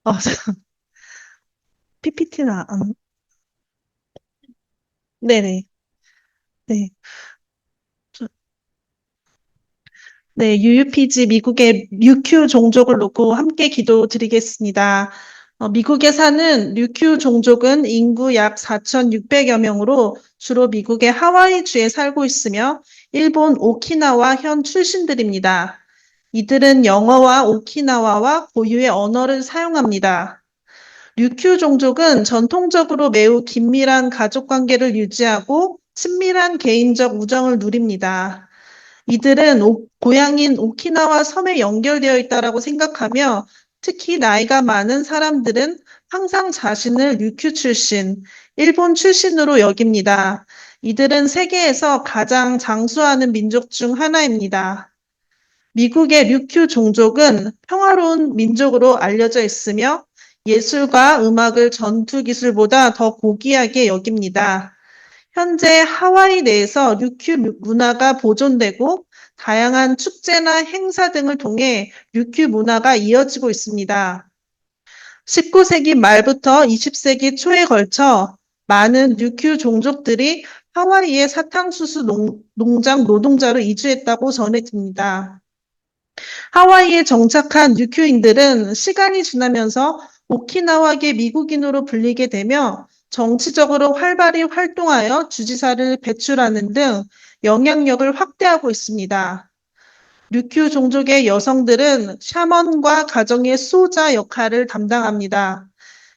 어, PPT는 네네. 네. 저- 네, UUPG 미국의 류큐 종족을 놓고 함께 기도드리겠습니다. 미국에 사는 류큐 종족은 인구 약 4,600여 명으로 주로 미국의 하와이주에 살고 있으며 일본 오키나와 현 출신들입니다. 이들은 영어와 오키나와와 고유의 언어를 사용합니다. 류큐 종족은 전통적으로 매우 긴밀한 가족 관계를 유지하고 친밀한 개인적 우정을 누립니다. 이들은 고향인 오키나와 섬에 연결되어 있다라고 생각하며 특히 나이가 많은 사람들은 항상 자신을 류큐 출신, 일본 출신으로 여깁니다. 이들은 세계에서 가장 장수하는 민족 중 하나입니다. 미국의 류큐 종족은 평화로운 민족으로 알려져 있으며 예술과 음악을 전투 기술보다 더 고귀하게 여깁니다. 현재 하와이 내에서 류큐 문화가 보존되고 다양한 축제나 행사 등을 통해 류큐 문화가 이어지고 있습니다. 19세기 말부터 20세기 초에 걸쳐 많은 류큐 종족들이 하와이의 사탕수수 농장 노동자로 이주했다고 전해집니다. 하와이에 정착한 뉴큐인들은 시간이 지나면서 오키나와계 미국인으로 불리게 되며 정치적으로 활발히 활동하여 주지사를 배출하는 등 영향력을 확대하고 있습니다. 류큐 종족의 여성들은 샤먼과 가정의 수호자 역할을 담당합니다.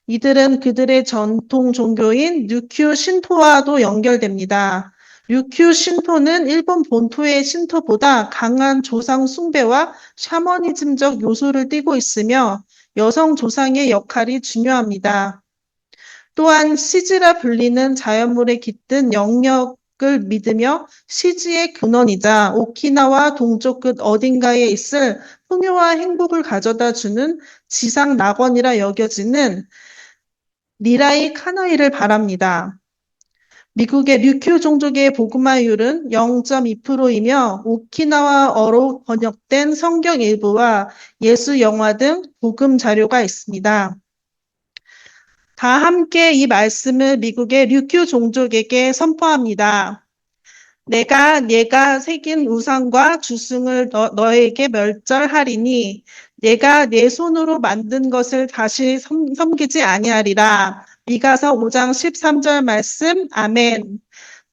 이들은 그들의 전통 종교인 류큐 신토와도 연결됩니다. 류큐 신토는 일본 본토의 신토보다 강한 조상 숭배와 샤머니즘적 요소를 띠고 있으며 여성 조상의 역할이 중요합니다. 또한 시지라 불리는 자연물에 깃든 영역을 믿으며 시지의 근원이자 오키나와 동쪽 끝 어딘가에 있을 풍요와 행복을 가져다 주는 지상 낙원이라 여겨지는 니라이 카나이를 바랍니다. 미국의 류큐 종족의 복음화율은 0.2%이며 오키나와어로 번역된 성경 일부와 예수 영화 등 복음 자료가 있습니다. 다 함께 이 말씀을 미국의 류큐 종족에게 선포합니다. 내가 새긴 우상과 주승을 너에게 멸절하리니 내가 내 손으로 만든 것을 다시 섬기지 아니하리라. 미가서 5장 13절 말씀 아멘.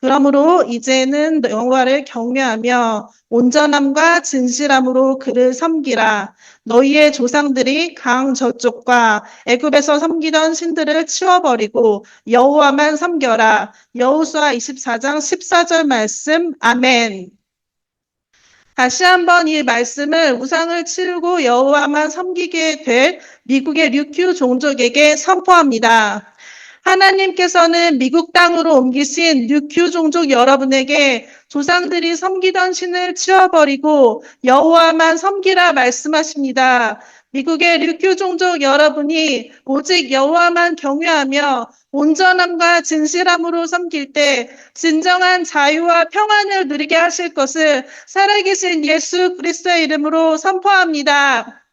그러므로 이제는 여호와를 경외하며 온전함과 진실함으로 그를 섬기라. 너희의 조상들이 강 저쪽과 애굽에서 섬기던 신들을 치워버리고 여호와만 섬겨라. 여호수아 24장 14절 말씀 아멘. 다시 한번 이 말씀을 우상을 치르고 여호와만 섬기게 될 미국의 류큐 종족에게 선포합니다. 하나님께서는 미국 땅으로 옮기신 류큐 종족 여러분에게 조상들이 섬기던 신을 치워버리고 여호와만 섬기라 말씀하십니다. 미국의 류큐 종족 여러분이 오직 여호와만 경외하며 온전함과 진실함으로 섬길 때 진정한 자유와 평안을 누리게 하실 것을 살아계신 예수 그리스도의 이름으로 선포합니다.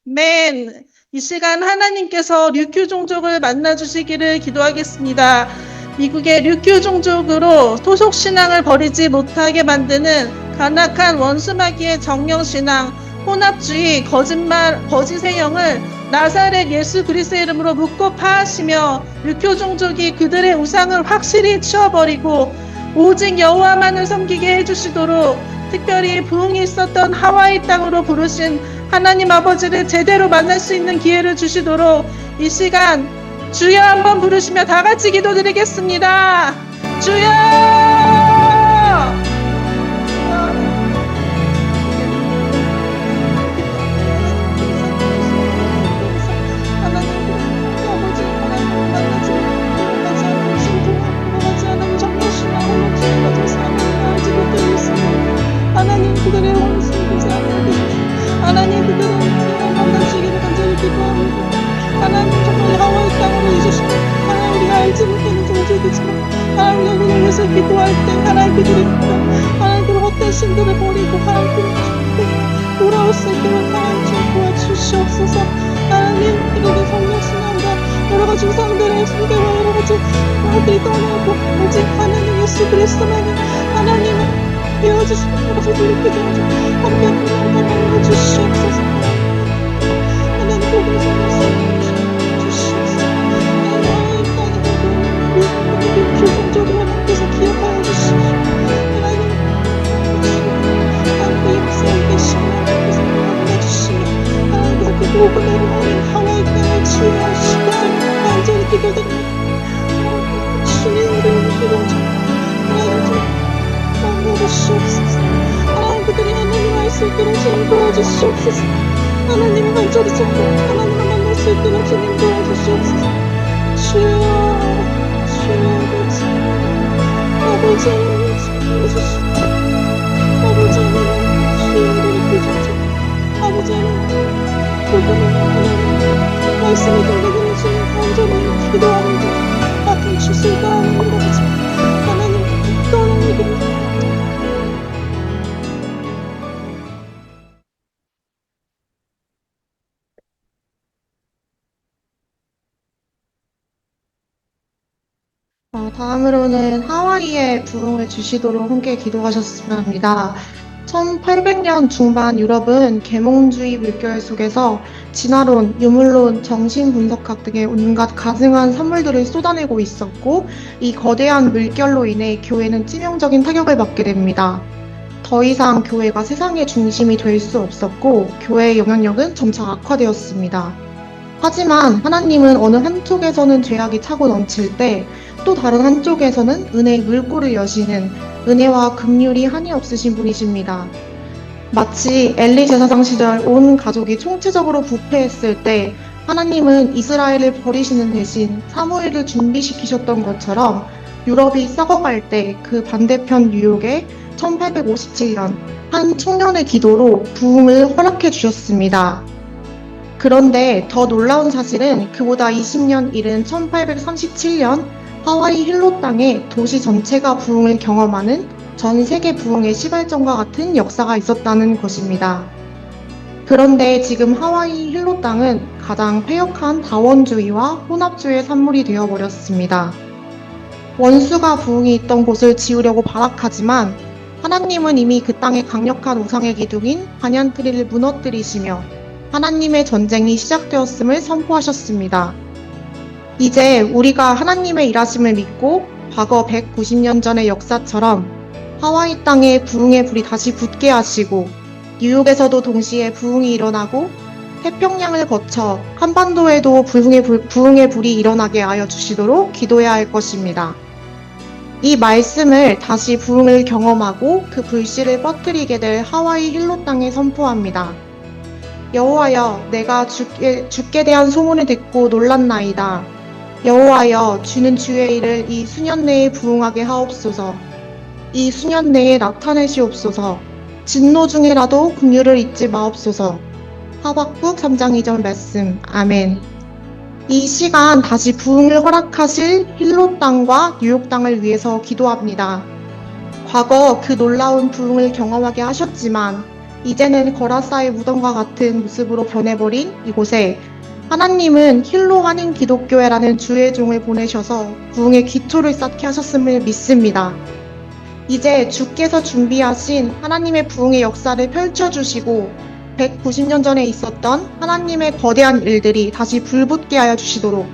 맨. 이 시간 하나님께서 류큐 종족을 만나주시기를 기도하겠습니다. 미국의 류큐 종족으로 토속 신앙을 버리지 못하게 만드는 간악한 원수마귀의 정령신앙, 혼합주의, 거짓말, 거짓의 영을 나사렛 예수 그리스도의 이름으로 묶고 파하시며 류큐 종족이 그들의 우상을 확실히 치워버리고 오직 여호와만을 섬기게 해주시도록 특별히 부흥이 있었던 하와이 땅으로 부르신 하나님 아버지를 제대로 만날 수 있는 기회를 주시도록 이 시간 주여 한번 부르시며 다 같이 기도드리겠습니다. 주여! 하나님 그들의 원수를 하나님 그들의 원수를 만나시기를 간절히 기도합니다. 하나님 정말 하와이 땅으로 이주시고 하나님 우리가 알지 못하는 존재이지만 하나님 그들을 위해서 기도할 때 하나님 그들이 하나님 그런 헛된 신들을 버리고 하나님 그들을 돌아올 수 있도록 하나님 좀 도와주시옵소서. 하나님 이들의 성령신앙과 여러가지 우상들의 숭배와 여러가지 것들이 떠나고 오직 하나님 예수 그리스도만이 하나님을 되어주시는 것을 돌이키게 하죠. 함께 하나님 주시옵소서. 하나님 복음을 주시옵소서. 하나님 땅에 교정적으로 하나님께서 기억하여 주시옵소서. 하나님 하나님의 역사에 계시고 하나님께서 만나주시며 하나님께서 그 복음으로 하와이 땅을 치유하실 것을 간절히 기도드립니다. 주님 우리를 기도하죠. 하나님 만나주시옵소서. 하나님 그들이 하나님을 알 수 있도록 주님 도와주시옵소서. 하나님을 간절히 찾고 하나님을 만날 수 있도록 주님 도와주시옵소서. 주여 아버지 아버지 하나님 주시옵소서. 아버지 하나님 주여 기도하죠. 아버지 하나님 복음을 하나님 말씀을 들려드리는 주님 간절히 기도하는데 아픈 주술과 하나님 아버지 하나님 떠나게 됩니다. 다음으로는 하와이에 부흥을 주시도록 함께 기도하셨으면 합니다. 1800년 중반 유럽은 계몽주의 물결 속에서 진화론, 유물론, 정신분석학 등의 온갖 가증한 산물들을 쏟아내고 있었고 이 거대한 물결로 인해 교회는 치명적인 타격을 받게 됩니다. 더 이상 교회가 세상의 중심이 될 수 없었고 교회의 영향력은 점차 악화되었습니다. 하지만 하나님은 어느 한쪽에서는 죄악이 차고 넘칠 때 또 다른 한쪽에서는 은혜의 물꼬를 여시는 은혜와 긍휼이 한이 없으신 분이십니다. 마치 엘리 제사장 시절 온 가족이 총체적으로 부패했을 때 하나님은 이스라엘을 버리시는 대신 사무엘을 준비시키셨던 것처럼 유럽이 썩어갈 때 그 반대편 뉴욕에 1857년 한 청년의 기도로 부흥을 허락해 주셨습니다. 그런데 더 놀라운 사실은 그보다 20년 이른 1837년 하와이 힐로 땅에 도시 전체가 부흥을 경험하는 전 세계 부흥의 시발점과 같은 역사가 있었다는 것입니다. 그런데 지금 하와이 힐로 땅은 가장 폐역한 다원주의와 혼합주의의 산물이 되어버렸습니다. 원수가 부흥이 있던 곳을 지으려고 발악하지만 하나님은 이미 그 땅의 강력한 우상의 기둥인 반얀트리를 무너뜨리시며 하나님의 전쟁이 시작되었음을 선포하셨습니다. 이제 우리가 하나님의 일하심을 믿고 과거 190년 전의 역사처럼 하와이 땅에 부흥의 불이 다시 붙게 하시고 뉴욕에서도 동시에 부흥이 일어나고 태평양을 거쳐 한반도에도 부흥의 불이 일어나게 하여 주시도록 기도해야 할 것입니다. 이 말씀을 다시 부흥을 경험하고 그 불씨를 퍼뜨리게 될 하와이 힐로 땅에 선포합니다. 여호와여, 내가 주께 대한 소문을 듣고 놀랐나이다. 여호와여, 주는 주의 일을 이 수년 내에 부흥하게 하옵소서. 이 수년 내에 나타내시옵소서. 진노 중에라도 긍휼을 잊지 마옵소서. 하박국 3장 2절 말씀. 아멘. 이 시간 다시 부흥을 허락하실 힐로 땅과 뉴욕 땅을 위해서 기도합니다. 과거 그 놀라운 부흥을 경험하게 하셨지만 이제는 거라사의 무덤과 같은 모습으로 변해버린 이곳에 하나님은 힐로 한인 기독교회라는 주의 종을 보내셔서 부흥의 기초를 쌓게 하셨음을 믿습니다. 이제 주께서 준비하신 하나님의 부흥의 역사를 펼쳐주시고 190년 전에 있었던 하나님의 거대한 일들이 다시 불붙게 하여 주시도록,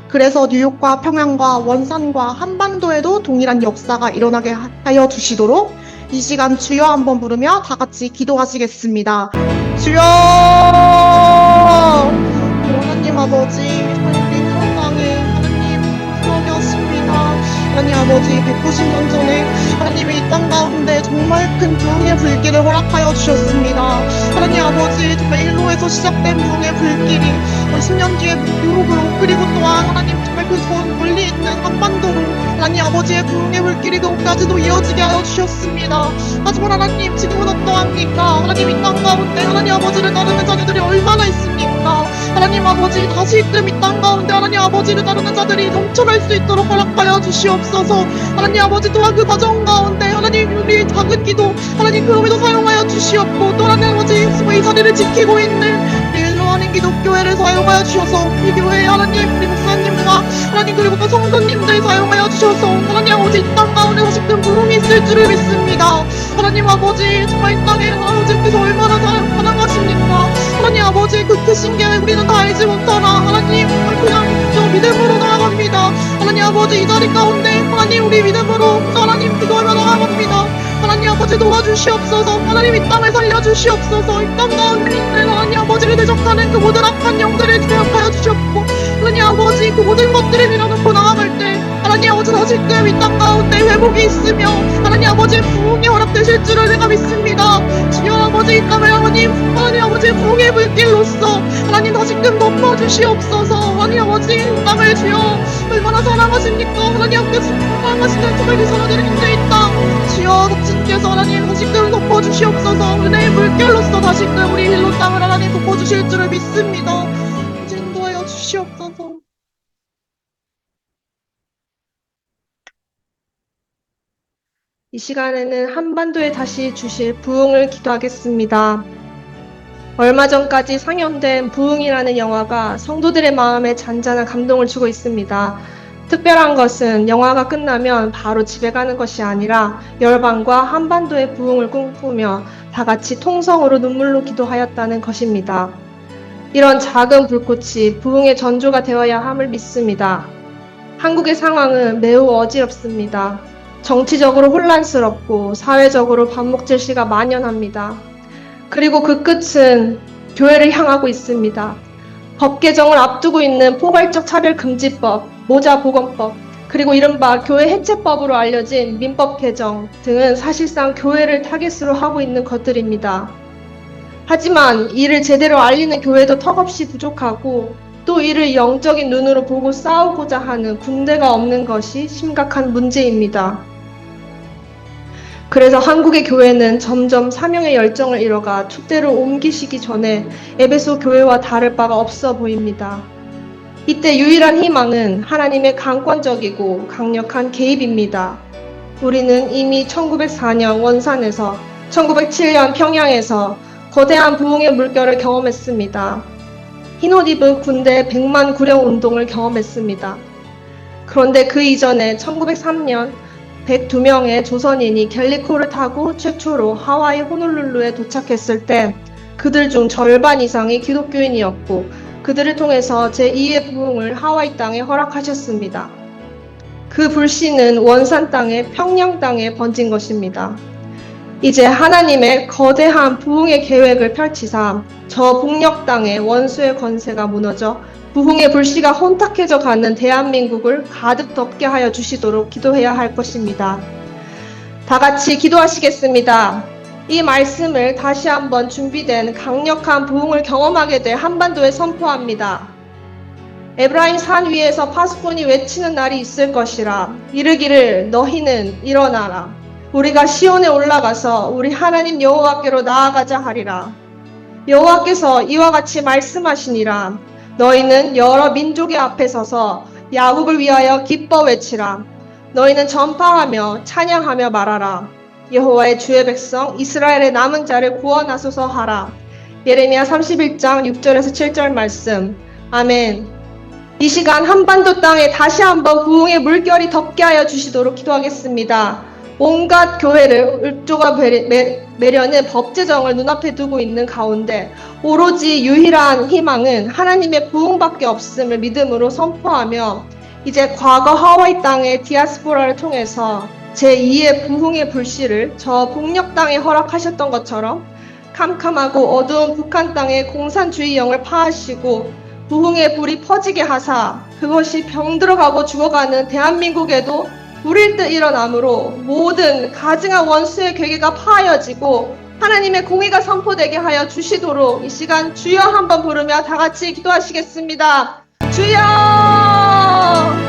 그래서 뉴욕과 평양과 원산과 한반도에도 동일한 역사가 일어나게 하여 주시도록 이 시간 주여 한번 부르며 다 같이 기도하시겠습니다. 주여! 하나님 아버지, 하나님 땅에 하나님 그러게 하십니다. 하나님 아버지, 190년 전에 하나님이 이 땅 가운데 정말 큰 부흥의 불길을 허락하여 주셨습니다. 하나님 아버지, 정말 일로에서 시작된 부흥의 불길이 10년 뒤에 유럽으로, 그리고 또한 하나님 정말 그 전 멀리 있는 한반도로 하나님 아버지의 부흥의 불길이 그곳까지도 이어지게 하여 주셨습니다. 하지만 하나님, 지금은 어떠합니까? 하나님 이 땅 가운데 하나님 아버지를 따르는 자녀들이 얼마나 있습니까? 하나님 아버지, 다시금 이 땅 가운데 하나님 아버지를 따르는 자들이 넘쳐날 수 있도록 허락하여 주시옵소서. 하나님 아버지, 또한 그 과정 가운데 하나님 우리 작은 기도 하나님 그럼에도 사용하여 주시옵고, 또 하나님 아버지 이 자리를 지키고 있는 일로 하나님 기독교회를 사용하여 주셔서 이 교회에 하나님 우리 목사님과 하나님 그리고 그 성도님들 사용하여 주셔서 하나님 아버지 이 땅 가운데 사실은 부흥이 있을 줄을 믿습니다. 하나님 아버지 정말 이 땅에 아버지께서 얼마나 사랑하십니까. 하나님 아버지 그 크신 게 우리는 다 알지 못하나 하나님 그냥 저 믿음으로 나아갑니다. 하나님 아버지 이 자리 가운데 하나님 우리 믿음으로 하나님 기도하며 나아갑니다. 하나님 아버지 도와주시옵소서. 하나님 이 땅을 살려주시옵소서. 이 땅 가운데 있는 하나님 아버지를 대적하는 그 모든 악한 영들을 제압하여 주시옵고 하나님 아버지 그 모든 것들을 밀어놓고 나아갈 때 하나님 아버지 다시금 이 땅 가운데 회복이 있으며 하나님 아버지 부흥이 허락되실 줄을 내가 믿습니다. 주여 아버지 이 땅을 하나님 아버지 부흥의 물길로서 하나님 다시금 덮어주시옵소서. 하나님 아버지 이 땅을 주여 얼마나 사랑하십니까. 하나님 앞에서 사랑하시는 정말 그 사람들의 힘들 이 땅 주여 주님께서 하나님 다시금 덮어주시옵소서. 은혜의 물결로서 다시금 우리 힐로 땅을 하나님 덮어주실 줄을 믿습니다. 인도하여 주시옵소서. 이 시간에는 한반도에 다시 주실 부흥을 기도하겠습니다. 얼마 전까지 상영된 부흥이라는 영화가 성도들의 마음에 잔잔한 감동을 주고 있습니다. 특별한 것은 영화가 끝나면 바로 집에 가는 것이 아니라 열방과 한반도의 부흥을 꿈꾸며 다 같이 통성으로 눈물로 기도하였다는 것입니다. 이런 작은 불꽃이 부흥의 전조가 되어야 함을 믿습니다. 한국의 상황은 매우 어지럽습니다. 정치적으로 혼란스럽고 사회적으로 반목질시가 만연합니다. 그리고 그 끝은 교회를 향하고 있습니다. 법 개정을 앞두고 있는 포괄적 차별금지법, 모자보건법, 그리고 이른바 교회 해체법으로 알려진 민법 개정 등은 사실상 교회를 타깃으로 하고 있는 것들입니다. 하지만 이를 제대로 알리는 교회도 턱없이 부족하고 또 이를 영적인 눈으로 보고 싸우고자 하는 군대가 없는 것이 심각한 문제입니다. 그래서 한국의 교회는 점점 사명의 열정을 잃어가 축대를 옮기시기 전에 에베소 교회와 다를 바가 없어 보입니다. 이때 유일한 희망은 하나님의 강권적이고 강력한 개입입니다. 우리는 이미 1904년 원산에서 1907년 평양에서 거대한 부흥의 물결을 경험했습니다. 흰옷 입은 군대 100만 구령 운동을 경험했습니다. 그런데 그 이전에 1903년 102명의 조선인이 갤리코를 타고 최초로 하와이 호놀룰루에 도착했을 때 그들 중 절반 이상이 기독교인이었고 그들을 통해서 제2의 부흥을 하와이 땅에 허락하셨습니다. 그 불씨는 원산 땅에 평양 땅에 번진 것입니다. 이제 하나님의 거대한 부흥의 계획을 펼치사 저 북녘 땅에 원수의 권세가 무너져 부흥의 불씨가 혼탁해져 가는 대한민국을 가득 덮게 하여 주시도록 기도해야 할 것입니다. 다 같이 기도하시겠습니다. 이 말씀을 다시 한번 준비된 강력한 부흥을 경험하게 될 한반도에 선포합니다. 에브라임 산 위에서 파수꾼이 외치는 날이 있을 것이라. 이르기를 너희는 일어나라. 우리가 시온에 올라가서 우리 하나님 여호와께로 나아가자 하리라. 여호와께서 이와 같이 말씀하시니라. 너희는 여러 민족의 앞에 서서 야곱을 위하여 기뻐 외치라. 너희는 전파하며 찬양하며 말하라. 여호와의 주의 백성 이스라엘의 남은 자를 구원하소서 하라. 예레미야 31장 6절에서 7절 말씀. 아멘. 이 시간 한반도 땅에 다시 한번 부흥의 물결이 덮게 하여 주시도록 기도하겠습니다. 온갖 교회를 읊조가 매려는 법제정을 눈앞에 두고 있는 가운데 오로지 유일한 희망은 하나님의 부흥밖에 없음을 믿음으로 선포하며 이제 과거 하와이 땅의 디아스포라를 통해서 제2의 부흥의 불씨를 저 북녘 땅에 허락하셨던 것처럼 캄캄하고 어두운 북한 땅의 공산주의 영을 파하시고 부흥의 불이 퍼지게 하사 그것이 병들어가고 죽어가는 대한민국에도 불일 듯 일어나므로 모든 가증한 원수의 괴계가 파하여지고 하나님의 공의가 선포되게 하여 주시도록 이 시간 주여 한번 부르며 다 같이 기도하시겠습니다. 주여!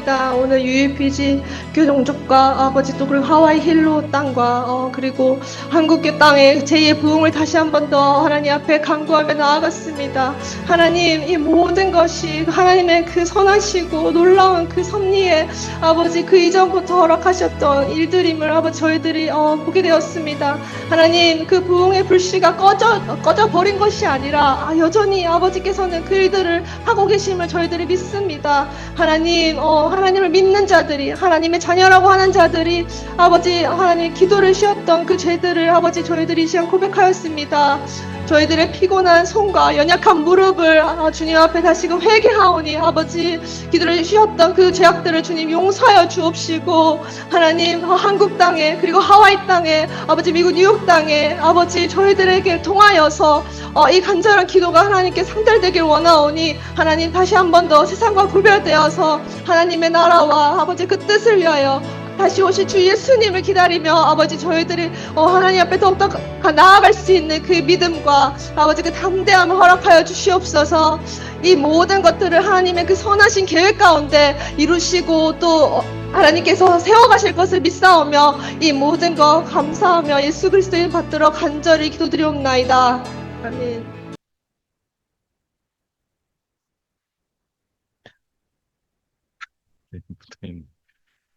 기도드립니다. 오늘 UAPG 교종족과 아버지 또 그리고 하와이 힐로 땅과 그리고 한국교 땅의 제2의 부흥을 다시 한 번 더 하나님 앞에 간구하며 나아갔습니다. 하나님, 이 모든 것이 하나님의 그 선하시고 놀라운 그 섭리에 아버지 그 이전부터 허락하셨던 일들임을 아버지 저희들이 보게 되었습니다. 하나님, 그 부흥의 불씨가 꺼져 버린 것이 아니라 여전히 아버지께서는 그 일들을 하고 계심을 저희들이 믿습니다. 하나님, 하나님을 믿는 자들이, 하나님의 자녀라고 하는 자들이 아버지 하나님 기도를 쉬었던 그 죄들을 아버지 저희들이 이 시간 고백하였습니다. 저희들의 피곤한 손과 연약한 무릎을 주님 앞에 다시금 회개하오니 아버지 기도를 쉬었던 그 죄악들을 주님 용서하여 주옵시고, 하나님 한국 땅에 그리고 하와이 땅에 아버지 미국 뉴욕 땅에 아버지 저희들에게 통하여서 이 간절한 기도가 하나님께 상달되길 원하오니 하나님 다시 한 번 더 세상과 구별되어서 하나님의 나라와 아버지 그 뜻을 위하여 다시 오실 주 예수님을 기다리며 아버지 저희들이 하나님 앞에 더욱더 나아갈 수 있는 그 믿음과 아버지 그 담대함을 허락하여 주시옵소서. 이 모든 것들을 하나님의 그 선하신 계획 가운데 이루시고 또 하나님께서 세워가실 것을 믿사오며 이 모든 것 감사하며 예수 그리스도의 받들어 간절히 기도드리옵나이다. 아멘.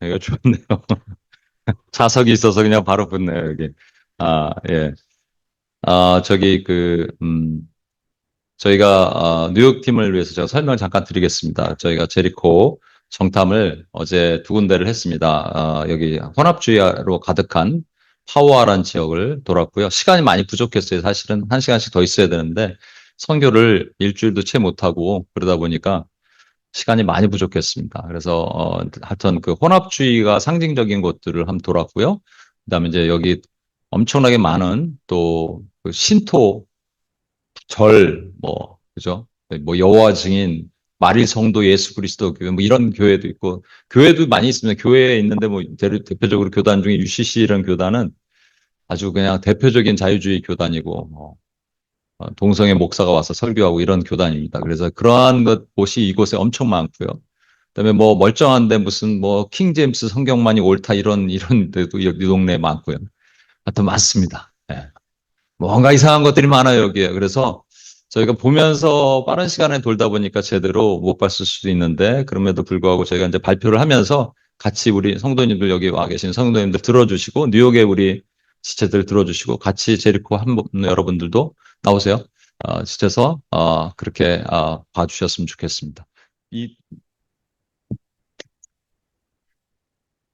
이거 좋네요. 자석이 있어서 그냥 바로 붙네요, 여기. 예. 저희가, 뉴욕 팀을 위해서 제가 설명을 잠깐 드리겠습니다. 저희가 제리코 정탐을 어제 2군데를 했습니다. 여기 혼합주의로 가득한 파워아란 지역을 돌았고요. 시간이 많이 부족했어요. 사실은 1시간씩 더 있어야 되는데, 선교를 일주일도 채 못하고 그러다 보니까 시간이 많이 부족했습니다. 그래서 하여튼 그 혼합주의가 상징적인 곳들을 한번 돌았고요. 그다음에 이제 여기 엄청나게 많은 또그 신토 절 그죠? 뭐 여호와 증인, 마릴 성도 예수 그리스도 교회 뭐 이런 교회도 있고 교회도 많이 있습니다. 교회에 있는데 뭐 대표적으로 교단 중에 UCC 이런 교단은 아주 그냥 대표적인 자유주의 교단이고 동성애 목사가 와서 설교하고 이런 교단입니다. 그래서 그러한 곳이 이곳에 엄청 많고요. 그다음에 뭐 멀쩡한데 무슨 뭐 킹제임스 성경만이 옳다 이런 데도 이 동네에 많고요. 하여튼 많습니다. 예. 뭔가 이상한 것들이 많아요, 여기에. 그래서 저희가 보면서 빠른 시간에 돌다 보니까 제대로 못 봤을 수도 있는데 그럼에도 불구하고 저희가 이제 발표를 하면서 같이 우리 성도님들 여기 와 계신 성도님들 들어주시고 뉴욕에 우리 지체들 들어주시고 같이 제리코 여러분들도 나오세요. 지쳐서 그렇게 봐주셨으면 좋겠습니다.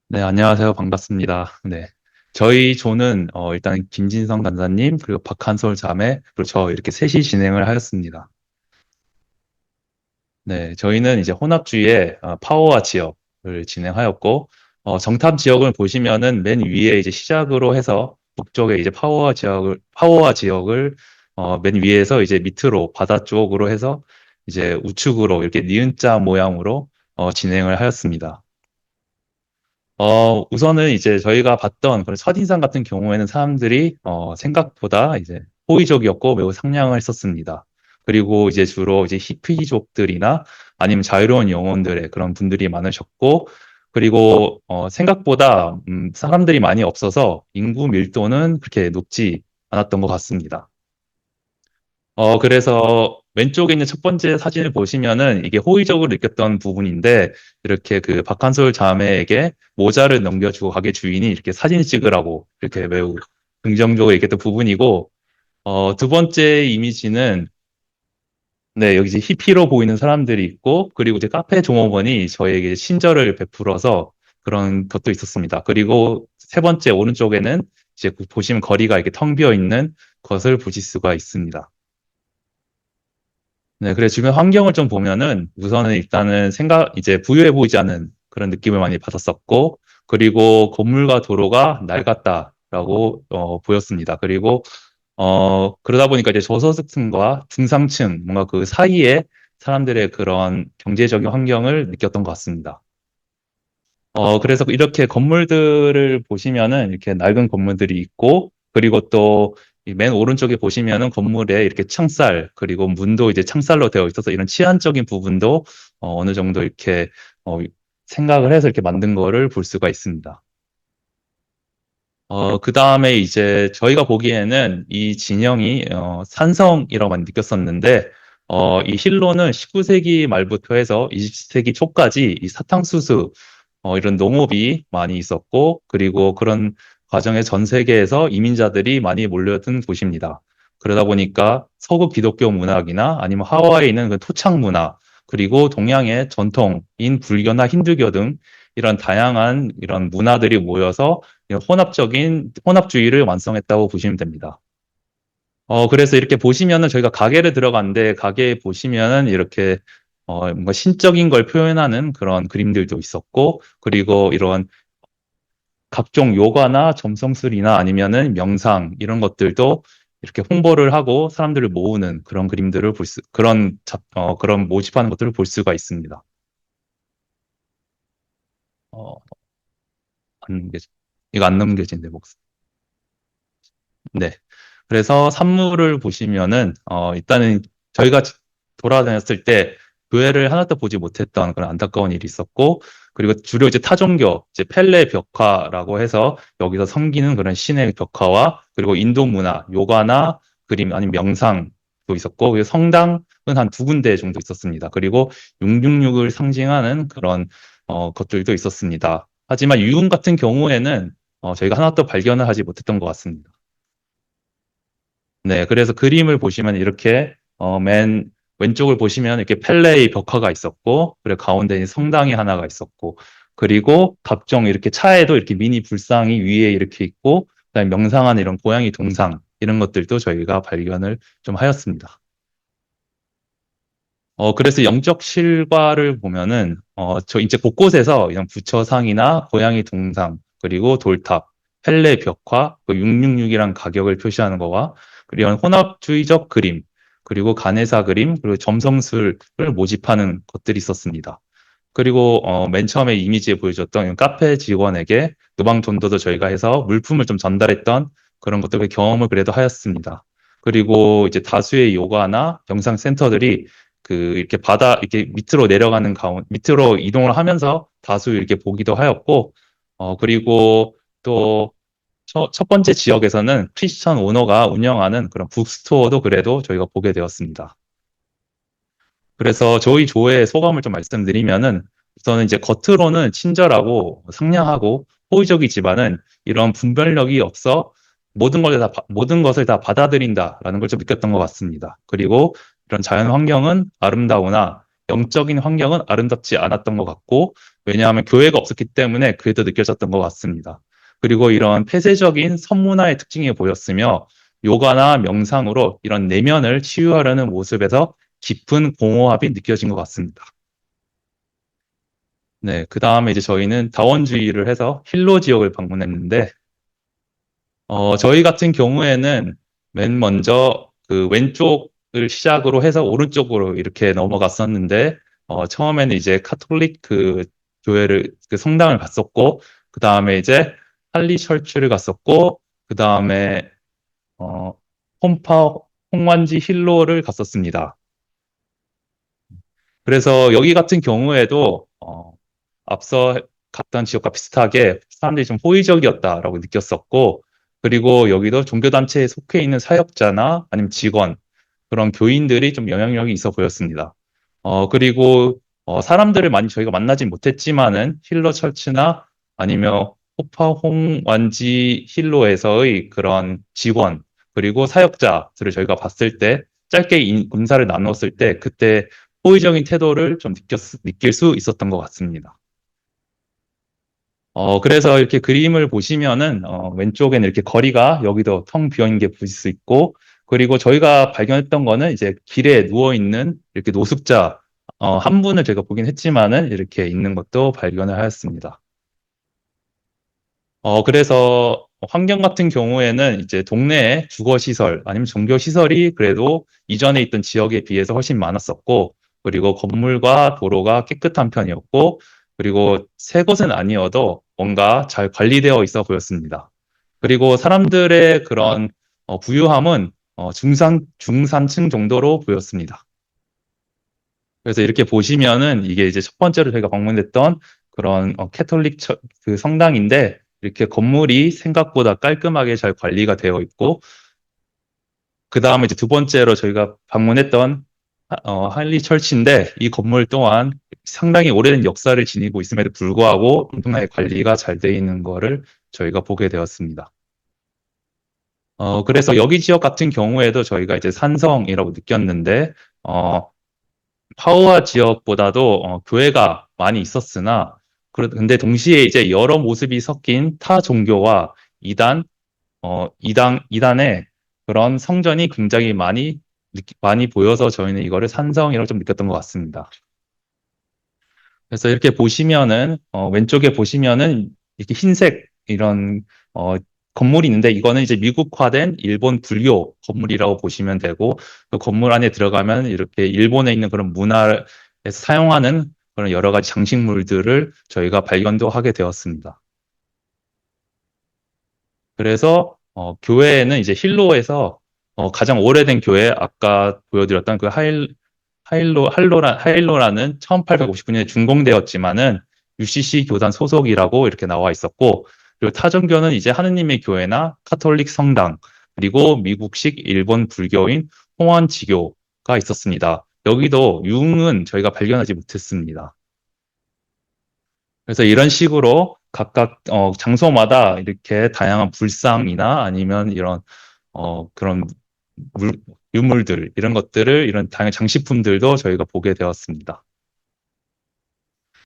네, 안녕하세요. 반갑습니다. 네. 저희 조는 일단 김진성 간사님, 그리고 박한솔 자매, 그리고 저 이렇게 셋이 진행을 하였습니다. 네, 저희는 이제 혼합주의의 파워와 지역을 진행하였고, 정탐 지역을 보시면은 맨 위에 이제 시작으로 해서 북쪽에 이제 파워와 지역을 맨 위에서 이제 밑으로 바다 쪽으로 해서 이제 우측으로 이렇게 니은자 모양으로 진행을 하였습니다. 우선은 이제 저희가 봤던 그런 첫인상 같은 경우에는 사람들이, 생각보다 이제 호의적이었고 매우 상냥을 했었습니다. 그리고 이제 주로 이제 히피족들이나 아니면 자유로운 영혼들의 그런 분들이 많으셨고, 그리고, 생각보다, 사람들이 많이 없어서 인구 밀도는 그렇게 높지 않았던 것 같습니다. 그래서 왼쪽에 있는 첫 번째 사진을 보시면은 이게 호의적으로 느꼈던 부분인데 이렇게 그 박한솔 자매에게 모자를 넘겨주고 가게 주인이 이렇게 사진 찍으라고 이렇게 매우 긍정적으로 얘기했던 부분이고, 두 번째 이미지는 네, 여기 이제 히피로 보이는 사람들이 있고, 그리고 이제 카페 종업원이 저에게 친절을 베풀어서 그런 것도 있었습니다. 그리고 세 번째 오른쪽에는 이제 보시면 거리가 이렇게 텅 비어 있는 것을 보실 수가 있습니다. 네, 그래 주변 환경을 좀 보면은 우선은 일단은 이제 부유해 보이지 않은 그런 느낌을 많이 받았었고, 그리고 건물과 도로가 낡았다라고 보였습니다. 그리고 그러다 보니까 이제 저소득층과 중상층 뭔가 그 사이에 사람들의 그런 경제적인 환경을 느꼈던 것 같습니다. 그래서 이렇게 건물들을 보시면은 이렇게 낡은 건물들이 있고, 그리고 또 맨 오른쪽에 보시면은 건물에 이렇게 창살, 그리고 문도 이제 창살로 되어 있어서 이런 치안적인 부분도 어느 정도 이렇게 생각을 해서 이렇게 만든 거를 볼 수가 있습니다. 그 다음에 이제 저희가 보기에는 이 진영이 산성이라고만 느꼈었는데, 이 힐로는 19세기 말부터 해서 20세기 초까지 이 사탕수수, 이런 농업이 많이 있었고, 그리고 그런 과정에 전 세계에서 이민자들이 많이 몰려든 곳입니다. 그러다 보니까 서구 기독교 문학이나 아니면 하와이에 있는 그 토착 문화, 그리고 동양의 전통인 불교나 힌두교 등 이런 다양한 이런 문화들이 모여서 이런 혼합주의를 완성했다고 보시면 됩니다. 그래서 이렇게 보시면은 저희가 가게를 들어갔는데 가게에 보시면은 이렇게 뭔가 신적인 걸 표현하는 그런 그림들도 있었고, 그리고 이런 각종 요가나 점성술이나 아니면은 명상 이런 것들도 이렇게 홍보를 하고 사람들을 모으는 그런 그림들을 그런 모집하는 것들을 볼 수가 있습니다. 어, 안 넘겨지, 이거 안 넘겨진데, 목사. 네. 그래서 산물을 보시면은, 일단은 저희가 돌아다녔을 때 교회를 하나도 보지 못했던 그런 안타까운 일이 있었고, 그리고 주로 이제 타종교, 이제 펠레 벽화라고 해서 여기서 섬기는 그런 신의 벽화와 그리고 인도 문화, 요가나 그림 아니면 명상도 있었고, 그리고 성당은 한 두 군데 정도 있었습니다. 그리고 666을 상징하는 그런 것들도 있었습니다. 하지만 유흥 같은 경우에는 저희가 하나도 발견을 하지 못했던 것 같습니다. 네, 그래서 그림을 보시면 이렇게 맨 왼쪽을 보시면 이렇게 펠레의 벽화가 있었고, 그리고 가운데 성당이 하나가 있었고, 그리고 각종 이렇게 차에도 이렇게 미니 불상이 위에 이렇게 있고, 그다음에 명상하는 이런 고양이 동상 이런 것들도 저희가 발견을 좀 하였습니다. 그래서 영적 실과를 보면은, 저 이제 곳곳에서 이런 부처상이나 고양이 동상, 그리고 돌탑, 펠레 벽화, 666이란 가격을 표시하는 거와, 그리고 이런 혼합주의적 그림, 그리고 가네사 그림, 그리고 점성술을 모집하는 것들이 있었습니다. 그리고 맨 처음에 이미지에 보여줬던 이런 카페 직원에게 노방 전도도 저희가 해서 물품을 좀 전달했던 그런 것들의 경험을 그래도 하였습니다. 그리고 이제 다수의 요가나 영상 센터들이 이렇게 이렇게 밑으로 내려가는 밑으로 이동을 하면서 다수 이렇게 보기도 하였고, 그리고 또 첫 번째 지역에서는 크리스천 오너가 운영하는 그런 북스토어도 그래도 저희가 보게 되었습니다. 그래서 저희 조의 소감을 좀 말씀드리면은, 우선은 이제 겉으로는 친절하고 상냥하고 호의적이지만은 이런 분별력이 없어 모든 것을 다 받아들인다라는 걸 좀 느꼈던 것 같습니다. 그리고 이런 자연 환경은 아름다우나 영적인 환경은 아름답지 않았던 것 같고, 왜냐하면 교회가 없었기 때문에 그게 더 느껴졌던 것 같습니다. 그리고 이런 폐쇄적인 선문화의 특징이 보였으며, 요가나 명상으로 이런 내면을 치유하려는 모습에서 깊은 공허함이 느껴진 것 같습니다. 네, 그 다음에 이제 저희는 다원주의를 해서 힐로 지역을 방문했는데, 저희 같은 경우에는 맨 먼저 그 왼쪽을 시작으로 해서 오른쪽으로 이렇게 넘어갔었는데, 처음에는 이제 카톨릭 그 성당을 갔었고, 그 다음에 이제 할리 철치를 갔었고, 그 다음에, 홈파, 홍완지 힐로를 갔었습니다. 그래서 여기 같은 경우에도 앞서 갔던 지역과 비슷하게 사람들이 좀 호의적이었다라고 느꼈었고, 그리고 여기도 종교단체에 속해 있는 사역자나 아니면 직원, 그런 교인들이 좀 영향력이 있어 보였습니다. 그리고 사람들을 많이 저희가 만나지 못했지만은 힐러 철치나 아니면 호파홍 완지 힐로에서의 그런 직원, 그리고 사역자들을 저희가 봤을 때 짧게 인사를 나눴을 때 그때 호의적인 태도를 좀 느낄 수 있었던 것 같습니다. 그래서 이렇게 그림을 보시면은, 왼쪽에는 이렇게 거리가 여기도 텅 비어있는 게 보실 수 있고, 그리고 저희가 발견했던 거는 이제 길에 누워있는 이렇게 노숙자, 한 분을 제가 보긴 했지만은 이렇게 있는 것도 발견을 하였습니다. 그래서 환경 같은 경우에는 이제 동네에 주거시설 아니면 종교시설이 그래도 이전에 있던 지역에 비해서 훨씬 많았었고, 그리고 건물과 도로가 깨끗한 편이었고, 그리고 새 곳은 아니어도 뭔가 잘 관리되어 있어 보였습니다. 그리고 사람들의 그런 부유함은 중산층 정도로 보였습니다. 그래서 이렇게 보시면은 이게 이제 첫 번째로 저희가 방문했던 그런 캐톨릭 그 성당인데 이렇게 건물이 생각보다 깔끔하게 잘 관리가 되어 있고 그 다음에 이제 두 번째로 저희가 방문했던 할리 철치인데 이 건물 또한 상당히 오래된 역사를 지니고 있음에도 불구하고 엄청나게 관리가 잘 돼 있는 거를 저희가 보게 되었습니다. 그래서 여기 지역 같은 경우에도 저희가 이제 산성이라고 느꼈는데, 파우아 지역보다도 교회가 많이 있었으나, 근데 동시에 이제 여러 모습이 섞인 타 종교와 이단의 그런 성전이 굉장히 많이 보여서 저희는 이거를 산성이라고 좀 느꼈던 것 같습니다. 그래서 이렇게 보시면은, 왼쪽에 보시면은 이렇게 흰색 이런, 건물이 있는데 이거는 이제 미국화된 일본 불교 건물이라고 보시면 되고 그 건물 안에 들어가면 이렇게 일본에 있는 그런 문화에서 사용하는 그런 여러 가지 장식물들을 저희가 발견도 하게 되었습니다. 그래서 교회에는 이제 힐로에서 가장 오래된 교회 아까 보여드렸던 그 하일로라는 1859년에 준공되었지만은 UCC 교단 소속이라고 이렇게 나와 있었고 그리고 타종교는 이제 하느님의 교회나 카톨릭 성당 그리고 미국식 일본 불교인 홍원지교가 있었습니다. 여기도 융은 저희가 발견하지 못했습니다. 그래서 이런 식으로 각각 장소마다 이렇게 다양한 불상이나 아니면 이런 그런 유물들 이런 것들을 이런 다양한 장식품들도 저희가 보게 되었습니다.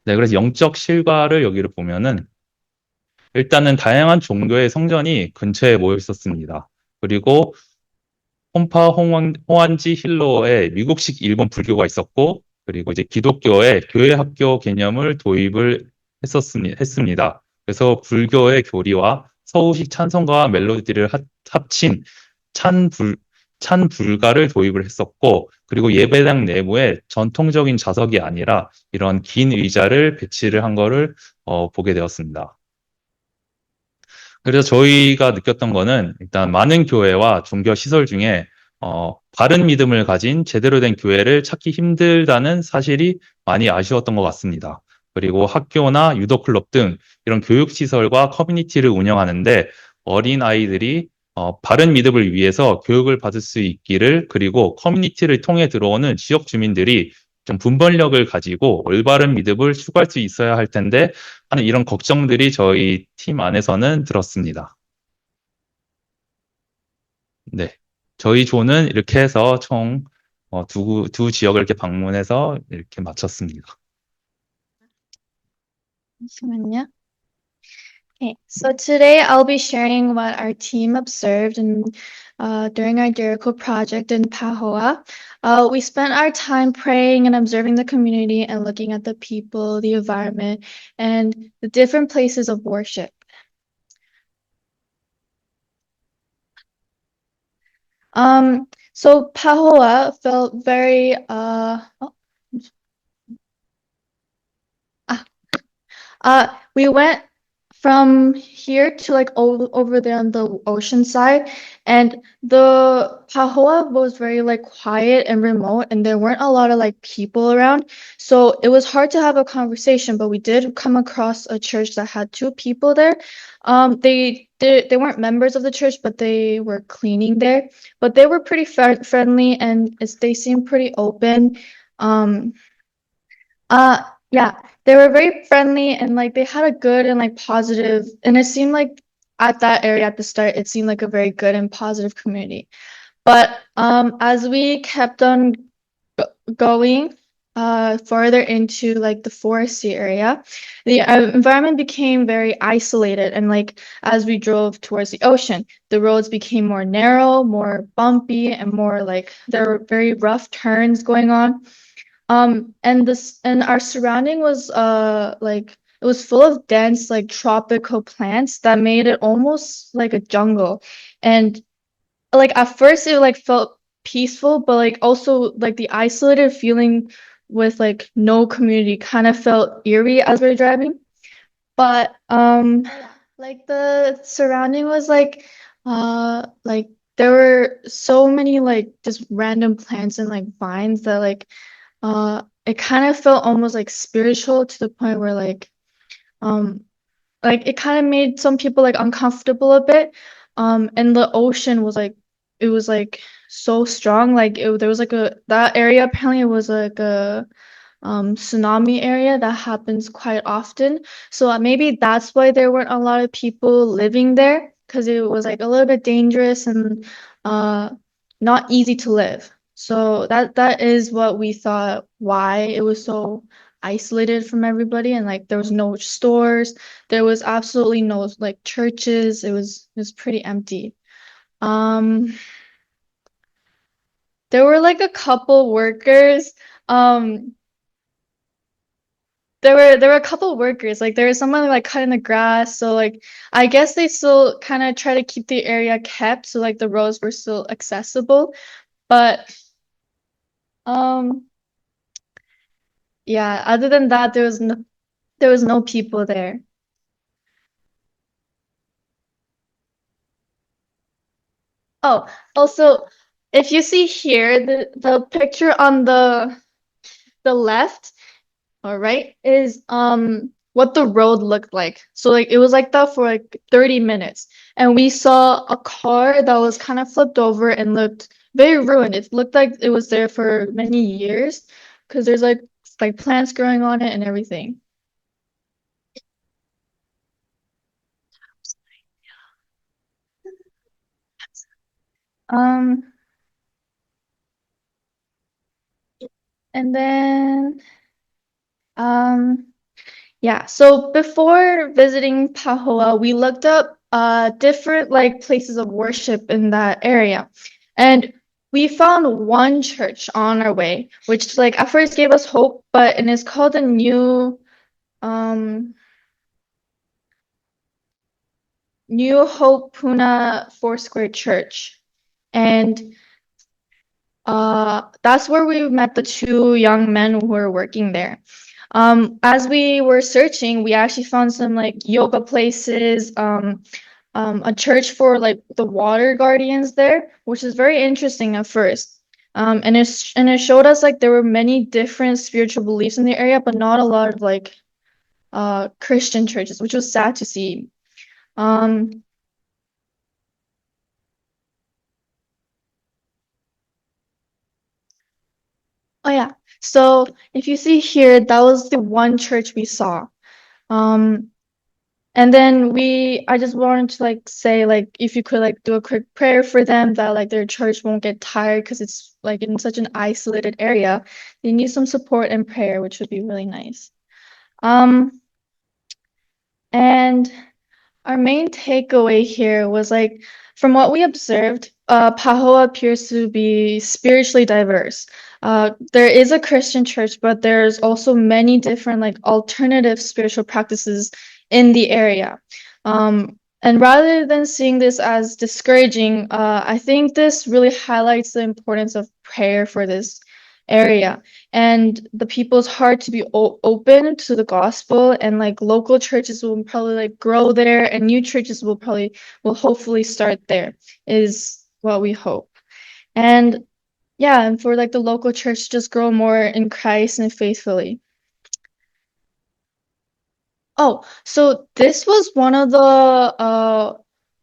네, 그래서 영적 실과를 여기를 보면은 일단은 다양한 종교의 성전이 근처에 모여 있었습니다. 그리고 호안지 힐로에 미국식 일본 불교가 있었고 그리고 이제 기독교의 교회 학교 개념을 도입을 했습니다. 그래서 불교의 교리와 서구식 찬송가와 멜로디를 합친 찬불가를 도입을 했었고, 그리고 예배당 내부에 전통적인 좌석이 아니라 이런 긴 의자를 배치를 한 거를 보게 되었습니다. 그래서 저희가 느꼈던 거는 일단 많은 교회와 종교 시설 중에 바른 믿음을 가진 제대로 된 교회를 찾기 힘들다는 사실이 많이 아쉬웠던 것 같습니다. 그리고 학교나 유도클럽 등 이런 교육시설과 커뮤니티를 운영하는데 어린 아이들이 바른 믿음을 위해서 교육을 받을 수 있기를 그리고 커뮤니티를 통해 들어오는 지역 주민들이 좀 분별력을 가지고 올바른 믿음을 추구할 수 있어야 할 텐데 하는 이런 걱정들이 저희 팀 안에서는 들었습니다. 네. 저희 조는 이렇게 해서 총 두 지역을 이렇게 방문해서 이렇게 마쳤습니다. 잠시만요. Okay, so today I'll be sharing what our team observed during our Jericho project in Pahoa. We spent our time praying and observing the community and looking at the people, the environment, and the different places of worship. So Pahoa felt very we went from here to like over there on the ocean side, and the Pahoa was very like quiet and remote, and there weren't a lot of like people around, so it was hard to have a conversation. But we did come across a church that had two people there. They weren't members of the church, but they were cleaning there. But they were pretty friendly, and they seemed pretty open. Yeah, they were very friendly and like they had a good and like positive, and it seemed like at that area at the start, it seemed like a very good and positive community. But as we kept on going further into like the foresty area, the environment became very isolated, and like as we drove towards the ocean, the roads became more narrow, more bumpy, and more like there were very rough turns going on. And our surrounding was like it was full of dense like tropical plants that made it almost like a jungle. And like at first it like felt peaceful, but like also like the isolated feeling with like no community kind of felt eerie as we were driving. But like the surrounding was like there were so many like just random plants and like vines that like it kind of felt almost like spiritual to the point where like like it kind of made some people like uncomfortable a bit. And the ocean was like, it was like so strong. Like there was like that area apparently it was like a tsunami area that happens quite often. So maybe that's why there weren't a lot of people living there, because it was like a little bit dangerous and uh not easy to live. So that is what we thought why it was so isolated from everybody, and like there was no stores, there was absolutely no like churches. It was pretty empty. Um there were like a couple workers. Um there were a couple workers, like there was someone like cutting the grass, so like I guess they still kind of try to keep the area kept, so like the roads were still accessible. But um yeah, other than that, there was no people there. Oh, also, if you see here, the picture on the left or right is what the road looked like. So like it was like that for like 30 minutes. And we saw a car that was kind of flipped over and looked very ruined. It looked like it was there for many years because there's like plants growing on it and everything. Um and then yeah, so before visiting Pahoa, we looked up different like places of worship in that area. And we found one church on our way, which like at first gave us hope, and it's called the um New Hope Puna Foursquare Church. And that's where we met the two young men who were working there. As we were searching, we actually found some like yoga places, a church for like the water guardians there, which is very interesting at first. And it showed us like there were many different spiritual beliefs in the area, but not a lot of like Christian churches, which was sad to see. Um, oh yeah. So if you see here, that was the one church we saw. Um, And then I just wanted to like say like if you could like do a quick prayer for them that like their church won't get tired because it's like in such an isolated area. They need some support and prayer, which would be really nice. Um, and our main takeaway here was like from what we observed, Pahoa appears to be spiritually diverse. There is a Christian church, but there's also many different like alternative spiritual practices in the area. And rather than seeing this as discouraging, I think this really highlights the importance of prayer for this area and the people's heart to be open to the gospel, and like local churches will probably like grow there and new churches will hopefully start there is what we hope. And yeah, and for like the local church to just grow more in Christ and faithfully. Oh, so this was one of the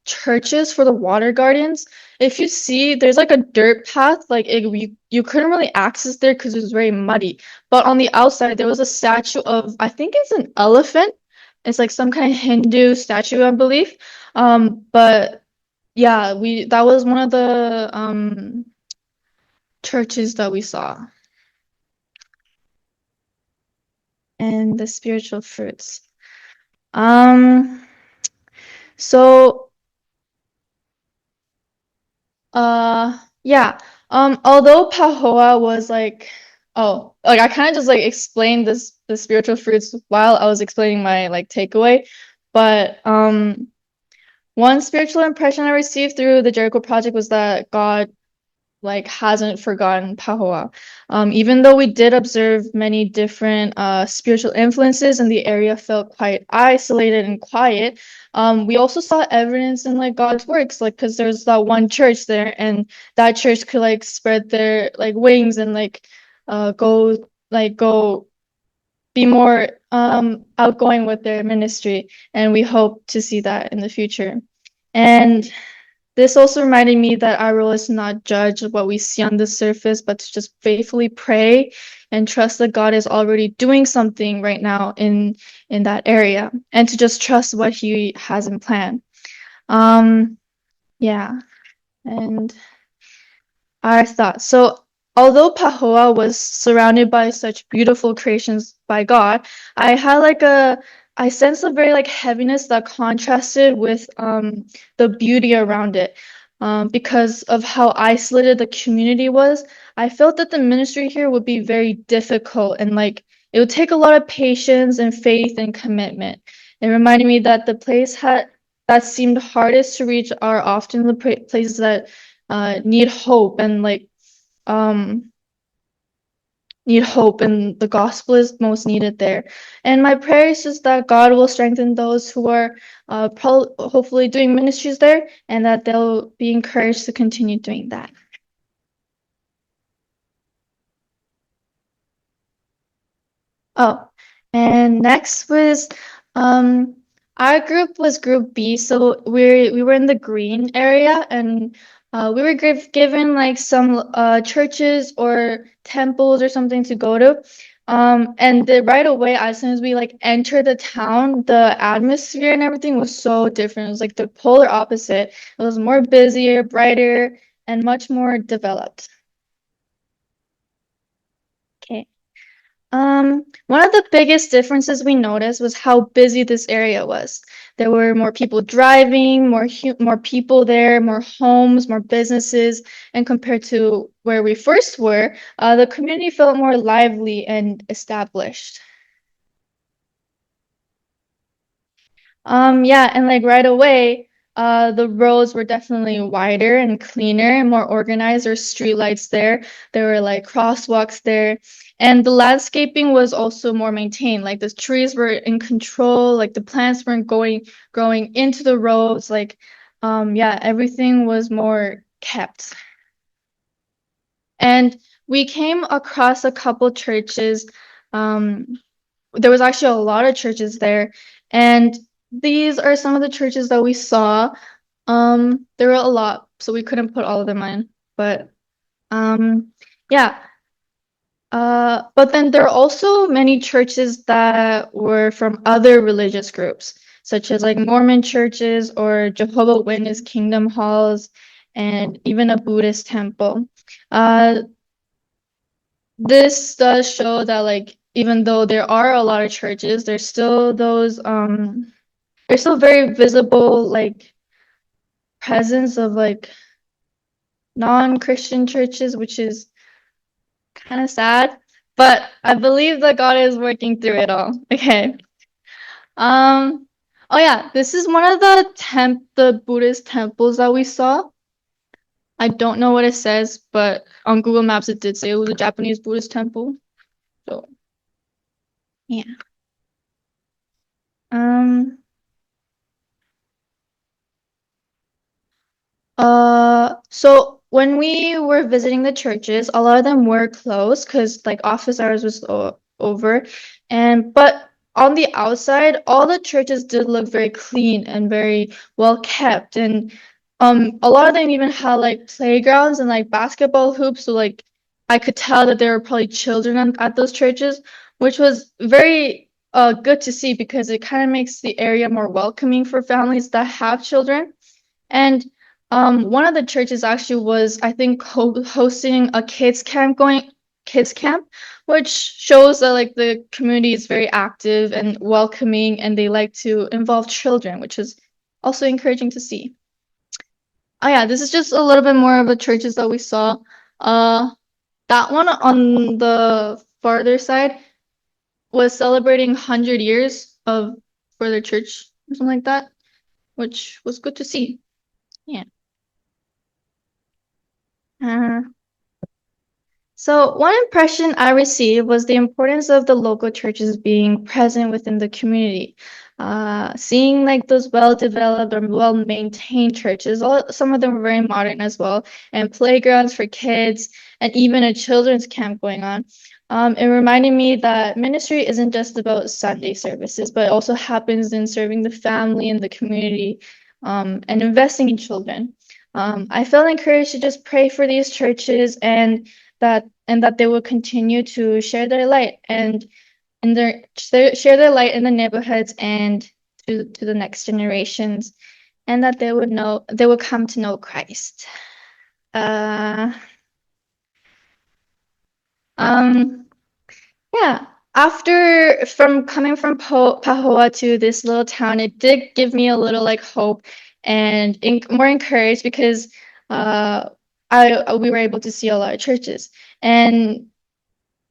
churches for the water guardians. If you see, there's like a dirt path, like you couldn't really access there because it was very muddy. But on the outside, there was a statue of, I think it's an elephant. It's like some kind of Hindu statue, I believe. But yeah, that was one of the churches that we saw. And the spiritual fruits. Um, so yeah. Although Pahoa was like, oh, like I kind of just like explained the spiritual fruits while I was explaining my like takeaway, but one spiritual impression I received through the Jericho Project was that God like hasn't forgotten Pahoa. Even though we did observe many different spiritual influences and the area felt quite isolated and quiet, we also saw evidence in like God's works, like because there's that one church there, and that church could like spread their like wings and like go be more outgoing with their ministry, and we hope to see that in the future. And this also reminded me that our role is to not judge what we see on the surface, but to just faithfully pray and trust that God is already doing something right now in that area, and to just trust what He has in plan. Yeah, and our thoughts. So, although Pahoa was surrounded by such beautiful creations by God, I sensed a very like heaviness that contrasted with the beauty around it. Because of how isolated the community was, I felt that the ministry here would be very difficult, and like it would take a lot of patience and faith and commitment. It reminded me that the place that seemed hardest to reach are often the places that need hope, and like need hope, and the gospel is most needed there. And my prayer is just that God will strengthen those who are hopefully doing ministries there, and that they'll be encouraged to continue doing that. Oh, and next was our group was Group B, so we were in the green area, and we were given like some churches or temples or something to go to. And right away, as soon as we like entered the town, the atmosphere and everything was so different. It was like the polar opposite. It was more busier, brighter, and much more developed. Okay. One of the biggest differences we noticed was how busy this area was. There were more people driving, more people there, more homes, more businesses, and compared to where we first were, the community felt more lively and established. Yeah, and like right away, the roads were definitely wider and cleaner and more organized. There's streetlights there. There were like crosswalks there. And the landscaping was also more maintained. Like the trees were in control, like the plants weren't growing into the roads. Like, yeah, everything was more kept. And we came across a couple churches. There was actually a lot of churches there. And these are some of the churches that we saw. There were a lot, so we couldn't put all of them in. But yeah. But then there are also many churches that were from other religious groups, such as like Mormon churches or Jehovah's Witness Kingdom Halls, and even a Buddhist temple. This does show that like even though there are a lot of churches, there's still those there's still very visible like presence of like non-Christian churches, which is kind of sad, but I believe that God is working through it all. Okay. Oh yeah, this is one of the Buddhist temples that we saw. I don't know what it says, but on Google Maps it did say it was a Japanese Buddhist temple. So yeah. So when we were visiting the churches, a lot of them were closed because like office hours was over. But on the outside, all the churches did look very clean and very well kept. And a lot of them even had like playgrounds and like basketball hoops. So like I could tell that there were probably children at those churches, which was very good to see because it kind of makes the area more welcoming for families that have children. And one of the churches actually was, I think, hosting a kids camp, which shows that like the community is very active and welcoming, and they like to involve children, which is also encouraging to see. Oh yeah, this is just a little bit more of the churches that we saw. That one on the farther side was celebrating 100 years for their church or something like that, which was good to see. Yeah. So one impression I received was the importance of the local churches being present within the community. Seeing like those well-developed or well-maintained churches, some of them were very modern as well, and playgrounds for kids, and even a children's camp going on. It reminded me that ministry isn't just about Sunday services, but it also happens in serving the family and the community, and investing in children. I felt encouraged to just pray for these churches and that they will continue to share their light share their light in the neighborhoods and to the next generations, and that they would come to know Christ. Yeah, from coming from Pahoa to this little town, it did give me a little like hope and more encouraged because we were able to see a lot of churches, and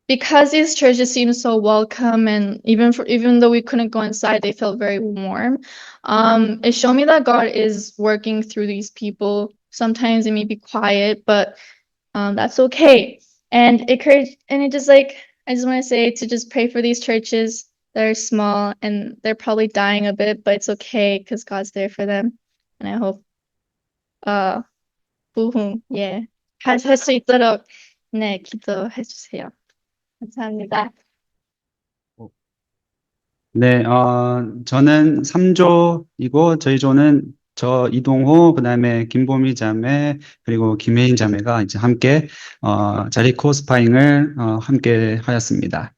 because these churches seemed so welcome, and even though we couldn't go inside, they felt very warm. It showed me that God is working through these people. Sometimes it may be quiet, but that's okay. And it just like I just want to say to just pray for these churches. They're small and they're probably dying a bit, but it's okay because God's there for them. And I hope 부흥 할 수 있도록 네 기도해 주세요. 감사합니다. 네, 저는 3조이고, 저희 조는 저 이동호, 그 다음에 김보미 자매, 그리고 김혜인 자매가 이제 함께, 자리코 스파잉을, 함께 하였습니다.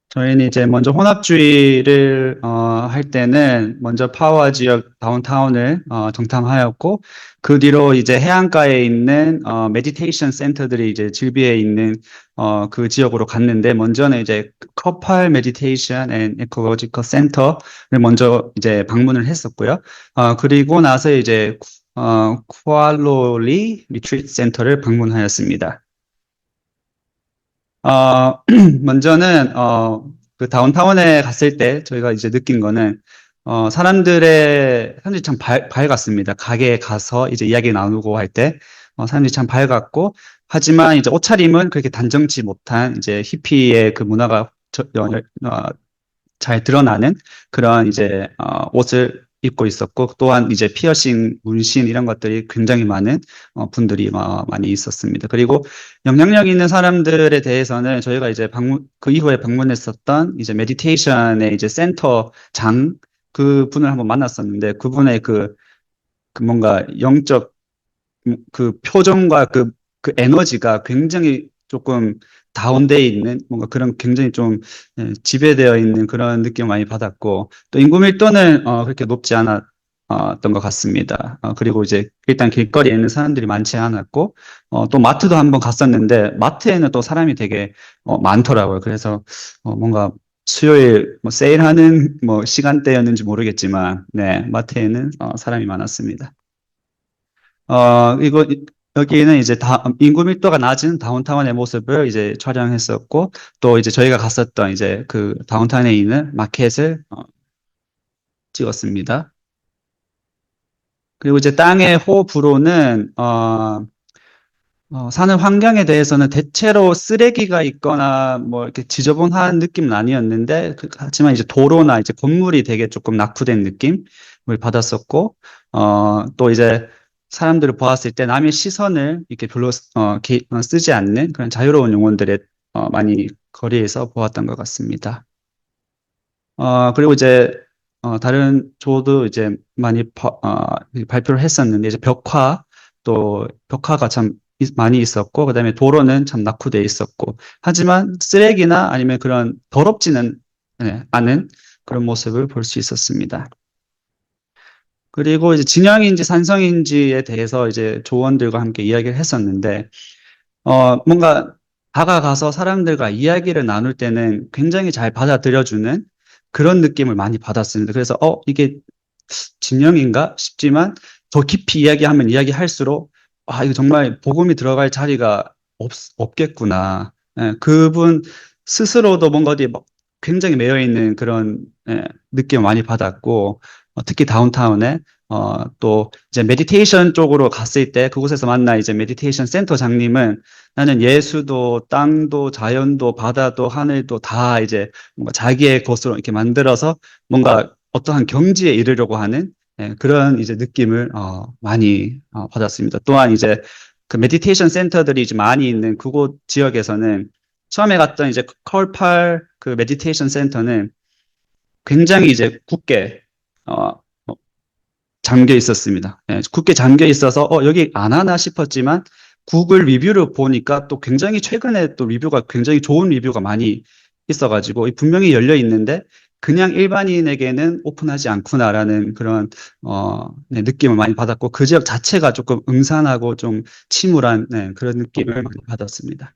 저희는 이제 먼저 혼합주의를 할 때는 먼저 파워아 지역 다운타운을 정탐하였고, 그 뒤로 이제 해안가에 있는 메디테이션 센터들이 이제 즐비에 있는 그 지역으로 갔는데, 먼저는 이제 커팔 메디테이션 앤 에콜로지컬 센터를 먼저 이제 방문을 했었고요. 그리고 나서 이제 쿠알로리 리트리트 센터를 방문하였습니다. 먼저는, 그 다운타운에 갔을 때 저희가 이제 느낀 거는, 사람들이 참 밝았습니다. 가게에 가서 이제 이야기 나누고 할 때, 사람들이 참 밝았고, 하지만 이제 옷차림은 그렇게 단정치 못한 이제 히피의 그 문화가 잘 드러나는 그런 이제, 옷을 입고 있었고, 또한 이제 피어싱, 문신 이런 것들이 굉장히 많은 분들이 많이 있었습니다. 그리고 영향력 있는 사람들에 대해서는 저희가 이제 그 이후에 방문했었던 이제 메디테이션의 이제 센터장 그 분을 한번 만났었는데, 그분의 그 뭔가 영적 그 표정과 그 에너지가 굉장히 조금 다운되어 있는 뭔가 그런 굉장히 좀 지배되어 있는 그런 느낌을 많이 받았고, 또 인구 밀도는 그렇게 높지 않았던 것 같습니다. 그리고 이제 일단 길거리에 있는 사람들이 많지 않았고, 또 마트도 한번 갔었는데 마트에는 또 사람이 되게 많더라고요. 그래서 뭔가 수요일 뭐 세일하는 뭐 시간대였는지 모르겠지만, 네, 마트에는 사람이 많았습니다. 여기는 이제 인구 밀도가 낮은 다운타운의 모습을 이제 촬영했었고, 또 이제 저희가 갔었던 이제 그 다운타운에 있는 마켓을 찍었습니다. 그리고 이제 땅의 호불호는, 사는 환경에 대해서는 대체로 쓰레기가 있거나 뭐 이렇게 지저분한 느낌은 아니었는데, 하지만 이제 도로나 이제 건물이 되게 조금 낙후된 느낌을 받았었고, 또 이제 사람들을 보았을 때 남의 시선을 이렇게 별로 쓰지 않는 그런 자유로운 영혼들을 많이 거리에서 보았던 것 같습니다. 그리고 이제 다른 조도 이제 많이 발표를 했었는데, 이제 벽화가 참 많이 있었고, 그다음에 도로는 참 낙후되어 있었고, 하지만 쓰레기나 아니면 그런 더럽지는 않은 그런 모습을 볼 수 있었습니다. 그리고 이제 진영인지 산성인지에 대해서 이제 조원들과 함께 이야기를 했었는데, 뭔가 다가가서 사람들과 이야기를 나눌 때는 굉장히 잘 받아들여주는 그런 느낌을 많이 받았습니다. 그래서, 이게 진영인가 싶지만 더 깊이 이야기하면 이야기할수록, 이거 정말 복음이 들어갈 자리가 없겠구나. 그분 스스로도 뭔가 어디 굉장히 매여있는 그런 느낌을 많이 받았고, 특히 다운타운에 또 이제 메디테이션 쪽으로 갔을 때 그곳에서 만나 이제 메디테이션 센터장님은, 나는 예수도 땅도 자연도 바다도 하늘도 다 이제 뭔가 자기의 것으로 이렇게 만들어서 뭔가 어떠한 경지에 이르려고 하는 그런 이제 느낌을 많이 받았습니다. 또한 이제 그 메디테이션 센터들이 이제 많이 있는 그곳 지역에서는 처음에 갔던 이제 컬팔 그 메디테이션 센터는 굉장히 이제 굳게 잠겨 있었습니다. 예, 굳게 잠겨 있어서 여기 안 하나 싶었지만 구글 리뷰를 보니까 또 굉장히 최근에 또 리뷰가 굉장히 좋은 리뷰가 많이 있어가지고 분명히 열려 있는데 그냥 일반인에게는 오픈하지 않구나라는 그런 네, 느낌을 많이 받았고 그 지역 자체가 조금 음산하고 좀 침울한 네, 그런 느낌을 많이 받았습니다.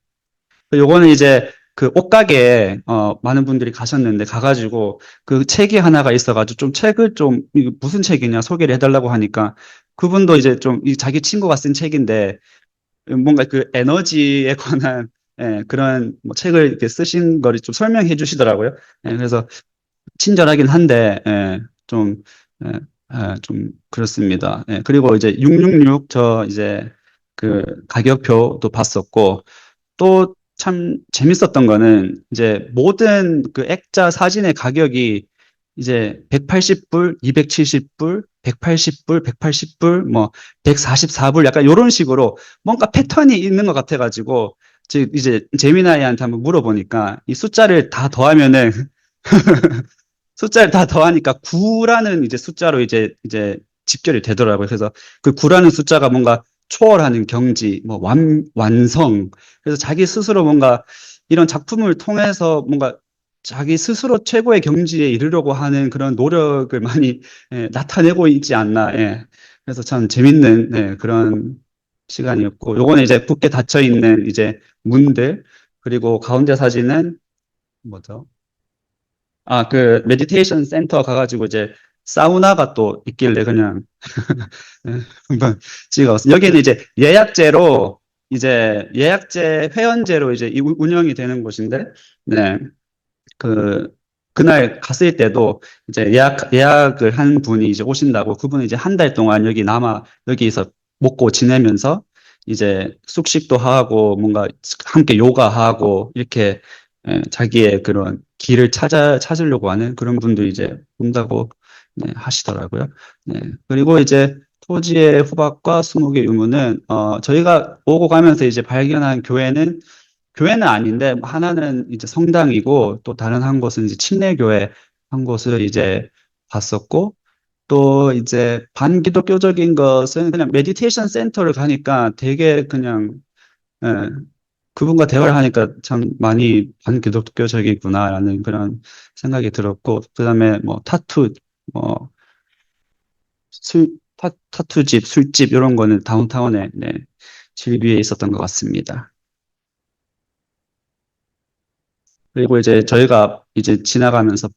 요거는 이제 그 옷가게에 많은 분들이 가셨는데 가가지고 그 책이 하나가 있어가지고 좀 책을 좀 이거 무슨 책이냐 소개를 해달라고 하니까 그분도 이제 좀 자기 친구가 쓴 책인데 뭔가 그 에너지에 관한 예, 그런 뭐 책을 이렇게 쓰신 거를 좀 설명해 주시더라고요. 예, 그래서 친절하긴 한데 예, 좀, 예, 좀 그렇습니다. 예, 그리고 이제 666 저 이제 그 가격표도 봤었고 또 참 재밌었던 거는 이제 모든 그 액자 사진의 가격이 이제 180불, 270불, 180불, 180불, 뭐 144불 약간 이런 식으로 뭔가 패턴이 있는 것 같아가지고 이제 재미나이한테 한번 물어보니까 이 숫자를 다 더하면은 숫자를 다 더하니까 9라는 이제 숫자로 이제 집결이 되더라고요. 그래서 그 9라는 숫자가 뭔가 초월하는 경지, 뭐 완성. 그래서 자기 스스로 뭔가 이런 작품을 통해서 뭔가 자기 스스로 최고의 경지에 이르려고 하는 그런 노력을 많이 나타내고 있지 않나. 예. 그래서 참 재밌는 그런 시간이었고, 요거는 이제 굳게 닫혀 있는 이제 문들, 그리고 가운데 사진은 뭐죠? 그 메디테이션 센터 가가지고 이제 사우나가 또 있길래 그냥 한번 찍어봤어요. 여기는 이제 예약제 회원제로 이제 운영이 되는 곳인데, 네. 그날 갔을 때도 이제 예약을 한 분이 이제 오신다고 그분은 이제 한 달 동안 여기서 먹고 지내면서 이제 숙식도 하고 뭔가 함께 요가하고 이렇게 자기의 그런 길을 찾으려고 하는 그런 분들이 이제 온다고 네, 하시더라고요. 네. 그리고 이제 토지의 후박과 수목의 유무는 저희가 오고 가면서 이제 발견한 교회는 아닌데 하나는 이제 성당이고 또 다른 한 곳은 이제 침례교회 한 곳을 이제 봤었고 또 이제 반기독교적인 것은 그냥 메디테이션 센터를 가니까 되게 그냥 예, 그분과 대화를 하니까 참 많이 반기독교적이구나라는 그런 생각이 들었고 그다음에 뭐 타투 뭐 타투집 술집 이런 거는 다운타운에 네, 질 위에 있었던 것 같습니다. 그리고 이제 저희가 이제 지나가면서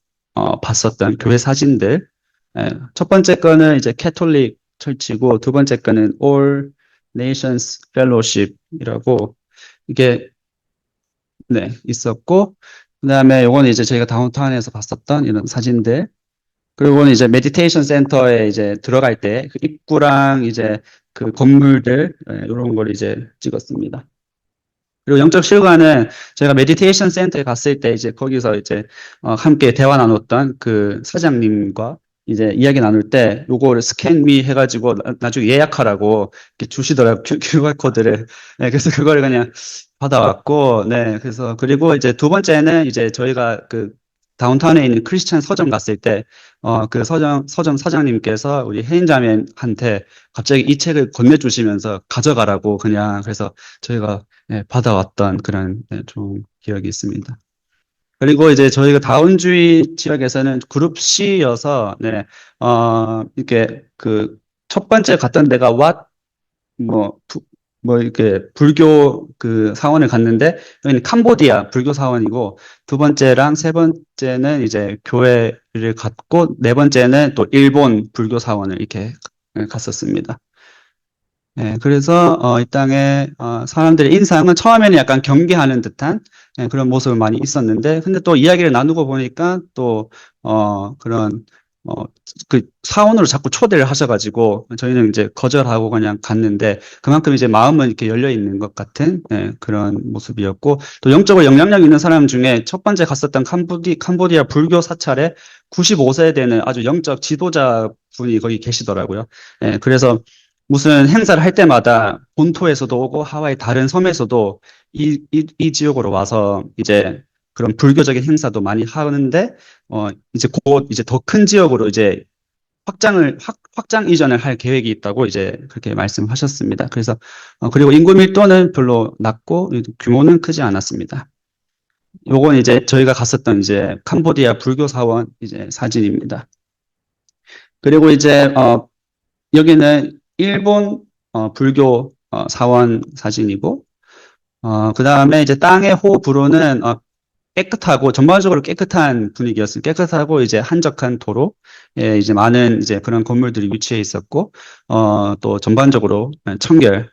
봤었던 교회 사진들. 첫 번째 거는 이제 캐톨릭 철치고 두 번째 거는 All Nations Fellowship이라고 이게 네, 있었고 그다음에 요거는 이제 저희가 다운타운에서 봤었던 이런 사진들. 그리고는 이제 메디테이션 센터에 이제 들어갈 때 그 입구랑 이제 그 건물들 이런 걸 이제 찍었습니다. 그리고 영적 실과는 제가 메디테이션 센터에 갔을 때 이제 거기서 이제 함께 대화 나눴던 그 사장님과 이제 이야기 나눌 때 요거를 스캔 미 해가지고 나중에 예약하라고 이렇게 주시더라고요. QR 코드를. 네, 그래서 그걸 그냥 받아왔고, 네, 그래서 그리고 이제 두 번째는 이제 저희가 그 다운타운에 있는 크리스찬 서점 갔을 때, 그 서점 사장님께서 우리 혜인자매한테 갑자기 이 책을 건네주시면서 가져가라고 그냥 그래서 저희가 네, 받아왔던 그런 네, 좀 기억이 있습니다. 그리고 이제 저희가 다운주의 지역에서는 그룹 C여서 네, 이렇게 그 첫 번째 갔던 데가 이렇게 불교 그 사원을 갔는데 여기는 캄보디아 불교 사원이고 두 번째랑 세 번째는 이제 교회를 갔고 네 번째는 또 일본 불교 사원을 이렇게 갔었습니다. 네, 그래서 이 땅에 사람들의 인상은 처음에는 약간 경계하는 듯한 그런 모습이 많이 있었는데 근데 또 이야기를 나누고 보니까 또 그런 그 사원으로 자꾸 초대를 하셔가지고 저희는 이제 거절하고 그냥 갔는데 그만큼 이제 마음은 이렇게 열려 있는 것 같은 그런 모습이었고 또 영적으로 영향력 있는 사람 중에 첫 번째 갔었던 캄보디아 불교 사찰에 95세 되는 아주 영적 지도자 분이 거기 계시더라고요. 그래서 무슨 행사를 할 때마다 본토에서도 오고 하와이 다른 섬에서도 이 지역으로 와서 이제 그런 불교적인 행사도 많이 하는데, 이제 곧 이제 더 큰 지역으로 이제 확장 이전을 할 계획이 있다고 이제 그렇게 말씀하셨습니다. 그래서, 그리고 인구 밀도는 별로 낮고 규모는 크지 않았습니다. 요건 이제 저희가 갔었던 이제 캄보디아 불교 사원 이제 사진입니다. 그리고 이제, 여기는 일본, 불교, 사원 사진이고, 그 다음에 이제 땅의 호불호는, 깨끗하고 전반적으로 깨끗한 분위기였습니다. 깨끗하고 이제 한적한 도로, 예, 이제 많은 이제 그런 건물들이 위치해 있었고, 또 전반적으로 청결한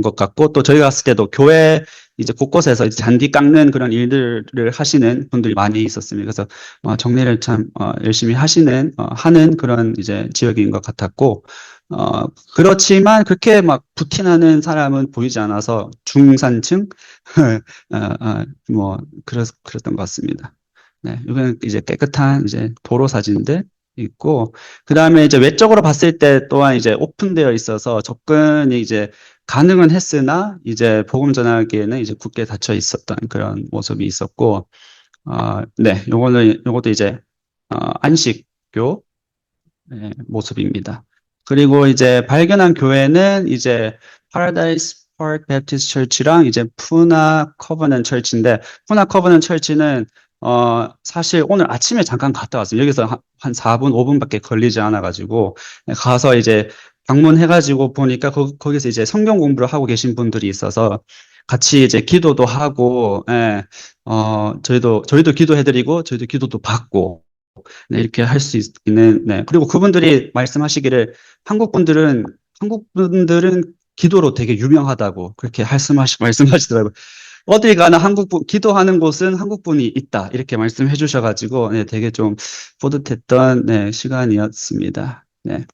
것 같고, 또 저희 갔을 때도 교회 이제 곳곳에서 이제 잔디 깎는 그런 일들을 하시는 분들이 많이 있었습니다. 그래서 정리를 참 열심히 하는 그런 이제 지역인 것 같았고, 그렇지만 그렇게 막 부티나는 사람은 보이지 않아서 중산층 그랬던 것 같습니다. 네, 이건 이제 깨끗한 이제 도로 사진들 있고, 그 다음에 이제 외적으로 봤을 때 또한 이제 오픈되어 있어서 접근이 이제 가능은 했으나 이제 복음 전하기에는 이제 굳게 닫혀 있었던 그런 모습이 있었고, 네, 요것도 이제 안식교 모습입니다. 그리고 이제 발견한 교회는 이제 Paradise Park Baptist Church랑 이제 푸나 커버넌 철치인데, 푸나 커버넌 철치는 사실 오늘 아침에 잠깐 갔다 왔어요. 여기서 한 4분, 5분밖에 걸리지 않아가지고 가서 이제 방문해가지고 보니까 거기서 이제 성경 공부를 하고 계신 분들이 있어서 같이 이제 기도도 하고, 예, 저희도 기도해드리고 저희도 기도도 받고, 네, 이렇게 할 수 있는, 네. 그리고 그분들이 말씀하시기를 한국 분들은 기도로 되게 유명하다고 그렇게 말씀하시더라고요. 어딜 가나 기도하는 곳은 한국분이 있다. 이렇게 말씀해 주셔가지고, 네, 되게 좀 뿌듯했던, 네, 시간이었습니다. 네.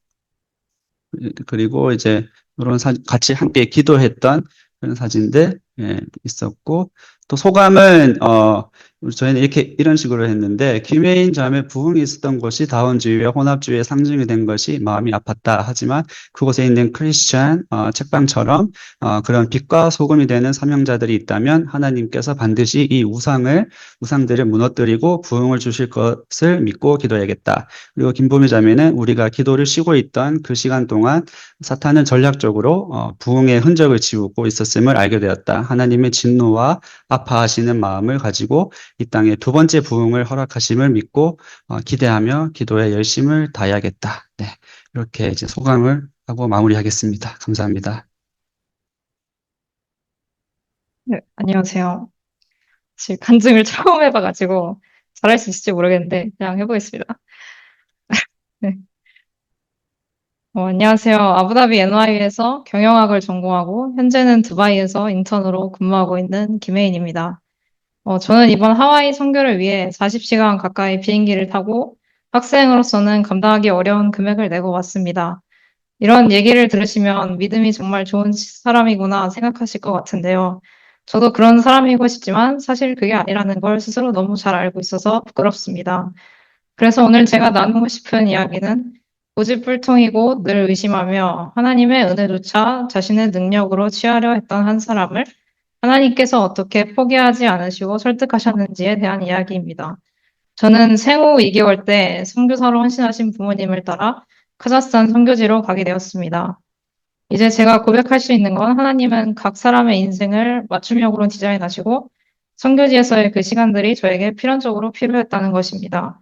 그리고 이제 이런 같이 함께 기도했던 그런 사진들, 예, 있었고, 또 소감은, 저희는 이런 식으로 했는데, 김혜인 자매 부흥이 있었던 곳이 다원주의와 혼합주의의 상징이 된 것이 마음이 아팠다. 하지만 그곳에 있는 크리스찬, 책방처럼, 그런 빛과 소금이 되는 사명자들이 있다면 하나님께서 반드시 이 우상들을 무너뜨리고 부흥을 주실 것을 믿고 기도해야겠다. 그리고 김보미 자매는 우리가 기도를 쉬고 있던 그 시간 동안 사탄은 전략적으로 부흥의 흔적을 지우고 있었음을 알게 되었다. 하나님의 진노와 아파하시는 마음을 가지고 이 땅에 두 번째 부흥을 허락하심을 믿고 기대하며 기도에 열심을 다해야겠다. 네, 이렇게 이제 소감을 하고 마무리하겠습니다. 감사합니다. 네, 안녕하세요. 사실 간증을 처음 해봐가지고 잘할 수 있을지 모르겠는데 그냥 해보겠습니다. 네. 안녕하세요. 아부다비 NY에서 경영학을 전공하고 현재는 두바이에서 인턴으로 근무하고 있는 김혜인입니다. 저는 이번 하와이 선교를 위해 40시간 가까이 비행기를 타고 학생으로서는 감당하기 어려운 금액을 내고 왔습니다. 이런 얘기를 들으시면 믿음이 정말 좋은 사람이구나 생각하실 것 같은데요. 저도 그런 사람이고 싶지만 사실 그게 아니라는 걸 스스로 너무 잘 알고 있어서 부끄럽습니다. 그래서 오늘 제가 나누고 싶은 이야기는 고집불통이고 늘 의심하며 하나님의 은혜조차 자신의 능력으로 취하려 했던 한 사람을 하나님께서 어떻게 포기하지 않으시고 설득하셨는지에 대한 이야기입니다. 저는 생후 2개월 때 선교사로 헌신하신 부모님을 따라 카자흐스탄 선교지로 가게 되었습니다. 이제 제가 고백할 수 있는 건 하나님은 각 사람의 인생을 맞춤형으로 디자인하시고 선교지에서의 그 시간들이 저에게 필연적으로 필요했다는 것입니다.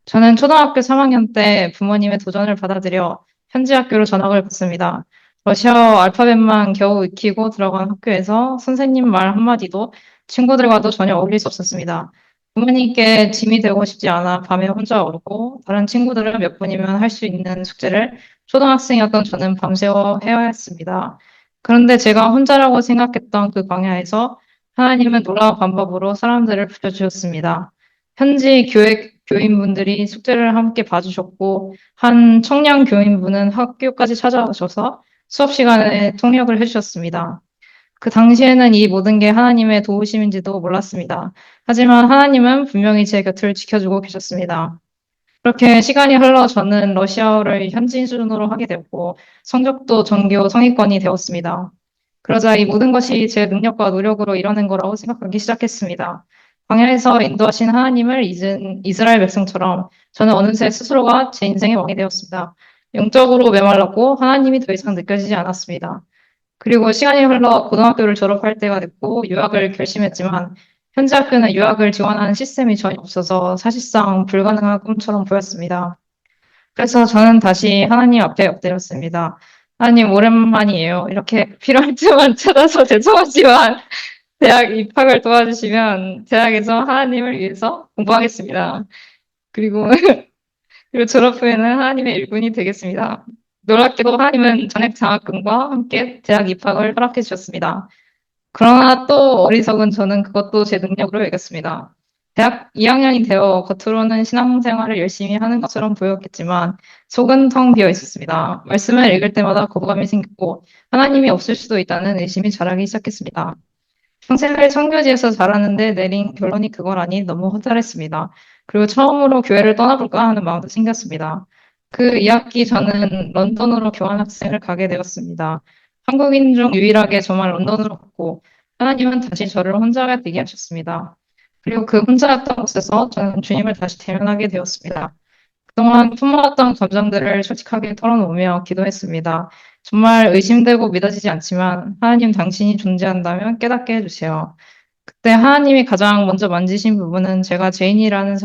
저는 초등학교 3학년 때 부모님의 도전을 받아들여 현지 학교로 전학을 갔습니다. 러시아어 알파벳만 겨우 익히고 들어간 학교에서 선생님 말 한마디도 친구들과도 전혀 어울릴 수 없었습니다. 부모님께 짐이 되고 싶지 않아 밤에 혼자 울고 다른 친구들은 몇 분이면 할 수 있는 숙제를 초등학생이었던 저는 밤새워 해야 했습니다. 그런데 제가 혼자라고 생각했던 그 광야에서 하나님은 놀라운 방법으로 사람들을 붙여주셨습니다. 현지 교인분들이 숙제를 함께 봐주셨고, 한 청년 교인분은 학교까지 찾아오셔서 수업 시간에 통역을 해주셨습니다. 그 당시에는 이 모든 게 하나님의 도우심인지도 몰랐습니다. 하지만 하나님은 분명히 제 곁을 지켜주고 계셨습니다. 그렇게 시간이 흘러 저는 러시아어를 현지인 수준으로 하게 되었고, 성적도 전교 상위권이 되었습니다. 그러자 이 모든 것이 제 능력과 노력으로 이뤄낸 거라고 생각하기 시작했습니다. 광야에서 인도하신 하나님을 잊은 이스라엘 백성처럼 저는 어느새 스스로가 제 인생의 왕이 되었습니다. 영적으로 메말랐고 하나님이 더 이상 느껴지지 않았습니다. 그리고 시간이 흘러 고등학교를 졸업할 때가 됐고 유학을 결심했지만 현지 학교는 유학을 지원하는 시스템이 전혀 없어서 사실상 불가능한 꿈처럼 보였습니다. 그래서 저는 다시 하나님 앞에 엎드렸습니다. 하나님, 오랜만이에요. 이렇게 필요할 때만 찾아서 죄송하지만 대학 입학을 도와주시면 대학에서 하나님을 위해서 공부하겠습니다. 그리고, 그리고 졸업 후에는 하나님의 일꾼이 되겠습니다. 놀랍게도 하나님은 전액 장학금과 함께 대학 입학을 허락해 주셨습니다. 그러나 또 어리석은 저는 그것도 제 능력으로 여겼습니다. 대학 2학년이 되어 겉으로는 신앙생활을 열심히 하는 것처럼 보였겠지만 속은 텅 비어 있었습니다. 말씀을 읽을 때마다 거부감이 생겼고 하나님이 없을 수도 있다는 의심이 자라기 시작했습니다. 평생을 청교지에서 자랐는데 내린 결론이 그거라니 너무 허탈했습니다. 그리고 처음으로 교회를 떠나볼까 하는 마음도 생겼습니다. 그 2학기 저는 런던으로 교환학생을 가게 되었습니다. 한국인 중 유일하게 저만 런던으로 갔고 하나님은 다시 저를 혼자가 되게 하셨습니다. 그리고 그 혼자였던 곳에서 저는 주님을 다시 대면하게 되었습니다. 그동안 품어왔던 감정들을 솔직하게 털어놓으며 기도했습니다. 정말 의심되고 믿어지지 않지만 하나님 당신이 존재한다면 깨닫게 해주세요. 그때 하나님이 가장 먼저 만지신 부분은 제가 죄인이라는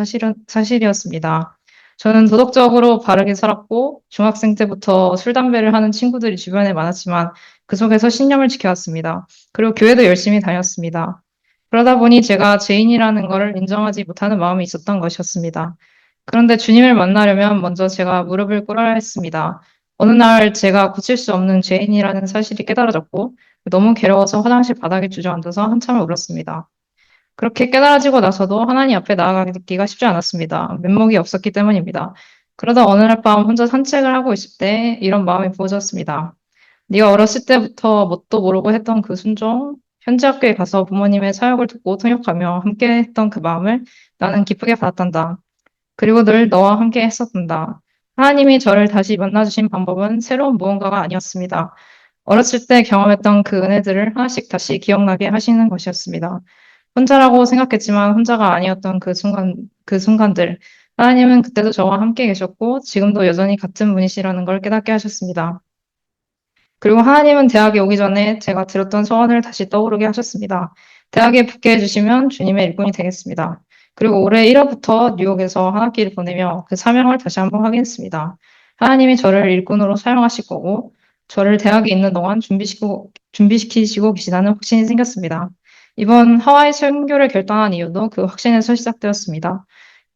사실이었습니다. 저는 도덕적으로 바르게 살았고 중학생 때부터 술, 담배를 하는 친구들이 주변에 많았지만 그 속에서 신념을 지켜왔습니다. 그리고 교회도 열심히 다녔습니다. 그러다 보니 제가 죄인이라는 것을 인정하지 못하는 마음이 있었던 것이었습니다. 그런데 주님을 만나려면 먼저 제가 무릎을 꿇어야 했습니다. 어느 날 제가 고칠 수 없는 죄인이라는 사실이 깨달아졌고 너무 괴로워서 화장실 바닥에 주저앉아서 한참을 울었습니다. 그렇게 깨달아지고 나서도 하나님 앞에 나아가기가 쉽지 않았습니다. 면목이 없었기 때문입니다. 그러다 어느 날 밤 혼자 산책을 하고 있을 때 이런 마음이 부어졌습니다. 네가 어렸을 때부터 뭣도 모르고 했던 그 순종, 현지 학교에 가서 부모님의 사역을 듣고 통역하며 함께 했던 그 마음을 나는 기쁘게 받았단다. 그리고 늘 너와 함께 했었단다. 하나님이 저를 다시 만나주신 방법은 새로운 무언가가 아니었습니다. 어렸을 때 경험했던 그 은혜들을 하나씩 다시 기억나게 하시는 것이었습니다. 혼자라고 생각했지만 혼자가 아니었던 그 순간들. 하나님은 그때도 저와 함께 계셨고 지금도 여전히 같은 분이시라는 걸 깨닫게 하셨습니다. 그리고 하나님은 대학에 오기 전에 제가 들었던 소원을 다시 떠오르게 하셨습니다. 대학에 붙게 해주시면 주님의 일꾼이 되겠습니다. 그리고 올해 1월부터 뉴욕에서 한 학기를 보내며 그 사명을 다시 한번 확인했습니다. 하나님이 저를 일꾼으로 사용하실 거고 저를 대학에 있는 동안 준비시키시고 계시다는 확신이 생겼습니다. 이번 하와이 선교를 결단한 이유도 그 확신에서 시작되었습니다.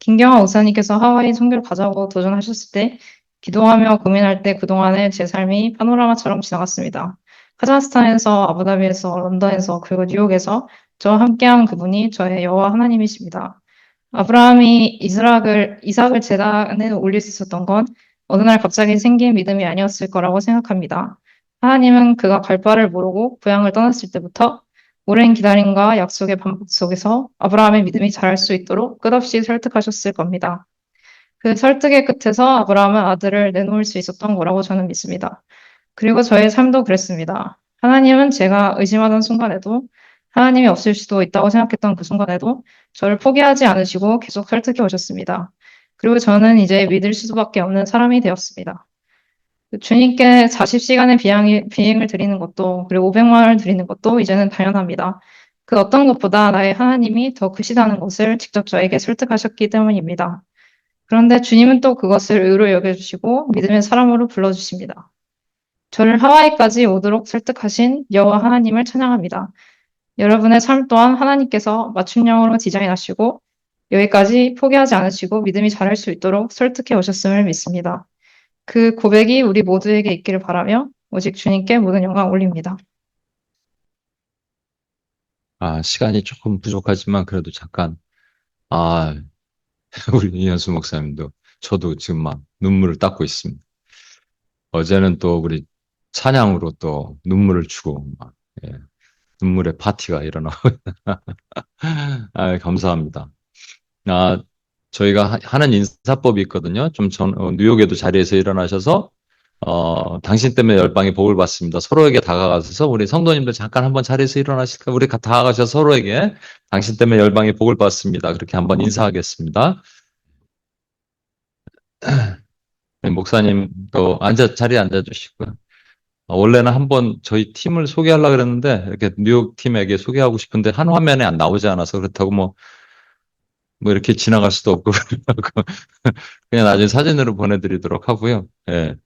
김경화 목사님께서 하와이 선교를 가자고 도전하셨을 때 기도하며 고민할 때 그동안의 제 삶이 파노라마처럼 지나갔습니다. 카자흐스탄에서, 아부다비에서, 런던에서, 그리고 뉴욕에서 저와 함께한 그분이 저의 여호와 하나님이십니다. 아브라함이 이삭을 제단에 올릴 수 있었던 건 어느 날 갑자기 생긴 믿음이 아니었을 거라고 생각합니다. 하나님은 그가 갈 바를 모르고 고향을 떠났을 때부터 오랜 기다림과 약속의 반복 속에서 아브라함의 믿음이 자랄 수 있도록 끝없이 설득하셨을 겁니다. 그 설득의 끝에서 아브라함은 아들을 내놓을 수 있었던 거라고 저는 믿습니다. 그리고 저의 삶도 그랬습니다. 하나님은 제가 의심하던 순간에도 하나님이 없을 수도 있다고 생각했던 그 순간에도 저를 포기하지 않으시고 계속 설득해 오셨습니다. 그리고 저는 이제 믿을 수밖에 없는 사람이 되었습니다. 주님께 40시간의 비행을 드리는 것도 그리고 500만 원을 드리는 것도 이제는 당연합니다. 그 어떤 것보다 나의 하나님이 더 크시다는 것을 직접 저에게 설득하셨기 때문입니다. 그런데 주님은 또 그것을 의로 여겨주시고 믿음의 사람으로 불러주십니다. 저를 하와이까지 오도록 설득하신 여호와 하나님을 찬양합니다. 여러분의 삶 또한 하나님께서 맞춤형으로 디자인하시고 여기까지 포기하지 않으시고 믿음이 자랄 수 있도록 설득해 오셨음을 믿습니다. 그 고백이 우리 모두에게 있기를 바라며 오직 주님께 모든 영광 올립니다. 시간이 조금 부족하지만 그래도 잠깐, 아, 우리 이현수 목사님도 저도 지금 막 눈물을 닦고 있습니다. 어제는 또 우리 찬양으로 또 눈물을 주고 막, 예, 눈물의 파티가 일어나고 감사합니다. 저희가 하는 인사법이 있거든요. 뉴욕에도 자리에서 일어나셔서 당신 때문에 열방이 복을 받습니다. 서로에게 다가가셔서 우리 성도님들 잠깐 한번 자리에서 일어나실까? 우리 다가가셔서 서로에게 당신 때문에 열방이 복을 받습니다. 그렇게 한번 인사하겠습니다. 목사님도 자리에 앉아주시고요. 원래는 한번 저희 팀을 소개하려고 그랬는데 이렇게 뉴욕 팀에게 소개하고 싶은데 한 화면에 안 나오지 않아서 그렇다고 뭐 이렇게 지나갈 수도 없고 그냥 나중에 사진으로 보내드리도록 하고요. 예.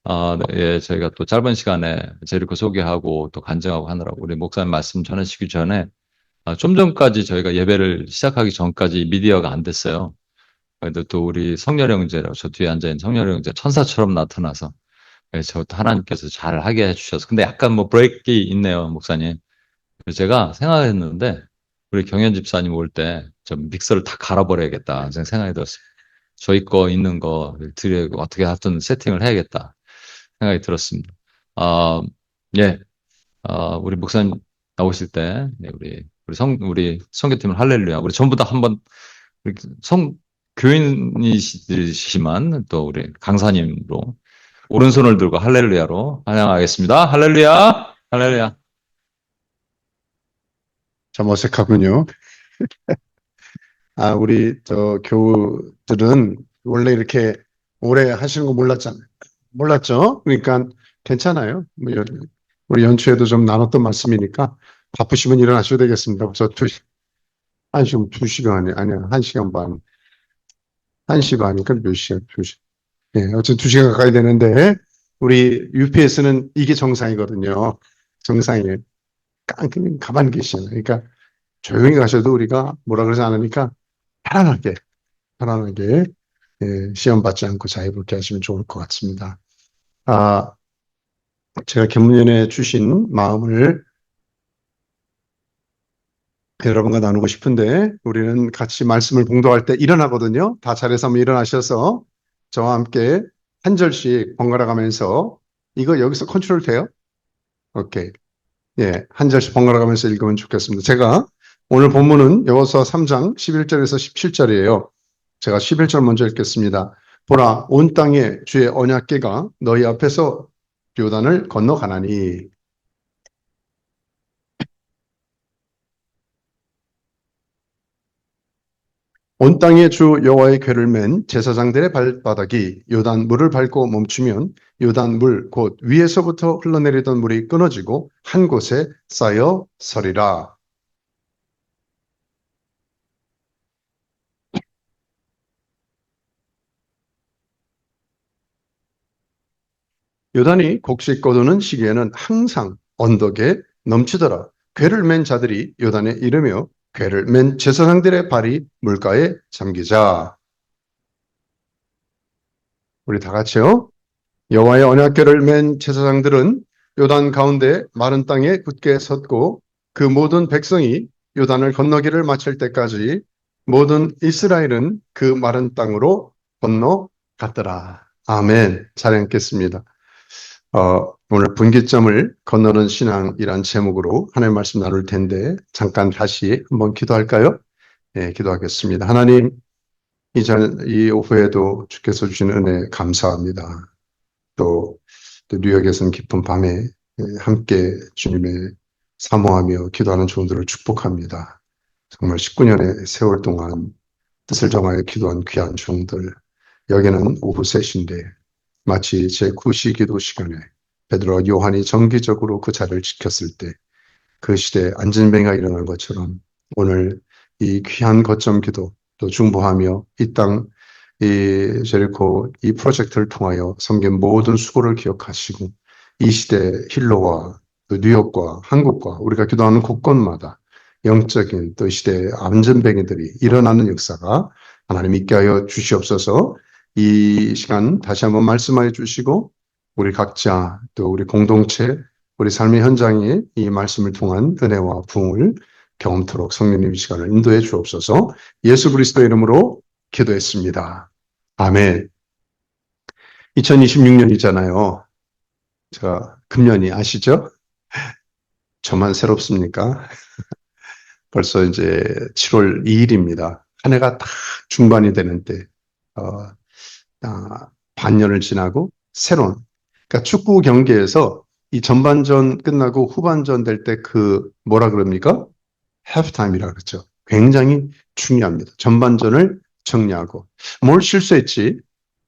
네, 예, 저희가 또 짧은 시간에 제리코 소개하고 또 간증하고 하느라고 우리 목사님 말씀 전하시기 전에 좀 전까지 저희가 예배를 시작하기 전까지 미디어가 안 됐어요. 그래도 또 우리 성렬 형제라고 저 뒤에 앉아있는 성렬 형제 천사처럼 나타나서 예, 저 하나님께서 잘 하게 해주셔서 근데 약간 뭐 브레이크가 있네요, 목사님. 그래서 제가 생각했는데 우리 경현 집사님 올 때 좀 믹서를 다 갈아버려야겠다 생각이 들었어요. 저희 거 있는 거 어떻게 하여튼 세팅을 해야겠다 생각이 들었습니다. 예, 우리 목사님 나오실 때 네, 우리 성교팀을 할렐루야 우리 전부 다 한번 교인이시지만 또 우리 강사님으로 오른손을 들고 할렐루야로 찬양하겠습니다. 할렐루야, 할렐루야. 좀 어색하군요. 우리 교우들은 원래 이렇게 오래 하시는 거 몰랐죠? 그러니까 괜찮아요. 우리 연초에도 좀 나눴던 말씀이니까 바쁘시면 일어나셔도 되겠습니다. 그래서 2시간이 아니야. 1시간 반. 1시 반이니까 몇 시간? 2시. 예, 어쨌든 2시간 가까이 되는데 우리 UPS는 이게 정상이거든요. 정상이에요. 깡그냥 가만히 계시잖아요. 그러니까 조용히 가셔도 우리가 뭐라 그러지 않으니까 편안하게 예, 시험 받지 않고 자유롭게 하시면 좋을 것 같습니다. 제가 견문연에 주신 마음을 여러분과 나누고 싶은데 우리는 같이 말씀을 봉독할 때 일어나거든요. 다 자리에서 한번 일어나셔서 저와 함께 한 절씩 번갈아 가면서 이거 여기서 컨트롤 돼요? 오케이. 예, 한 절씩 번갈아 가면서 읽으면 좋겠습니다. 제가 오늘 본문은 여호수아 3장 11절에서 17절이에요. 제가 11절 먼저 읽겠습니다. 보라, 온 땅에 주의 언약궤가 너희 앞에서 요단을 건너가나니. 온 땅에 주 여호와의 궤를 맨 제사장들의 발바닥이 요단 물을 밟고 멈추면 요단 물 곧 위에서부터 흘러내리던 물이 끊어지고 한 곳에 쌓여 서리라. 요단이 곡식 거두는 시기에는 항상 언덕에 넘치더라. 궤를 맨 자들이 요단에 이르며 궤를 맨 제사장들의 발이 물가에 잠기자. 우리 다 같이요. 여호와의 언약궤를 맨 제사장들은 요단 가운데 마른 땅에 굳게 섰고 그 모든 백성이 요단을 건너기를 마칠 때까지 모든 이스라엘은 그 마른 땅으로 건너갔더라. 아멘. 잘 읽겠습니다. 오늘 분기점을 건너는 신앙이란 제목으로 하나님의 말씀 나눌 텐데 잠깐 다시 한번 기도할까요? 네, 기도하겠습니다. 하나님, 이 오후에도 주께서 주신 은혜 감사합니다. 또 뉴욕에서는 깊은 밤에 함께 주님의 사모하며 기도하는 종들을 축복합니다. 정말 19년의 세월 동안 뜻을 정하여 기도한 귀한 종들, 여기는 오후 3시인데 마치 제9시 기도 시간에 베드로와 요한이 정기적으로 그 자리를 지켰을 때 그 시대에 안진뱅이가 일어난 것처럼 오늘 이 귀한 거점 기도 또 중보하며 이 땅, 이 제리코 이 프로젝트를 통하여 섬긴 모든 수고를 기억하시고 이 시대 힐러와 또 뉴욕과 한국과 우리가 기도하는 곳곳마다 영적인 또 이 시대의 안전뱅이들이 일어나는 역사가 하나님 있게 하여 주시옵소서. 이 시간 다시 한번 말씀하여 주시고 우리 각자 또 우리 공동체 우리 삶의 현장에 이 말씀을 통한 은혜와 부흥을 경험토록 성령님 이 시간을 인도해 주옵소서. 예수 그리스도 이름으로 기도했습니다. 아멘. 2026년이잖아요. 제가 금년이 아시죠? 저만 새롭습니까? 벌써 이제 7월 2일입니다. 한 해가 다 중반이 되는 때, 반년을 지나고 새로운, 그러니까 축구 경기에서 이 전반전 끝나고 후반전 될 때 그 뭐라 그럽니까? halftime이라 그러죠. 굉장히 중요합니다. 전반전을 정리하고 뭘 실수했지,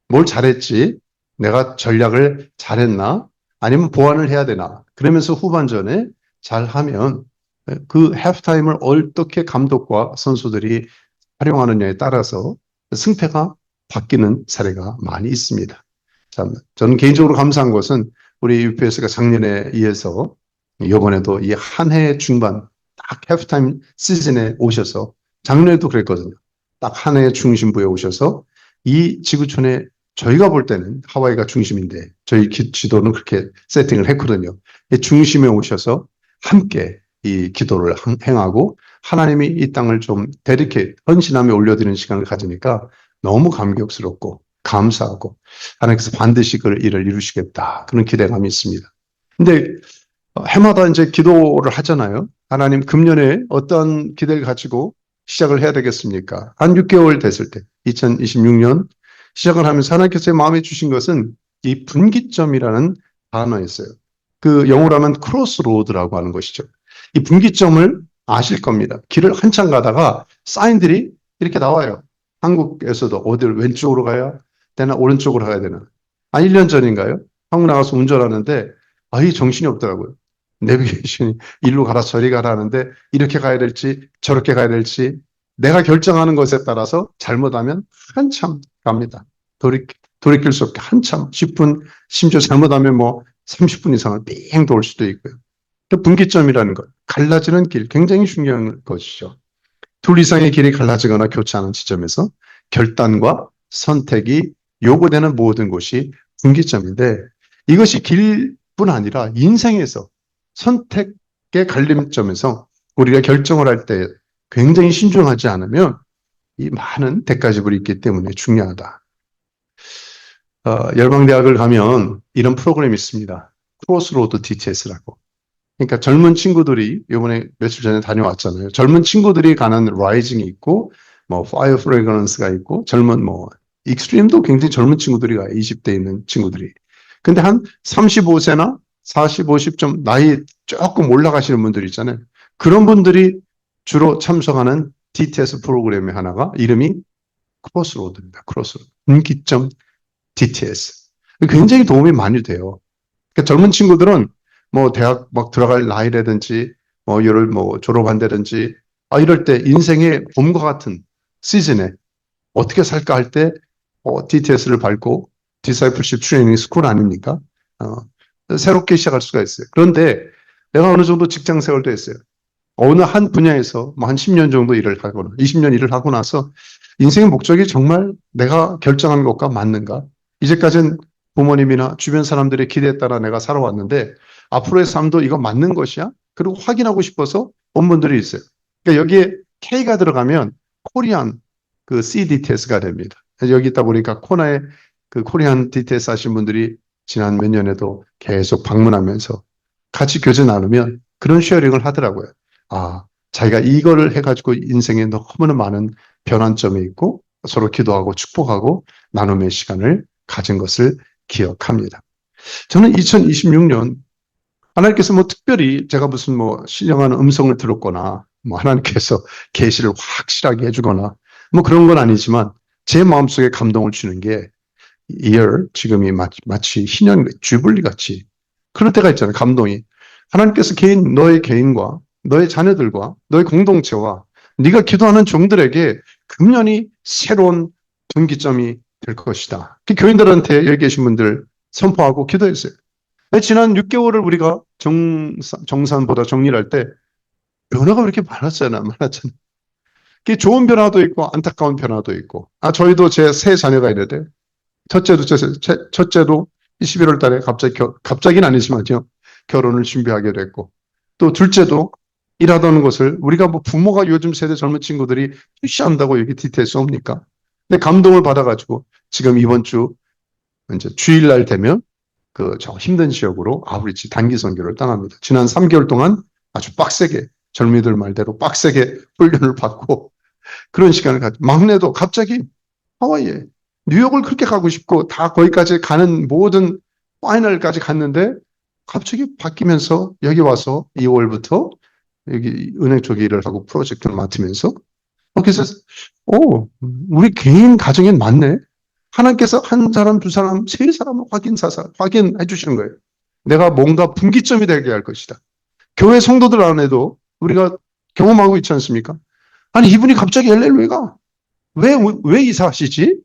뭘 잘했지, 내가 전략을 잘했나, 아니면 보완을 해야 되나. 그러면서 후반전에 잘하면 그 halftime을 어떻게 감독과 선수들이 활용하느냐에 따라서 승패가 바뀌는 사례가 많이 있습니다. 참, 저는 개인적으로 감사한 것은 우리 UPS가 작년에 이어서 이번에도 이 한 해 중반 딱 halftime 시즌에 오셔서 작년에도 그랬거든요. 딱 한 해 중심부에 오셔서 이 지구촌에 저희가 볼 때는 하와이가 중심인데 저희 지도는 그렇게 세팅을 했거든요. 이 중심에 오셔서 함께 이 기도를 행하고 하나님이 이 땅을 좀 데리게 헌신하며 올려드리는 시간을 가지니까 너무 감격스럽고 감사하고 하나님께서 반드시 그 일을 이루시겠다 그런 기대감이 있습니다. 근데 해마다 이제 기도를 하잖아요. 하나님 금년에 어떤 기대를 가지고 시작을 해야 되겠습니까? 한 6개월 됐을 때 2026년 시작을 하면서 하나님께서 제 마음에 주신 것은 이 분기점이라는 단어였어요. 그 영어로 하면 크로스로드라고 하는 것이죠. 이 분기점을 아실 겁니다. 길을 한참 가다가 사인들이 이렇게 나와요. 한국에서도 어디를 왼쪽으로 가야 되나 오른쪽으로 가야 되나. 1년 전인가요? 한국 나가서 운전하는데 이 정신이 없더라고요. 내비게이션이 일로 가라 저리 가라 하는데 이렇게 가야 될지 저렇게 가야 될지 내가 결정하는 것에 따라서 잘못하면 한참 갑니다. 돌이킬 수 없게 한참 10분 심지어 잘못하면 뭐 30분 이상을 삥 돌 수도 있고요. 그 분기점이라는 것, 갈라지는 길 굉장히 중요한 것이죠. 둘 이상의 길이 갈라지거나 교차하는 지점에서 결단과 선택이 요구되는 모든 곳이 분기점인데 이것이 길뿐 아니라 인생에서 선택의 갈림점에서 우리가 결정을 할 때 굉장히 신중하지 않으면 이 많은 대가지불이 있기 때문에 중요하다. 열방대학을 가면 이런 프로그램이 있습니다. 크로스로드 DTS라고. 그러니까 젊은 친구들이 이번에 며칠 전에 다녀왔잖아요. 젊은 친구들이 가는 라이징이 있고 뭐 파이어 프레그런스가 있고 젊은 뭐 익스트림도 굉장히 젊은 친구들이 가요. 20대에 있는 친구들이. 근데 한 35세나 40, 50 좀 나이 조금 올라가시는 분들 있잖아요. 그런 분들이 주로 참석하는 DTS 프로그램의 하나가 이름이 크로스로드입니다. 크로스로드. 분기점 DTS. 굉장히 도움이 많이 돼요. 그러니까 젊은 친구들은 뭐 대학 막 들어갈 나이라든지 뭐 이를 뭐 졸업한다든지 이럴 때 인생의 봄과 같은 시즌에 어떻게 살까 할 때 DTS를 밟고 디사이플십 트레이닝 스쿨 아닙니까? 새롭게 시작할 수가 있어요. 그런데 내가 어느 정도 직장 생활도 했어요. 어느 한 분야에서 뭐 한 10년 정도 일을 하거나 20년 일을 하고 나서 인생의 목적이 정말 내가 결정한 것과 맞는가? 이제까지는 부모님이나 주변 사람들의 기대에 따라 내가 살아왔는데 앞으로의 삶도 이거 맞는 것이야? 그리고 확인하고 싶어서 온 분들이 있어요. 그러니까 여기에 K가 들어가면 코리안 그 CDTS가 됩니다. 여기 있다 보니까 코나에 그 코리안 DTS 하신 분들이 지난 몇 년에도 계속 방문하면서 같이 교제 나누면 그런 쉐어링을 하더라고요. 자기가 이거를 해가지고 인생에 너무나 많은 변환점이 있고 서로 기도하고 축복하고 나눔의 시간을 가진 것을 기억합니다. 저는 2026년 하나님께서 뭐 특별히 제가 무슨 뭐 신령한 음성을 들었거나 뭐 하나님께서 계시를 확실하게 해주거나 뭐 그런 건 아니지만 제 마음속에 감동을 주는 게 지금이 마치 희년 주블리 같이 그럴 때가 있잖아요. 감동이. 하나님께서 너의 개인과 너의 자녀들과 너의 공동체와 네가 기도하는 종들에게 금년이 새로운 분기점이 될 것이다. 그 교인들한테 여기 계신 분들 선포하고 기도했어요. 지난 6개월을 우리가 정산보다 정리를 할 때 변화가 왜 이렇게 많았잖아요. 그게 좋은 변화도 있고 안타까운 변화도 있고 저희도 제 세 자녀가 있는데 첫째도 11월 달에 갑자기는 아니지만요. 결혼을 준비하게 됐고 또 둘째도 일하던 것을 우리가 뭐 부모가 요즘 세대 젊은 친구들이 푸시한다고 여기 DTS 옵니까? 근데 감동을 받아가지고 지금 이번 주 이제 주일날 되면 저 힘든 지역으로 아우리치 단기 선교를 떠납니다. 지난 3개월 동안 아주 빡세게 젊은이들 말대로 빡세게 훈련을 받고 그런 시간을 가져. 막내도 갑자기 하와이에 뉴욕을 그렇게 가고 싶고 다 거기까지 가는 모든 파이널까지 갔는데 갑자기 바뀌면서 여기 와서 2월부터 여기 은행 쪽 일을 하고 프로젝트를 맡으면서 그래서 우리 개인 가정엔 맞네. 하나님께서 한 사람, 두 사람, 세 사람을 확인해 주시는 거예요. 내가 뭔가 분기점이 되게 할 것이다. 교회 성도들 안에도 우리가 경험하고 있지 않습니까? 아니, 이분이 갑자기 LA로 가. 왜 이사하시지?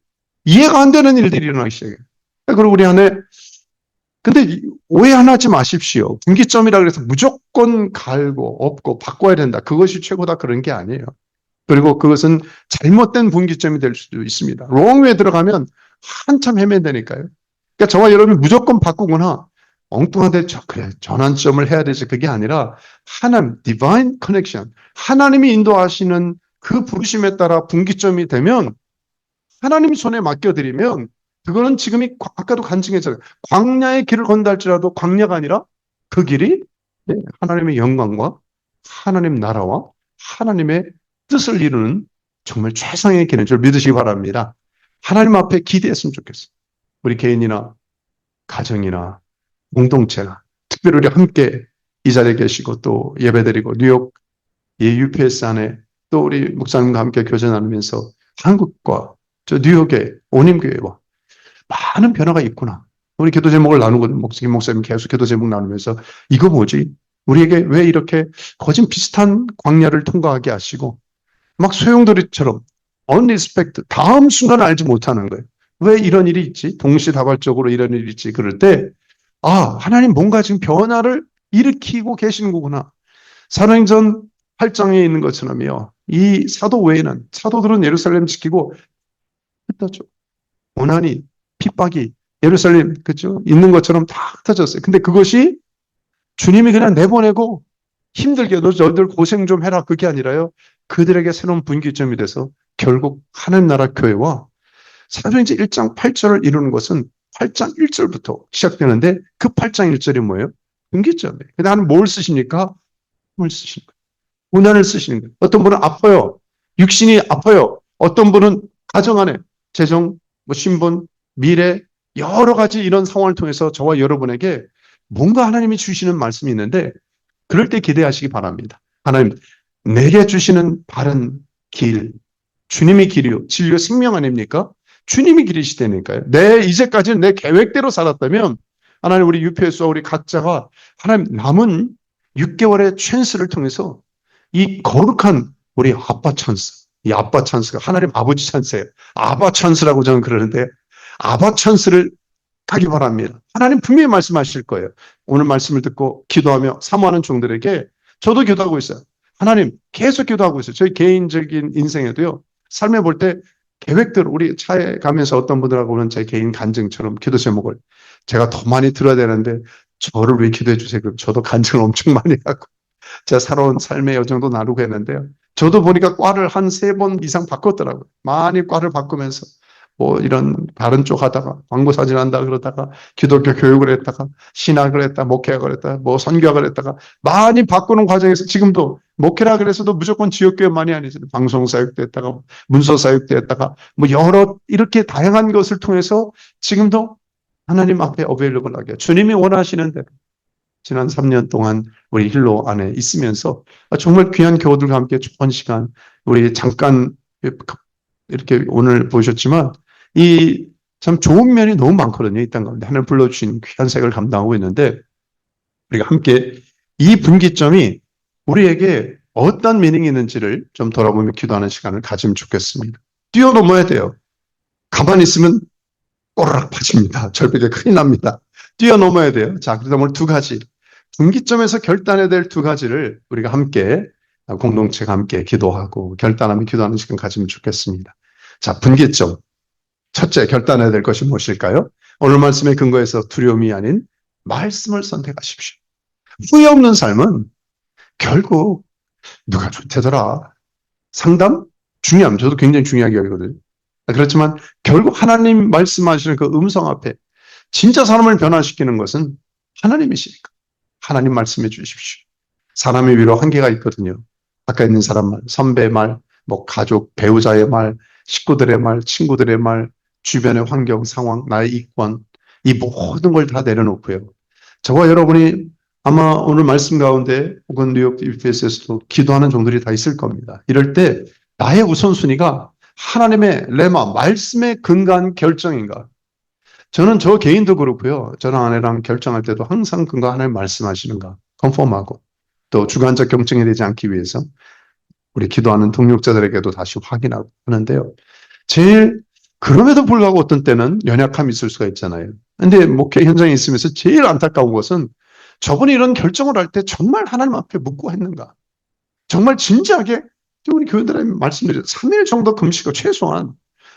이해가 안 되는 일들이 일어나기 시작해요. 그리고 우리 안에, 근데 오해하지 마십시오. 분기점이라 그래서 무조건 갈고, 없고, 바꿔야 된다. 그것이 최고다. 그런 게 아니에요. 그리고 그것은 잘못된 분기점이 될 수도 있습니다. 롱웨에 들어가면 한참 헤맨다니까요. 그러니까 저와 여러분이 무조건 바꾸거나 엉뚱한데 그래 전환점을 해야 되지 그게 아니라 하나님 디바인 커넥션 하나님이 인도하시는 그 부르심에 따라 분기점이 되면 하나님 손에 맡겨드리면 그거는 지금이 아까도 간증했잖아요. 광야의 길을 건다 할지라도 광야가 아니라 그 길이 하나님의 영광과 하나님 나라와 하나님의 뜻을 이루는 정말 최상의 길인 줄 믿으시기 바랍니다. 하나님 앞에 기대했으면 좋겠어요. 우리 개인이나 가정이나 공동체나 특별히 우리 함께 이 자리에 계시고 또 예배드리고 뉴욕 UPS 안에 또 우리 목사님과 함께 교제 나누면서 한국과 저 뉴욕의 온임교회와 많은 변화가 있구나. 우리 기도 제목을 나누거든요. 목사님 계속 기도 제목 나누면서 이거 뭐지? 우리에게 왜 이렇게 거진 비슷한 광야를 통과하게 하시고 막 소용돌이처럼 unexpected 다음 순간 알지 못하는 거예요. 왜 이런 일이 있지? 동시다발적으로 이런 일이 있지? 그럴 때 하나님 뭔가 지금 변화를 일으키고 계시는 거구나. 사도행전 8장에 있는 것처럼요. 이 사도 외에는 사도들은 예루살렘 지키고 흩어져. 고난이 핍박이 예루살렘 그죠? 있는 것처럼 다 흩어졌어요. 근데 그것이 주님이 그냥 내보내고 힘들게 너희들 고생 좀 해라 그게 아니라요. 그들에게 새로운 분기점이 돼서 결국 하나님 나라 교회와 사도행전 1장 8절을 이루는 것은 8장 1절부터 시작되는데 그 8장 1절이 뭐예요? 분기점이에요. 근데 하나님 뭘 쓰십니까? 뭘 쓰시는 거예요? 고난을 쓰시는 거예요. 어떤 분은 아파요. 육신이 아파요. 어떤 분은 가정 안에 재정, 신분, 미래 여러 가지 이런 상황을 통해서 저와 여러분에게 뭔가 하나님이 주시는 말씀이 있는데 그럴 때 기대하시기 바랍니다. 하나님 내게 주시는 바른 길 주님이 길이요 진리요 생명 아닙니까? 주님이 길이시다니까요. 이제까지는 내 계획대로 살았다면 하나님 우리 UPS와 우리 각자가 하나님 남은 6개월의 찬스를 통해서 이 거룩한 우리 아빠 찬스 이 아빠 찬스가 하나님 아버지 찬스예요. 아바 찬스라고 저는 그러는데 아바 찬스를 가기 바랍니다. 하나님 분명히 말씀하실 거예요. 오늘 말씀을 듣고 기도하며 사모하는 종들에게 저도 기도하고 있어요. 하나님 계속 기도하고 있어요. 저희 개인적인 인생에도요. 삶에 볼 때 계획대로 우리 차에 가면서 어떤 분들하고는 제 개인 간증처럼 기도 제목을 제가 더 많이 들어야 되는데 저를 왜 기도해 주세요. 그럼 저도 간증을 엄청 많이 하고 제가 살아온 삶의 여정도 나누고 했는데요. 저도 보니까 과를 한 3번 이상 바꿨더라고요. 많이 과를 바꾸면서 뭐 이런 다른 쪽 하다가 광고 사진 한다 그러다가 기독교 교육을 했다가 신학을 했다 목회학을 했다 뭐 선교학을 했다가 많이 바꾸는 과정에서 지금도 목회라 그래서도 무조건 지역교회만이 아니죠. 방송사역도 했다가 문서사역도 했다가 뭐 여러 이렇게 다양한 것을 통해서 지금도 하나님 앞에 어베일러블하게 주님이 원하시는 대로 지난 3년 동안 우리 힐로 안에 있으면서 정말 귀한 교우들과 함께 좋은 시간 우리 잠깐 이렇게 오늘 보셨지만 이 참 좋은 면이 너무 많거든요. 이 땅 가운데 하나님 불러주신 귀한 색을 감당하고 있는데 우리가 함께 이 분기점이 우리에게 어떤 미닝이 있는지를 좀 돌아보며 기도하는 시간을 가지면 좋겠습니다. 뛰어넘어야 돼요. 가만히 있으면 꼬르륵 빠집니다. 절벽에 큰일 납니다. 뛰어넘어야 돼요. 자, 그래서 오늘 2가지 분기점에서 결단해야 될 2가지를 우리가 함께 공동체가 함께 기도하고 결단하며 기도하는 시간 가지면 좋겠습니다. 자, 분기점. 첫째, 결단해야 될 것이 무엇일까요? 오늘 말씀의 근거에서 두려움이 아닌 말씀을 선택하십시오. 후회 없는 삶은 결국 누가 좋대더라. 상담? 중요함. 저도 굉장히 중요하게 여기거든요. 그렇지만 결국 하나님 말씀하시는 그 음성 앞에 진짜 사람을 변화시키는 것은 하나님이시니까. 하나님 말씀해 주십시오. 사람의 위로 한계가 있거든요. 가까이 있는 사람 말, 선배 말, 뭐 가족, 배우자의 말, 식구들의 말, 친구들의 말, 주변의 환경, 상황, 나의 이권, 이 모든 걸 다 내려놓고요. 저와 여러분이 아마 오늘 말씀 가운데 혹은 뉴욕 UPS에서도 기도하는 종들이 다 있을 겁니다. 이럴 때 나의 우선순위가 하나님의 레마, 말씀에 근거한 결정인가? 저는 저 개인도 그렇고요. 저랑 아내랑 결정할 때도 항상 근거 하나님 말씀하시는가 컨펌하고 또 주관적 경청이 되지 않기 위해서 우리 기도하는 동력자들에게도 다시 확인하고 하는데요. 제일 그럼에도 불구하고 어떤 때는 연약함이 있을 수가 있잖아요. 근데 목회 현장에 있으면서 제일 안타까운 것은 저분이 이런 결정을 할 때 정말 하나님 앞에 묻고 했는가? 정말 진지하게 우리 교회들의 말씀드린 3일 정도 금식을 최소한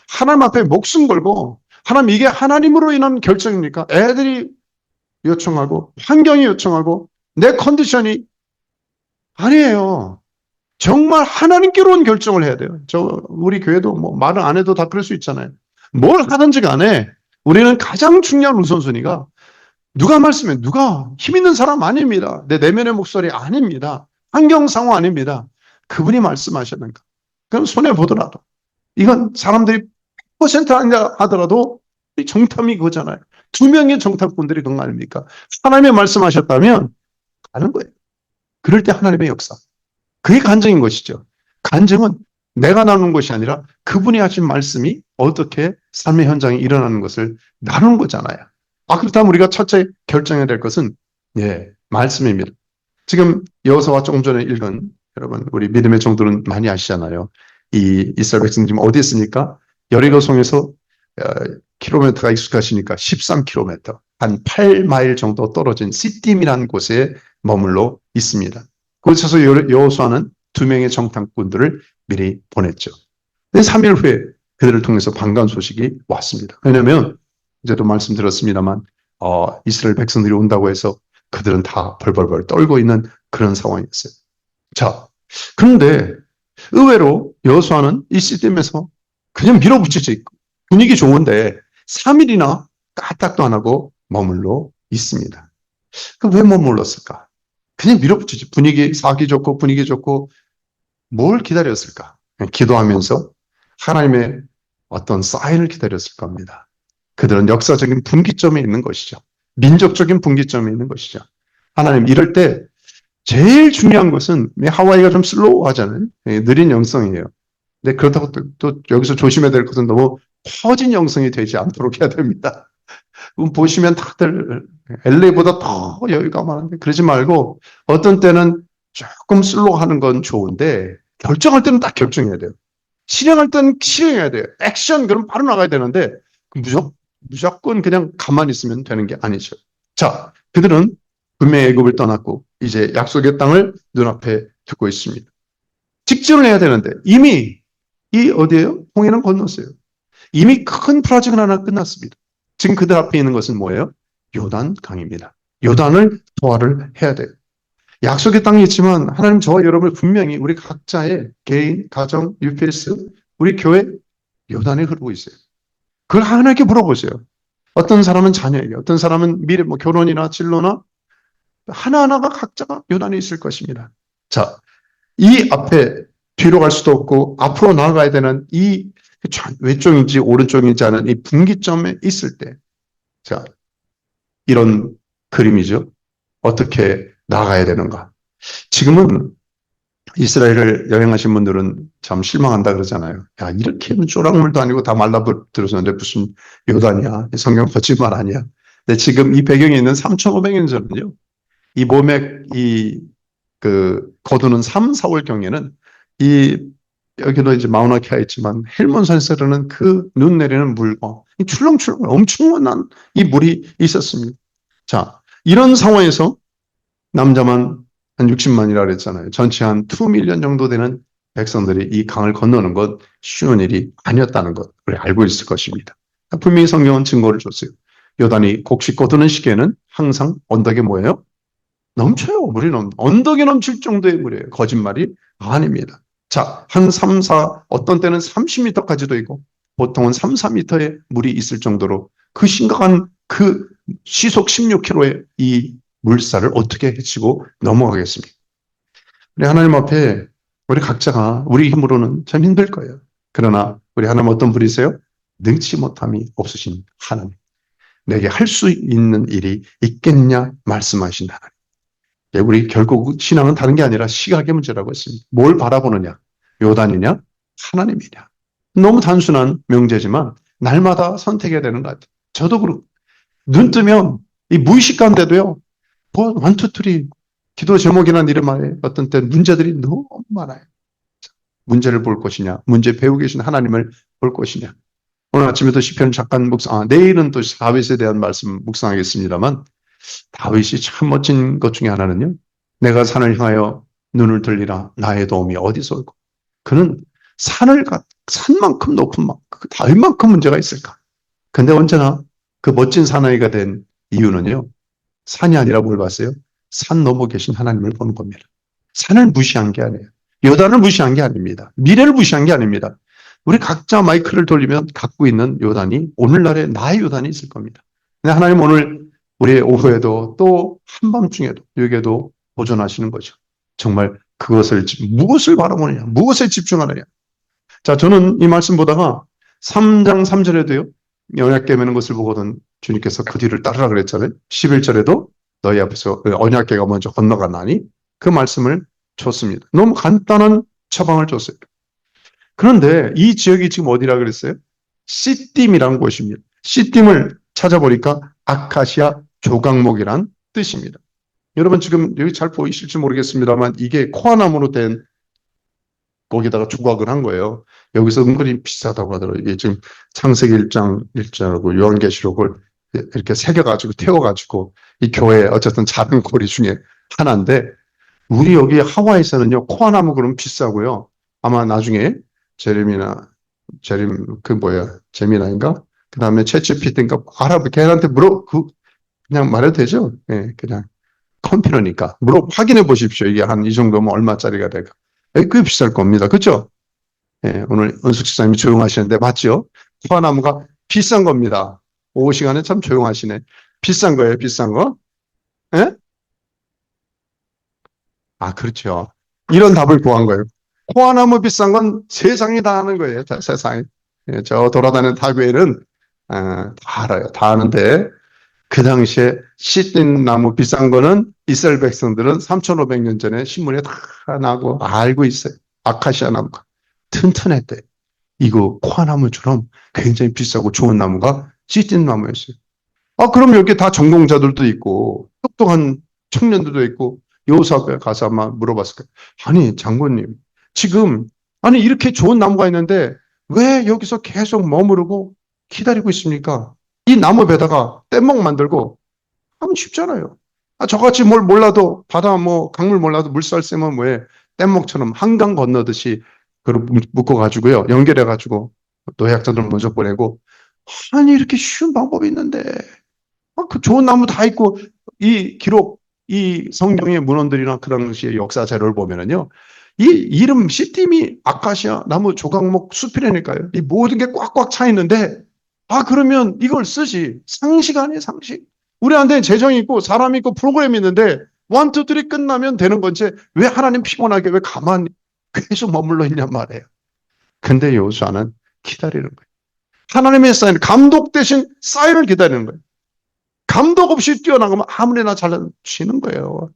하나님 앞에 목숨 걸고 하나님 이게 하나님으로 인한 결정입니까? 애들이 요청하고 환경이 요청하고 내 컨디션이 아니에요. 정말 하나님께로 온 결정을 해야 돼요. 우리 교회도 뭐 말을 안 해도 다 그럴 수 있잖아요. 뭘 하든지 간에 우리는 가장 중요한 우선순위가 누가 말씀해, 누가 힘 있는 사람 아닙니다. 내 내면의 목소리 아닙니다. 환경 상황 아닙니다. 그분이 말씀하셨는가? 그럼 손해보더라도 이건 사람들이 100% 아니라 하더라도 정탐이 그거잖아요. 2명의 정탐꾼들이 그런 거 아닙니까? 하나님의 말씀하셨다면 가는 거예요. 그럴 때 하나님의 역사. 그게 간증인 것이죠. 간증은 내가 나누는 것이 아니라 그분이 하신 말씀이 어떻게 삶의 현장에 일어나는 것을 나누는 거잖아요. 그렇다면 우리가 첫째 결정해야 될 것은 말씀입니다. 지금 여호수아가 조금 전에 읽은 여러분 우리 믿음의 종들은 많이 아시잖아요. 이 이스라엘 백성 지금 어디 있습니까? 여리고성에서 킬로미터가 익숙하시니까 13km, 한 8마일 정도 떨어진 시딤이라는 곳에 머물러 있습니다. 그곳에서 여호수아는 2명의 정탐꾼들을 미리 보냈죠. 3일 후에 그들을 통해서 반가운 소식이 왔습니다. 왜냐하면 이제도 말씀드렸습니다만 이스라엘 백성들이 온다고 해서 그들은 다 벌벌벌 떨고 있는 그런 상황이었어요. 자, 그런데 의외로 여호수아는 이 시딤에서 그냥 밀어붙이지 분위기 좋은데 3일이나 까딱도 안 하고 머물러 있습니다. 그럼 왜 머물렀을까? 그냥 밀어붙이지. 사기 좋고 분위기 좋고 뭘 기다렸을까? 그냥 기도하면서 하나님의 어떤 사인을 기다렸을 겁니다. 그들은 역사적인 분기점에 있는 것이죠. 민족적인 분기점에 있는 것이죠. 하나님 이럴 때 제일 중요한 것은 하와이가 좀 슬로우하잖아요. 느린 영성이에요. 근데 그렇다고 또 여기서 조심해야 될 것은 너무 퍼진 영성이 되지 않도록 해야 됩니다. 보시면 다들 LA보다 더 여유가 많은데 그러지 말고 어떤 때는 조금 슬로우하는 건 좋은데 결정할 때는 딱 결정해야 돼요. 실행할 때는 실행해야 돼요. 액션 그럼 바로 나가야 되는데 무조건 그냥 가만히 있으면 되는 게 아니죠. 자, 그들은 분명히 애굽을 떠났고 이제 약속의 땅을 눈앞에 두고 있습니다. 직전을 해야 되는데 이미 어디예요? 홍해는 건넜어요. 이미 큰 프로젝트 하나 끝났습니다. 지금 그들 앞에 있는 것은 뭐예요? 요단 강입니다. 요단을 소화를 해야 돼요. 약속의 땅이 있지만 하나님 저와 여러분을 분명히 우리 각자의 개인, 가정, UPS, 우리 교회 요단에 흐르고 있어요. 그걸 하나님께 물어보세요. 어떤 사람은 자녀에게, 어떤 사람은 미래 뭐 결혼이나 진로나 하나하나가 각자가 요단에 있을 것입니다. 자, 이 앞에 뒤로 갈 수도 없고 앞으로 나아가야 되는 이 왼쪽인지 오른쪽인지 하는 이 분기점에 있을 때, 자, 이런 그림이죠. 어떻게 나아가야 되는가. 지금은 이스라엘을 여행하신 분들은 참 실망한다 그러잖아요. 야, 이렇게는 쪼락물도 아니고 다 말라들었는데 무슨 요단이야. 성경 거짓말 아니야. 근데 지금 이 배경에 있는 3,500년 전은요. 이 모맥, 거두는 3, 4월 경에는 여기도 이제 마우나케아 있지만 헬몬산에서 흐르는 그 눈 내리는 물과 출렁출렁 엄청난 이 물이 있었습니다. 자, 이런 상황에서 남자만 한 60만이라 그랬잖아요. 전체 한 2밀리언 정도 되는 백성들이 이 강을 건너는 것 쉬운 일이 아니었다는 것을 알고 있을 것입니다. 분명히 성경은 증거를 줬어요. 요단이 곡식 거두는 시기에는 항상 언덕에 뭐예요? 넘쳐요. 물이 언덕에 넘칠 정도의 물이에요. 거짓말이 아닙니다. 자, 한 3, 4, 어떤 때는 30m까지도 있고 보통은 3, 4m의 물이 있을 정도로 그 심각한 그 시속 16km의 이 물살을 어떻게 헤치고 넘어가겠습니까? 우리 하나님 앞에 우리 각자가 우리 힘으로는 참 힘들 거예요. 그러나 우리 하나님 어떤 분이세요? 능치 못함이 없으신 하나님. 내게 할 수 있는 일이 있겠냐 말씀하신 하나님. 예, 우리 결국 신앙은 다른 게 아니라 시각의 문제라고 했습니다. 뭘 바라보느냐? 요단이냐? 하나님이냐? 너무 단순한 명제지만 날마다 선택해야 되는 것 같아요. 저도 그렇고 눈 뜨면 이 무의식 가운데도요. 뭐 원투 쓰리 기도 제목이라는 이름 안에 어떤 때 문제들이 너무 많아요. 문제를 볼 것이냐? 문제 배우고 계신 하나님을 볼 것이냐? 오늘 아침에도 시편 잠깐 내일은 또 다윗에 대한 말씀 묵상하겠습니다만 다윗이 참 멋진 것 중에 하나는요. 내가 산을 향하여 눈을 들리라 나의 도움이 어디서 올까? 그는 산만큼 높은 그 다윗만큼 문제가 있을까? 근데 언제나 그 멋진 사나이가 된 이유는요. 산이 아니라 뭘 봤어요? 산 넘어 계신 하나님을 보는 겁니다. 산을 무시한 게 아니에요. 요단을 무시한 게 아닙니다. 미래를 무시한 게 아닙니다. 우리 각자 마이크를 돌리면 갖고 있는 요단이 오늘날의 나의 요단이 있을 겁니다. 근데 하나님 오늘 우리의 오후에도 또 한밤중에도 여기에도 보존하시는 거죠. 정말 무엇을 바라보느냐, 무엇에 집중하느냐. 자, 저는 이 말씀 보다가 3장 3절에도요. 언약 깨매는 것을 보거든 주님께서 그 뒤를 따르라 그랬잖아요. 11절에도 너희 앞에서 언약궤가 먼저 건너가나니 그 말씀을 줬습니다. 너무 간단한 처방을 줬어요. 그런데 이 지역이 지금 어디라 그랬어요? 시딤이라는 곳입니다. 시딤을 찾아보니까 아카시아 조각목이란 뜻입니다. 여러분 지금 여기 잘 보이실지 모르겠습니다만 이게 코아나무로 된 거기다가 조각을 한 거예요. 여기서 은근히 비싸다고 하더라고요. 이게 지금 창세기 1장하고 요한계시록을 이렇게 새겨가지고 태워가지고 이 교회 어쨌든 작은 고리 중에 하나인데 우리 여기 하와이에서는요 코아나무 그러면 비싸고요. 아마 나중에 제미나인가 그 다음에 챗GPT인가 알아보 걔한테 그냥 말해도 되죠? 예, 그냥 컴퓨터니까 확인해 보십시오. 이게 한 이 정도면 얼마짜리가 될까? 꽤 비쌀 겁니다. 그렇죠? 예, 오늘 은숙 집사님이 조용하시는데 맞죠? 코아나무가 비싼 겁니다. 오후 시간에 참 조용하시네. 비싼 거예요, 비싼 거? 예? 아, 그렇죠. 이런 답을 구한 거예요. 코아나무 비싼 건 세상이 다 아는 거예요. 세상이. 예, 저 돌아다니는 타교회는 다 알아요. 다 아는데 그 당시에 시딤나무 비싼 거는 이스라엘 백성들은 3,500년 전에 신문에 다 나고 알고 있어요. 아카시아 나무가 튼튼했대. 이거 코아나무처럼 굉장히 비싸고 좋은 나무가 시딤나무였어요. 아, 그럼 여기 다 전공자들도 있고 똑똑한 청년들도 있고 요사에 가서 아마 물어봤을 거예요. 아니 장군님 지금 이렇게 좋은 나무가 있는데 왜 여기서 계속 머무르고 기다리고 있습니까? 이 나무 베다가 뗏목 만들고 하면 쉽잖아요. 저같이 뭘 몰라도 바다 강물 몰라도 물살 쐬면 뭐해 뗏목처럼 한강 건너듯이 그걸 묶어가지고요 연결해가지고 노약자들 먼저 보내고 이렇게 쉬운 방법이 있는데 그 좋은 나무 다 있고 이 기록 이 성경의 문헌들이나 그 당시의 역사 자료를 보면은요 이 이름 시딤이 아카시아 나무 조각목 숲이라니까요. 이 모든 게 꽉꽉 차 있는데 그러면 이걸 쓰지. 상식 아니에요, 상식. 우리한테 재정이 있고 사람이 있고 프로그램이 있는데 1, 2, 3 끝나면 되는 건지 왜 하나님 피곤하게 왜 가만히 계속 머물러 있냔 말이에요. 근데 여호수아는 기다리는 거예요. 하나님의 사인, 감독 대신 사인을 기다리는 거예요. 감독 없이 뛰어나가면 아무래나 잘지는 거예요.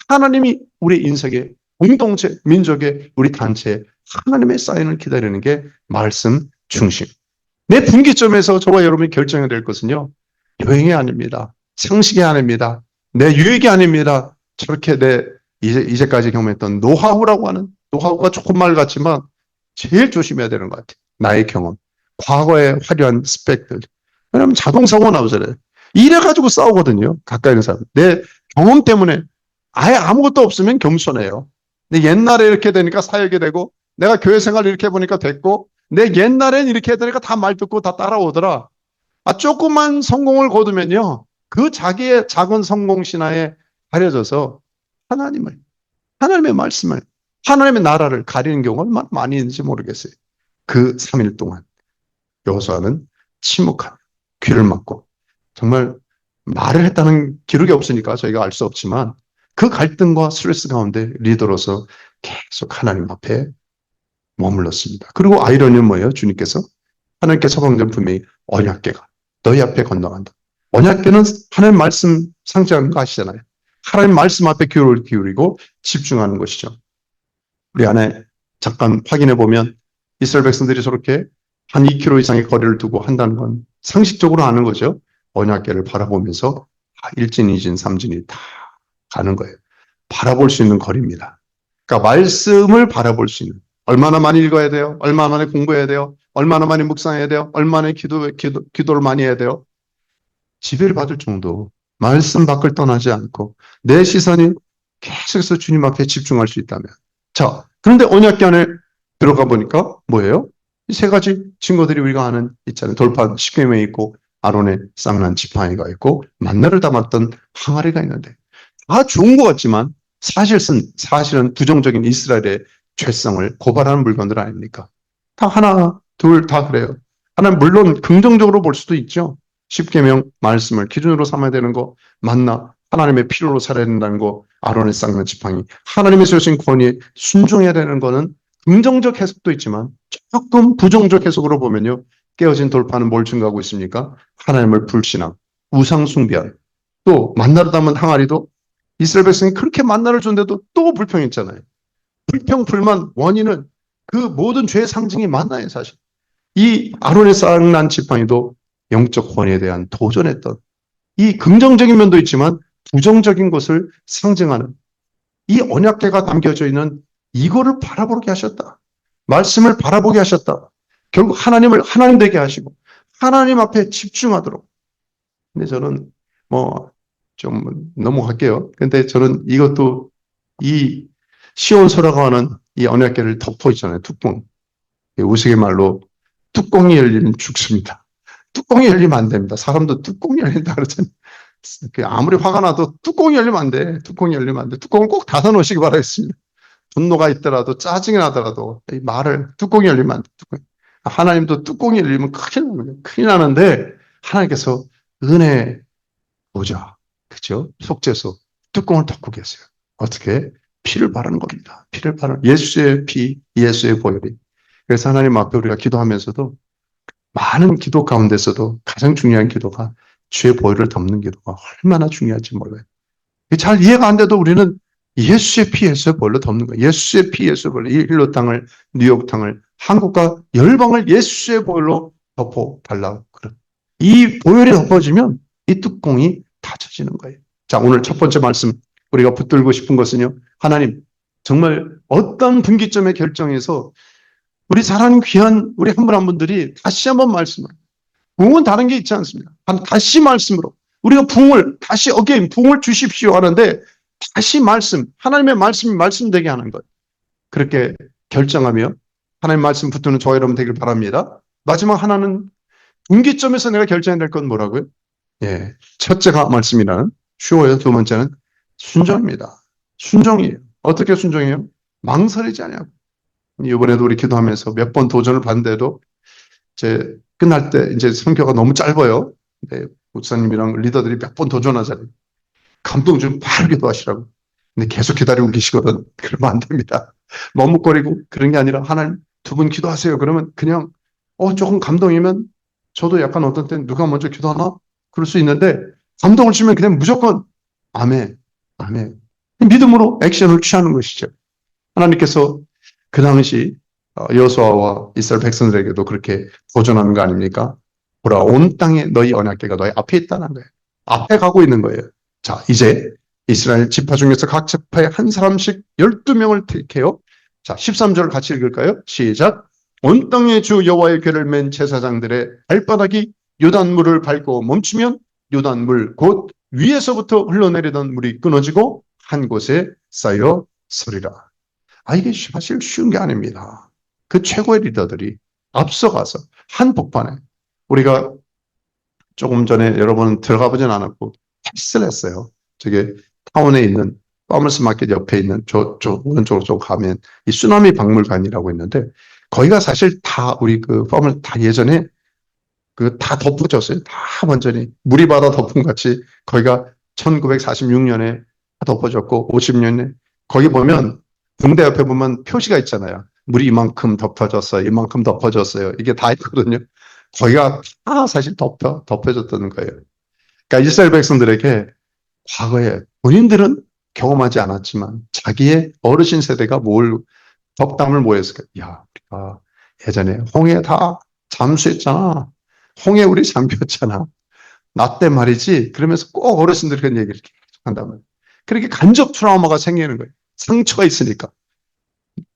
하나님이 우리 인생의 공동체, 민족의 우리 단체에 하나님의 사인을 기다리는 게 말씀 중심. 내 분기점에서 저와 여러분이 결정해야 될 것은요. 여행이 아닙니다. 상식이 아닙니다. 내 유익이 아닙니다. 저렇게 이제까지 경험했던 노하우라고 하는 노하우가 조금 말 같지만 제일 조심해야 되는 것 같아요. 나의 경험. 과거의 화려한 스펙들. 왜냐하면 자동사고 나오잖아요. 이래가지고 싸우거든요. 가까이 있는 사람. 내 경험 때문에 아예 아무것도 없으면 겸손해요. 근데 옛날에 이렇게 되니까 사역이 되고 내가 교회 생활 이렇게 해보니까 됐고 내 옛날엔 이렇게 해더니까 다 말 듣고 다 따라오더라. 조금만 성공을 거두면요. 그 자기의 작은 성공 신화에 가려져서 하나님의 말씀을, 하나님의 나라를 가리는 경우가 얼마나 많이 있는지 모르겠어요. 그 3일 동안 여호수아는 침묵한 귀를 막고 정말 말을 했다는 기록이 없으니까 저희가 알 수 없지만 그 갈등과 스트레스 가운데 리더로서 계속 하나님 앞에 머물렀습니다. 그리고 아이러니는 뭐예요? 주님께서 하나님께서 방금 분명히 언약궤가 너희 앞에 건너간다. 언약궤는 하나님 말씀 상징하는 거 아시잖아요. 하나님 말씀 앞에 귀를 기울이고 집중하는 것이죠. 우리 안에 잠깐 확인해 보면 이스라엘 백성들이 저렇게 한 2km 이상의 거리를 두고 한다는 건 상식적으로 아는 거죠. 언약궤를 바라보면서 일진, 이진, 삼진이 다 가는 거예요. 바라볼 수 있는 거리입니다. 그러니까 말씀을 바라볼 수 있는, 얼마나 많이 읽어야 돼요? 얼마나 많이 공부해야 돼요? 얼마나 많이 묵상해야 돼요? 얼마나 기도를 많이 해야 돼요? 지배를 받을 정도 말씀 밖을 떠나지 않고 내 시선이 계속해서 주님 앞에 집중할 수 있다면. 자, 그런데 언약궤 안에 들어가 보니까 뭐예요? 이 세 가지 증거들이 우리가 아는 있잖아요. 돌판 십계명이 있고 아론의 쌍난 지팡이가 있고 만나를 담았던 항아리가 있는데 다 좋은 것 같지만 사실은 부정적인 이스라엘의 죄성을 고발하는 물건들 아닙니까? 다 하나, 둘 다 그래요. 하나는 물론 긍정적으로 볼 수도 있죠. 십계명 말씀을 기준으로 삼아야 되는 거, 만나 하나님의 필요로 살아야 된다는 거, 아론의 쌍난 지팡이, 하나님의 주신 권위에 순종해야 되는 거는 긍정적 해석도 있지만 조금 부정적 해석으로 보면요. 깨어진 돌파는 뭘 증가하고 있습니까? 하나님을 불신함, 우상 숭배함, 또 만나를 담은 항아리도 이스라엘 백성이 그렇게 만나를 줬는데도 또 불평했잖아요. 불평, 불만, 원인은 그 모든 죄의 상징이 만나예요, 사실. 이 아론의 쌍난 지팡이도 영적 권위에 대한 도전했던 이 긍정적인 면도 있지만 부정적인 것을 상징하는 이 언약궤가 담겨져 있는 이거를 바라보게 하셨다. 말씀을 바라보게 하셨다. 결국 하나님을 하나님 되게 하시고 하나님 앞에 집중하도록. 근데 저는 좀 넘어갈게요. 근데 저는 이것도 이 시온소라고 하는 이 언약궤를 덮어 있잖아요. 뚜껑. 우스갯말로 뚜껑이 열리면 죽습니다. 뚜껑이 열리면 안 됩니다. 사람도 뚜껑이 열린다 그러잖아요. 아무리 화가 나도 뚜껑이 열리면 안 돼. 뚜껑이 열리면 안 돼. 뚜껑을 꼭 닫아 놓으시기 바라겠습니다. 분노가 있더라도 짜증이 나더라도 이 말을 뚜껑이 열리면 안 돼. 하나님도 뚜껑이 열리면 큰일 나는 거예요. 큰일 나는데 하나님께서 은혜 보자. 그죠? 속죄소 뚜껑을 덮고 계세요. 어떻게? 피를 바르는 겁니다. 피를 바르는 예수의 피, 예수의 보혈이. 그래서 하나님 앞에 우리가 기도하면서도 많은 기도 가운데서도 가장 중요한 기도가 죄의 보혈을 덮는 기도가 얼마나 중요한지 몰라요. 잘 이해가 안 돼도 우리는 예수의 피, 예수의 보혈로 덮는 거예요. 예수의 피, 예수의 보혈로 이 힐로 땅을, 뉴욕 땅을, 한국과 열방을 예수의 보혈로 덮어달라고 그런. 이 보혈이 덮어지면 이 뚜껑이 닫혀지는 거예요. 자, 오늘 첫 번째 말씀 우리가 붙들고 싶은 것은요. 하나님 정말 어떤 분기점의 결정에서 우리 사랑하는 귀한 우리 한 분 한 분들이 다시 한번 말씀을 부흥은 다른 게 있지 않습니까? 다시 말씀으로 우리가 부흥을 다시 부흥을 주십시오 하는데 다시 말씀 하나님의 말씀이 말씀되게 하는 것 그렇게 결정하며 하나님 말씀 붙드는 저와 여러분 되길 바랍니다. 마지막 하나는 분기점에서 내가 결정해야 될 건 뭐라고요? 예, 첫째가 말씀이라는 쉬워요. 두 번째는 순종입니다. 순종이에요. 어떻게 순종해요? 망설이지 않냐고. 이번에도 우리 기도하면서 몇 번 도전을 받는데도 이제 끝날 때 이제 성교가 너무 짧아요. 근데 목사님이랑 리더들이 몇 번 도전하잖아요. 감동 좀 바로 기도하시라고. 근데 계속 기다리고 계시거든. 그러면 안 됩니다. 머뭇거리고 그런 게 아니라 하나님 두 분 기도하세요. 그러면 그냥 조금 감동이면 저도 약간 어떤 때는 누가 먼저 기도하나? 그럴 수 있는데 감동을 주면 그냥 무조건 아멘, 아멘. 믿음으로 액션을 취하는 것이죠. 하나님께서 그 당시 여호수아와 이스라엘 백성들에게도 그렇게 도전하는 거 아닙니까? 보라, 온 땅에 너희 언약궤가 너희 앞에 있다는 거예요. 앞에 가고 있는 거예요. 자, 이제 이스라엘 지파 중에서 각 지파에 한 사람씩 12명을 택해요. 자, 13절을 같이 읽을까요? 시작. 온 땅의 주 여호와의 궤를 맨 제사장들의 발바닥이 요단물을 밟고 멈추면 요단물 곧 위에서부터 흘러내리던 물이 끊어지고 한 곳에 쌓여 서리라. 이게 사실 쉬운 게 아닙니다. 그 최고의 리더들이 앞서가서 한복판에 우리가 조금 전에 여러분 들어가 보진 않았고 헬스를 했어요. 저게 타운에 있는 파머스 마켓 옆에 있는 저 오른쪽으로 좀 가면 이 쓰나미 박물관이라고 있는데 거기가 사실 다 우리 그 파머스 다 예전에 그 다 덮어졌어요. 다 완전히 물이 바다 덮은 같이 거기가 1946년에 덮어졌고 50년에 거기 보면 붕대 옆에 보면 표시가 있잖아요. 물이 이만큼 덮어졌어요. 이만큼 덮어졌어요. 이게 다 있거든요. 거기가 다 사실 덮여졌다는 거예요. 그러니까 이스라엘 백성들에게 과거에 본인들은 경험하지 않았지만 자기의 어르신 세대가 뭘 덕담을 뭐 했을까? 야, 우리가 예전에 홍해 다 잠수했잖아. 홍해 우리 잠겼잖아. 나 때 말이지. 그러면서 꼭 어르신들이 그런 얘기를 한다면 그렇게 간접 트라우마가 생기는 거예요. 상처가 있으니까.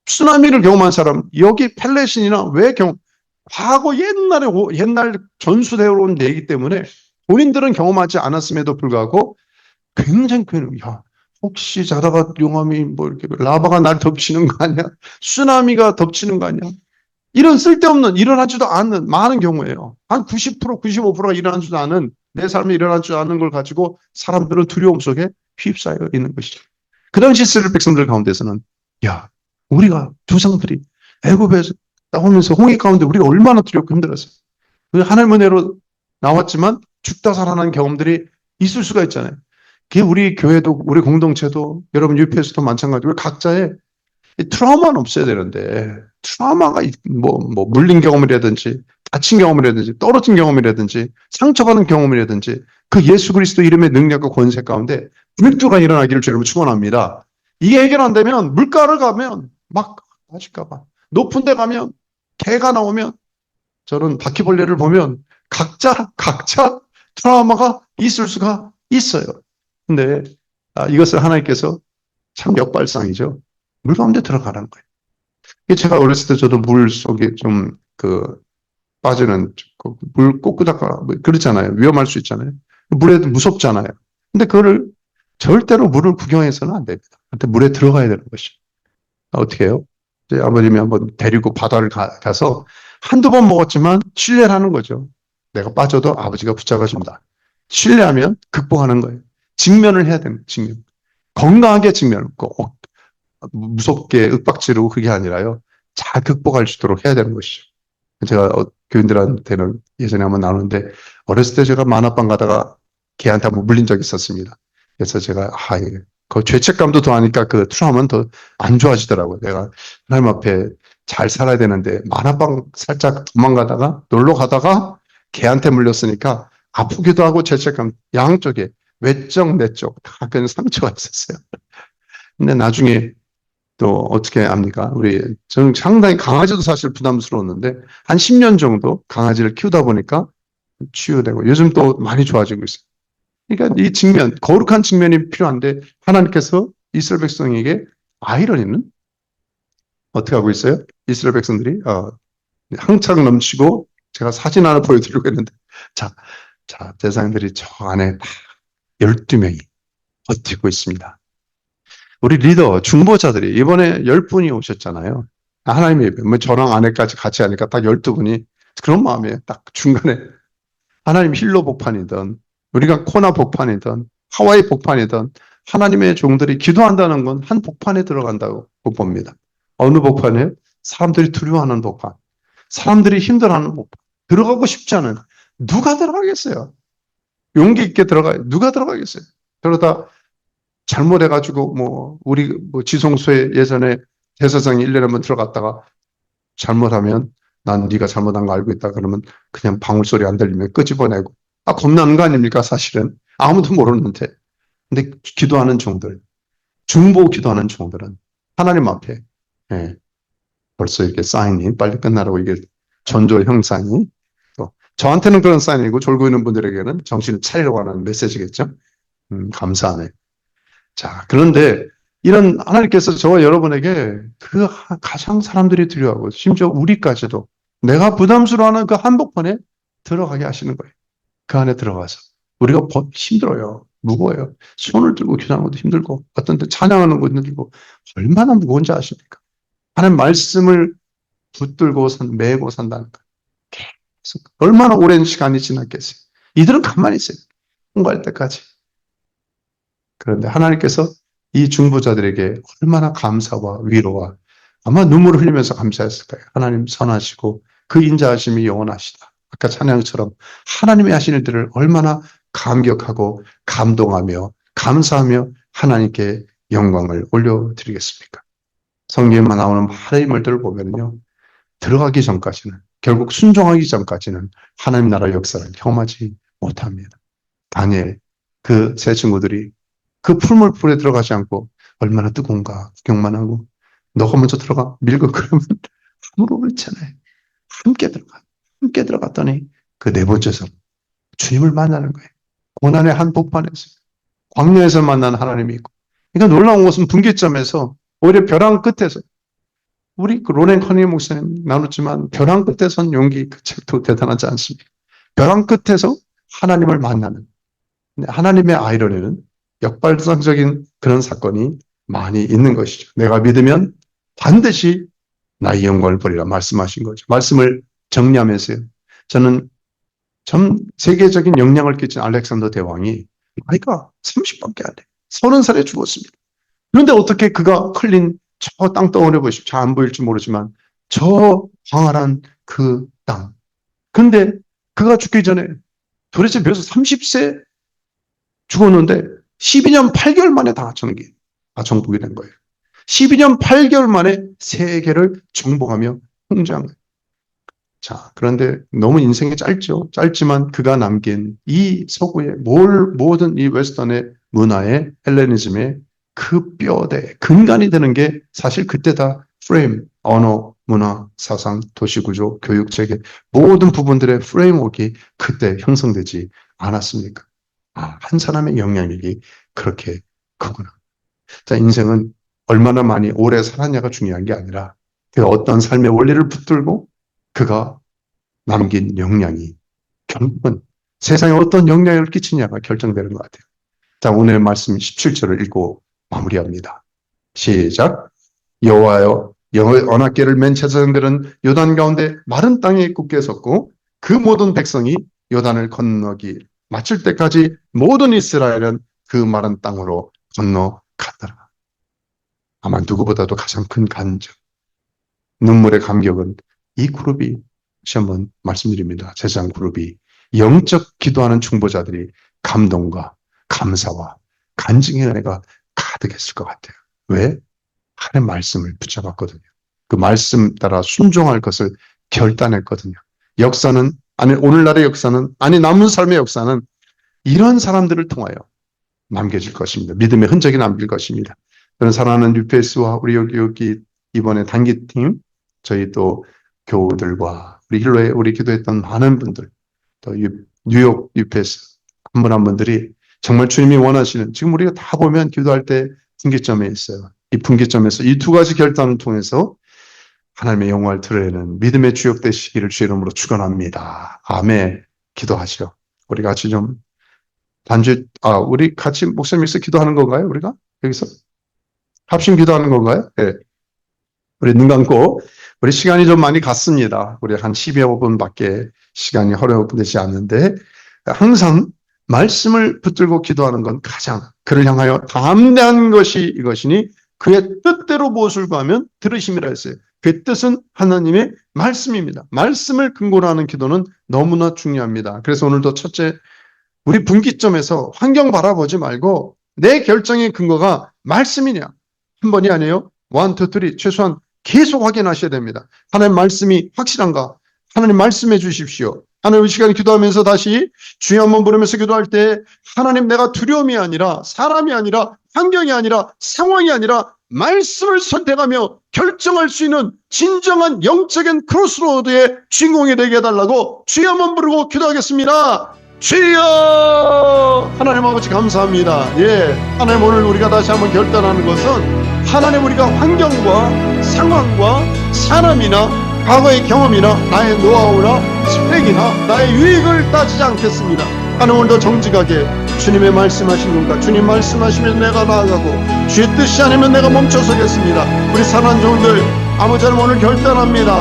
쓰나미를 경험한 사람, 여기 펠레신이나 왜 과거 옛날 전수되어 온 얘기 때문에 본인들은 경험하지 않았음에도 불구하고 굉장히 야, 혹시 자다가 용암이 뭐 이렇게 라바가 날 덮치는 거 아니야? 쓰나미가 덮치는 거 아니야? 이런 쓸데없는 일어나지도 않는 많은 경우예요. 한 90%, 95%가 일어나지도 않은 내 삶에 일어나지 않은 걸 가지고 사람들은 두려움 속에 휩싸여 있는 것이죠. 그 당시 이스라엘 백성들 가운데서는 야, 우리가 조상들이 애굽에서 나오면서 홍해 가운데 우리가 얼마나 두렵고 힘들었어요. 하나님의 은혜로 나왔지만 죽다 살아난 경험들이 있을 수가 있잖아요. 그게 우리 교회도 우리 공동체도 여러분 UPS도 마찬가지고 각자의 트라우마는 없어야 되는데 트라우마가 뭐 물린 경험이라든지 다친 경험이라든지 떨어진 경험이라든지 상처받은 경험이라든지 그 예수 그리스도 이름의 능력과 권세 가운데 불교가 일어나기를 주님을 축원합니다. 이게 해결 안 되면 물가를 가면 막 빠질까 봐 높은 데 가면 개가 나오면 저런 바퀴벌레를 보면 각자 트라우마가 있을 수가 있어요. 근데 이것을 하나님께서 참 역발상이죠. 물 가운데 들어가라는 거예요. 제가 어렸을 때 저도 물 속에 좀 빠지는 물 꼬꾸다가 그렇잖아요. 위험할 수 있잖아요. 물에 무섭잖아요. 근데 그거를 절대로 물을 구경해서는 안 됩니다. 근데 물에 들어가야 되는 것이죠. 어떻게 해요? 이제 아버님이 한번 데리고 바다를 가서 한두 번 먹었지만 신뢰를 하는 거죠. 내가 빠져도 아버지가 붙잡아준다. 신뢰하면 극복하는 거예요. 직면을 해야 됩니다. 직면. 건강하게 직면을. 무섭게 윽박지르고 그게 아니라요. 잘 극복할 수 있도록 해야 되는 것이죠. 제가 교인들한테는 예전에 한번 나누는데 어렸을 때 제가 만화방 가다가 걔한테 한번 물린 적이 있었습니다. 그래서 제가 그 죄책감도 더하니까 그 트라우마는 더 안 좋아지더라고요. 내가 하나님 앞에 잘 살아야 되는데 만화방 살짝 도망가다가 놀러 가다가 걔한테 물렸으니까 아프기도 하고 죄책감 양쪽에 외적 내적 다 그런 상처가 있었어요. 근데 나중에 또 어떻게 합니까? 저는 상당히 강아지도 사실 부담스러웠는데 한 10년 정도 강아지를 키우다 보니까 치유되고 요즘 또 많이 좋아지고 있어요. 그러니까 이 직면, 거룩한 직면이 필요한데 하나님께서 이스라엘 백성에게 아이러니는 어떻게 하고 있어요? 이스라엘 백성들이 항상 넘치고 제가 사진 하나 보여드리려고 했는데 자, 대상들이 저 안에 다 12명이 버티고 있습니다. 우리 리더, 중보자들이 이번에 10분이 오셨잖아요. 하나님의 예배, 저랑 아내까지 같이 하니까 딱 12분이 그런 마음이에요. 딱 중간에 하나님 힐러 복판이든 우리가 코나 복판이든 하와이 복판이든 하나님의 종들이 기도한다는 건 한 복판에 들어간다고 봅니다. 어느 복판이에요? 사람들이 두려워하는 복판. 사람들이 힘들어하는 복판. 들어가고 싶지 않은. 누가 들어가겠어요? 용기 있게 누가 들어가겠어요? 그러다 잘못해가지고 우리 지성소에 예전에 대사장이 1년에 한번 들어갔다가 잘못하면 난 네가 잘못한 거 알고 있다 그러면 그냥 방울소리 안 들리면 끄집어내고 겁나는 거 아닙니까 사실은 아무도 모르는데 근데 기도하는 종들 중보 기도하는 종들은 하나님 앞에 벌써 이렇게 사인이 빨리 끝나라고 이게 전조 형상이 또 저한테는 그런 사인이고 졸고 있는 분들에게는 정신을 차리려고 하는 메시지겠죠. 감사하네. 자, 그런데 이런 하나님께서 저와 여러분에게 그 가장 사람들이 두려워하고 심지어 우리까지도 내가 부담스러워하는 그 한복판에 들어가게 하시는 거예요. 그 안에 들어가서 우리가 힘들어요. 무거워요. 손을 들고 기도하는 것도 힘들고 어떤 때 찬양하는 것도 힘들고 얼마나 무거운지 아십니까? 하나님 말씀을 붙들고 메고 산다는 거. 계속 얼마나 오랜 시간이 지났겠어요. 이들은 가만히 있어요. 공부할 때까지. 그런데 하나님께서 이 중보자들에게 얼마나 감사와 위로와 아마 눈물을 흘리면서 감사했을 거예요. 하나님 선하시고 그 인자하심이 영원하시다. 아까 찬양처럼 하나님이 하신 일들을 얼마나 감격하고 감동하며 감사하며 하나님께 영광을 올려드리겠습니까? 성경에만 나오는 많은 인물들을 보면요, 들어가기 전까지는, 결국 순종하기 전까지는 하나님 나라 역사를 경험하지 못합니다. 다니엘, 그 세 친구들이 그 풀물불에 들어가지 않고 얼마나 뜨거운가 구경만 하고, 너가 먼저 들어가 밀고 그러면 아무로 그렇잖아요. 함께 들어갔더니 그 네 번째서 주님을 만나는 거예요. 고난의 한 복판에서, 광야에서 만난 하나님이 있고. 그러니까 놀라운 것은 분기점에서, 오히려 벼랑 끝에서, 우리 그 로렌 커니 목사님 나눴지만 벼랑 끝에 선 용기, 그 책도 대단하지 않습니까? 벼랑 끝에서 하나님을 만나는, 하나님의 아이러니는 역발상적인 그런 사건이 많이 있는 것이죠. 내가 믿으면 반드시 나의 영광을 보리라 말씀하신 거죠. 말씀을 정리하면서요, 저는 전 세계적인 영향을 끼친 알렉산더 대왕이 나이가 30밖에 안 돼. 30살에 죽었습니다. 그런데 어떻게 그가 흘린 저 땅덩어리 보십시오. 잘 안 보일지 모르지만 저 광활한 그 땅. 근데 그가 죽기 전에 도대체 몇 30세 죽었는데 12년 8개월 만에 다 정복이 된 거예요. 12년 8개월 만에 세계를 정복하며 통제한 거예요. 자, 그런데 너무 인생이 짧죠. 짧지만 그가 남긴 이 서구의 모든 이 웨스턴의 문화의 헬레니즘의 그 뼈대, 근간이 되는 게 사실 그때 다 프레임, 언어, 문화, 사상, 도시구조, 교육체계 모든 부분들의 프레임워크가 그때 형성되지 않았습니까? 한 사람의 영향력이 그렇게 크구나. 자, 인생은 얼마나 많이 오래 살았냐가 중요한 게 아니라 그 어떤 삶의 원리를 붙들고 그가 남긴 영향이 결국은 세상에 어떤 영향을 끼치냐가 결정되는 것 같아요. 자, 오늘의 말씀 17절을 읽고 마무리합니다. 시작. 여호와여, 언약궤를 맨 제사장들은 요단 가운데 마른 땅에 굳게 섰고 그 모든 백성이 요단을 건너기 마칠 때까지 모든 이스라엘은 그 마른 땅으로 건너갔더라. 아마 누구보다도 가장 큰 간증, 눈물의 감격은 이 그룹이, 다시 한번 말씀드립니다. 제사장 그룹이 영적 기도하는 중보자들이 감동과 감사와 간증의 은혜가 가득했을 것 같아요. 왜? 하나님의 말씀을 붙잡았거든요. 그 말씀 따라 순종할 것을 결단했거든요. 역사는, 아니 오늘날의 역사는, 아니 남은 삶의 역사는 이런 사람들을 통하여 남겨질 것입니다. 믿음의 흔적이 남길 것입니다. 저는 사랑하는 UPS와 우리 여기 이번에 단기팀, 저희 또 교우들과 우리 힐로에 우리 기도했던 많은 분들, 또 뉴욕 UPS 한 분 한 분들이 정말 주님이 원하시는, 지금 우리가 다 보면 기도할 때 분기점에 있어요. 이 분기점에서 이 두 가지 결단을 통해서 하나님의 영광을 드러내는 믿음의 주역 되시기를 주의 이름으로 축원합니다. 아멘. 기도하시오. 우리 같이 좀 우리 같이 목사님께서 기도하는 건가요? 우리가 여기서 합심 기도하는 건가요? 네. 우리 눈 감고, 우리 시간이 좀 많이 갔습니다. 우리 한 10여 분밖에 시간이 허락되지 않는데, 항상 말씀을 붙들고 기도하는 건 가장 그를 향하여 담대한 것이 이것이니 그의 뜻대로 무엇을 구하면 들으심이라 했어요. 그 뜻은 하나님의 말씀입니다. 말씀을 근거로 하는 기도는 너무나 중요합니다. 그래서 오늘도 첫째, 우리 분기점에서 환경 바라보지 말고 내 결정의 근거가 말씀이냐, 한 번이 아니에요. 1, 2, 3 최소한 계속 확인하셔야 됩니다. 하나님 말씀이 확실한가? 하나님 말씀해 주십시오. 하나님 이 시간에 기도하면서 다시 주여 한번 부르면서 기도할 때 하나님, 내가 두려움이 아니라 사람이 아니라 환경이 아니라 상황이 아니라 말씀을 선택하며 결정할 수 있는 진정한 영적인 크로스로드의 주인공이 되게 해달라고 주여 한번 부르고 기도하겠습니다. 주여! 하나님 아버지 감사합니다. 예, 하나님 오늘 우리가 다시 한번 결단하는 것은 하나님, 우리가 환경과 상황과 사람이나 과거의 경험이나 나의 노하우나 스펙이나 나의 유익을 따지지 않겠습니다. 하나님, 오늘도 정직하게 주님의 말씀하신 건가, 주님 말씀하시면 내가 나아가고 주의 뜻이 아니면 내가 멈춰서겠습니다. 우리 사랑하는 종들, 아버지 하나님 오늘 결단합니다.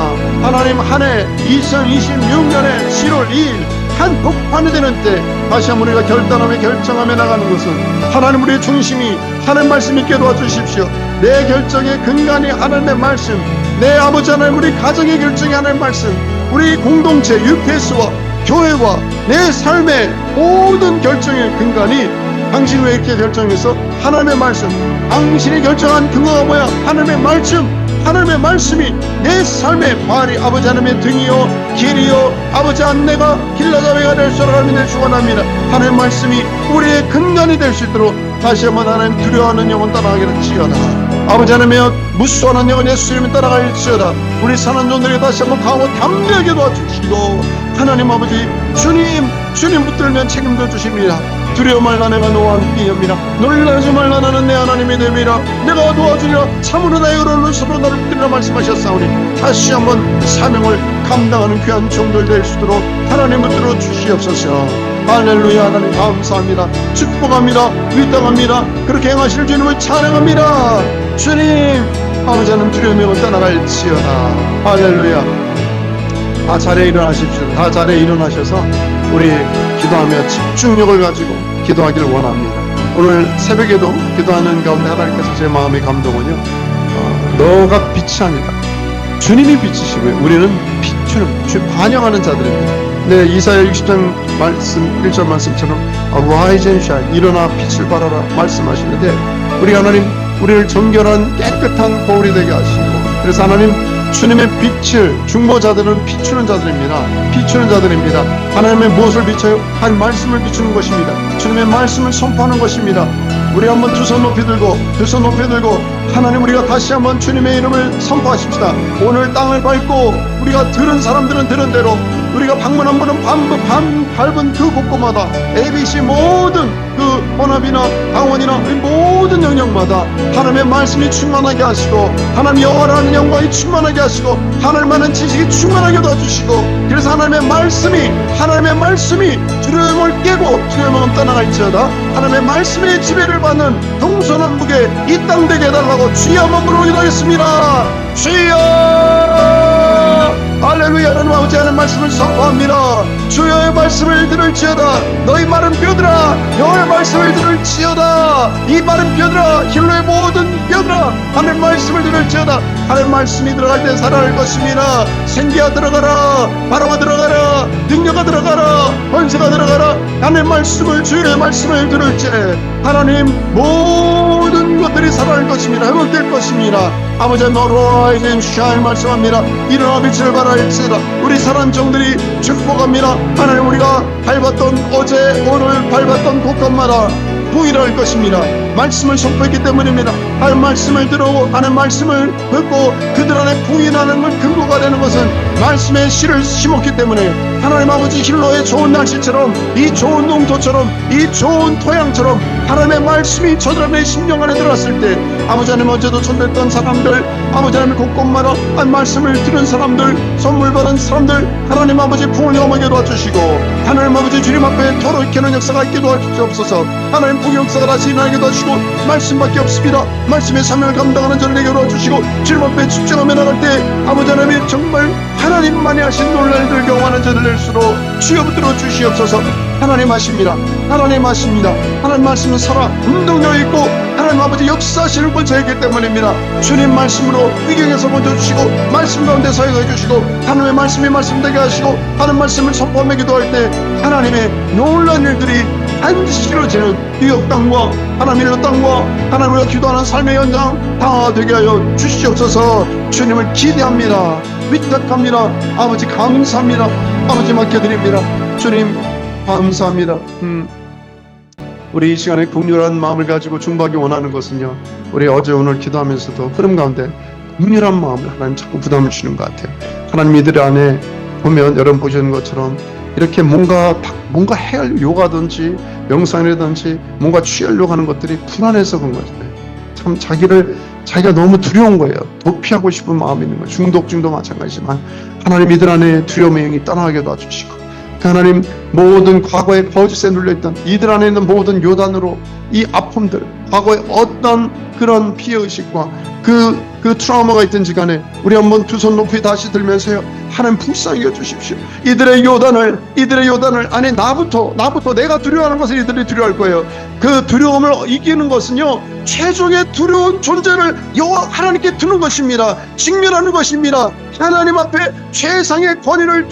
하나님, 한 해 2026년에 7월 2일 한 복판이 되는 때 다시 한번 우리가 결단하며 결정하며 나가는 것은 하나님, 우리의 중심이 하나님 말씀 있게 도와주십시오. 내 결정의 근간이 하나님의 말씀, 내 아버지 하나님, 우리 가정의 결정이 하나님의 말씀, 우리 공동체 UPS와 교회와 내 삶의 모든 결정의 근간이 당신 왜 이렇게 결정했어? 하나님의 말씀. 당신이 결정한 근거가 뭐야? 하나님의 말씀. 하나님의 말씀이 내 삶의 발이 아버지 하나님의 등이요 길이요 아버지 안내가 길라잡이가 될 줄 알미를 축원합니다. 하나님의 말씀이 우리의 근간이 될 수 있도록 다시 한번 하나님 두려워하는 영혼 따라가기를지어다. 아버지 하나님의 무수하는 영혼 예수님을 따라갈지어다. 우리 사는 종들에게 다시 한번 강하고 담대하게 도와주시고 하나님 아버지 주님 붙들면 책임져 주십니다. 두려워 말라 내가 너와 함께합니다. 놀라지 말라 나는 내 하나님이 됨이라. 내가 도와주리라. 참으로 나의 의로운 서로 나를 붙들리라 말씀하셨사오니 다시 한번 사명을 감당하는 귀한 종들 될 수 있도록 하나님 붙들어 주시옵소서. 할렐루야. 하나님 감사합니다. 축복합니다. 위당합니다. 그렇게 행하실 주님을 찬양합니다. 주님 아버지 하나님 두려움을 떠나갈지어다. 할렐루야. 다 자리에 일어나십시오. 다 자리에 일어나셔서 우리 기도하며 집중력을 가지고 기도하기를 원합니다. 오늘 새벽에도 기도하는 가운데 하나님께서 제 마음의 감동은요, 너가 빛이 아니다. 주님이 빛이시고요. 우리는 비추는, 반영하는 자들입니다. 네, 이사야 60장 말씀 1절 말씀처럼 Rise and shine, 일어나 빛을 발하라 말씀하시는데 우리 하나님 우리를 정결한 깨끗한 거울이 되게 하시고, 그래서 하나님 주님의 빛을, 중보자들은 비추는 자들입니다. 비추는 자들입니다. 하나님의 무엇을 비춰요? 하나님 말씀을 비추는 것입니다. 주님의 말씀을 선포하는 것입니다. 우리 한번 두 손 높이 들고 하나님 우리가 다시 한번 주님의 이름을 선포하십시다. 오늘 땅을 밟고 우리가 들은 사람들은 들은 대로, 우리가 방문 한 번은 밟은 그 곳곳마다 ABC 모든 그 본업이나 당원이나 모든 영역마다 하나님의 말씀이 충만하게 하시고, 하나님 여호와라는 영광이 충만하게 하시고, 하늘만한 지식이 충만하게 도와주시고, 그래서 하나님의 말씀이 두려움을 깨고 두려움을 떠나갈지어다. 하나님의 말씀의 지배를 받는 동서남북에 이 땅 되게 해달라고 주여 한번 부르기도하겠습니다. 주여 할렐루야. 하나님 아버지 하나님 말씀을 선포합니다. 주여의 말씀을 들을지어다. 너희 마른 뼈들아 여호와의 말씀을 들을지어다. 이 마른 뼈들아 힐로의 모든 뼈들아 하나님 말씀을 들을지어다. 하나님 말씀이 들어갈 때 살아날 것입니다. 생기가 들어가라. 바람아 들어가라. 능력아 들어가라. 권세가 들어가라. 하나님 말씀을, 주의 말씀을 들을지 하나님 모든 것들이 살아날 것입니다. 회복될 것입니다. 아버지 Rise and shine 말씀합니다. 일어나 빛을 발할지어다. 우리 사람 종들이 축복합니다. 하나님 우리가 밟았던 어제 오늘 밟았던 곳곳마다 부일할 것입니다. 말씀을 선포했기 때문입니다. 하나님 말씀을 들어오고 하나님 말씀을 듣고 그들 안에 부인하는 근거가 되는 것은 말씀의 씨를 심었기 때문에 하나님 아버지 힐로의 좋은 날씨처럼, 이 좋은 농토처럼, 이 좋은 토양처럼 하나님의 말씀이 저들 안에 심령 안에 들어갔을 때 아버지 하나님 어제도 전됐던 사람들, 아버지 하나님 곳곳마다 한 말씀을 들은 사람들, 선물 받은 사람들 하나님 아버지 풍을 영하게 도와주시고, 하나님 아버지 주님 앞에 더럽히는 역사가 있게 도와주시옵소서. 하나님 풍의 역사가 다시 일어나게 도와주시고, 말씀밖에 없습니다. 말씀의 사명을 감당하는 저를 내게 도와주시고, 주님 앞에 집중하며 나갈 때 아버지 하나님이 정말 하나님만이 하신 놀랄들 경험하는 저들 될수록 주여 붙들어 주시옵소서. 하나님 하십니다. 하나님 하십니다. 하나님 말씀은 살아 운동력 있고 하나님 아버지 역사하시는 권세이기 때문입니다. 주님 말씀으로 위경에서 먼저 주시고 말씀 가운데 사용해 주시고 하나님의 말씀이 말씀되게 하시고 하나님 말씀을 선포하며 기도할 때 하나님의 놀라운 일들이 반드시 이루어지는 뉴욕 땅과 하나님 일로 땅과 하나님으로 기도하는 삶의 현장 다 되게 하여 주시옵소서. 주님을 기대합니다. 위탁합니다. 아버지 감사합니다. 아버지 맡겨드립니다. 주님 감사합니다. 우리 이 시간에 긍휼한 마음을 가지고 중보하기 원하는 것은요, 우리 어제 오늘 기도하면서도 흐름 가운데 긍휼한 마음을 하나님 자꾸 부담을 주시는 것 같아요. 하나님 이들 안에 보면 여러분 보시는 것처럼 이렇게 뭔가 해야 요가든지 명상이라든지 뭔가 취하려고 하는 것들이 불안해서 그런 거죠. 참 자기가 너무 두려운 거예요. 도피하고 싶은 마음이 있는 거예요. 중독증도 마찬가지지만 하나님 이들 안에 두려움의 영이 떠나게 도와주시고, 하나님 모든 과거의 거짓에 눌려있던 이들 안에 있는 모든 요단으로 이 아픔들 과거에 어떤 그런 피해의식과 그 트라우마가 있든지 간에 우리 한번 두 손 높이 다시 들면서요, 하나님 불쌍히 여주십시오. 이들의 요단을 아니 나부터 내가 두려워하는 것을 이들이 두려워할 거예요. 그 두려움을 이기는 것은요, 최종의 두려운 존재를 여호와 하나님께 두는 것입니다. 직면하는 것입니다. 하나님 앞에 최종의 권위를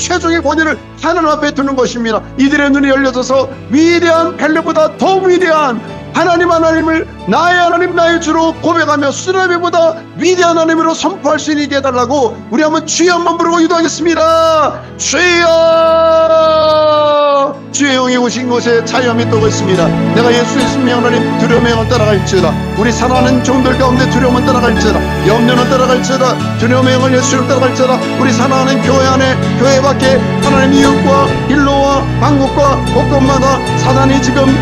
하나님 앞에 두는 것입니다. 이들의 눈이 열려져서 위대한 벨레보다 더 위대한 하나님을 나의 하나님 나의 주로 고백하며 쓰나미보다 위대한 하나님으로 선포할 수 있게 해달라고 우리 한번 주여 한번 부르고 기도하겠습니다. 주여, 주의 영이 오신 곳에 자유함이 떠고 있습니다. 내가 예수의 생명 하나님 두려움의 영을 따라갈지어다. 우리 사랑하는 종들 가운데 두려움은 따라갈지어다. 염려는 따라갈지어다. 두려움의 영을 예수를 따라갈지어다. 우리 사랑하는 교회 안에 교회 밖에 하나님 이웃과 일로와 방국과 곳곳마다 사단이 지금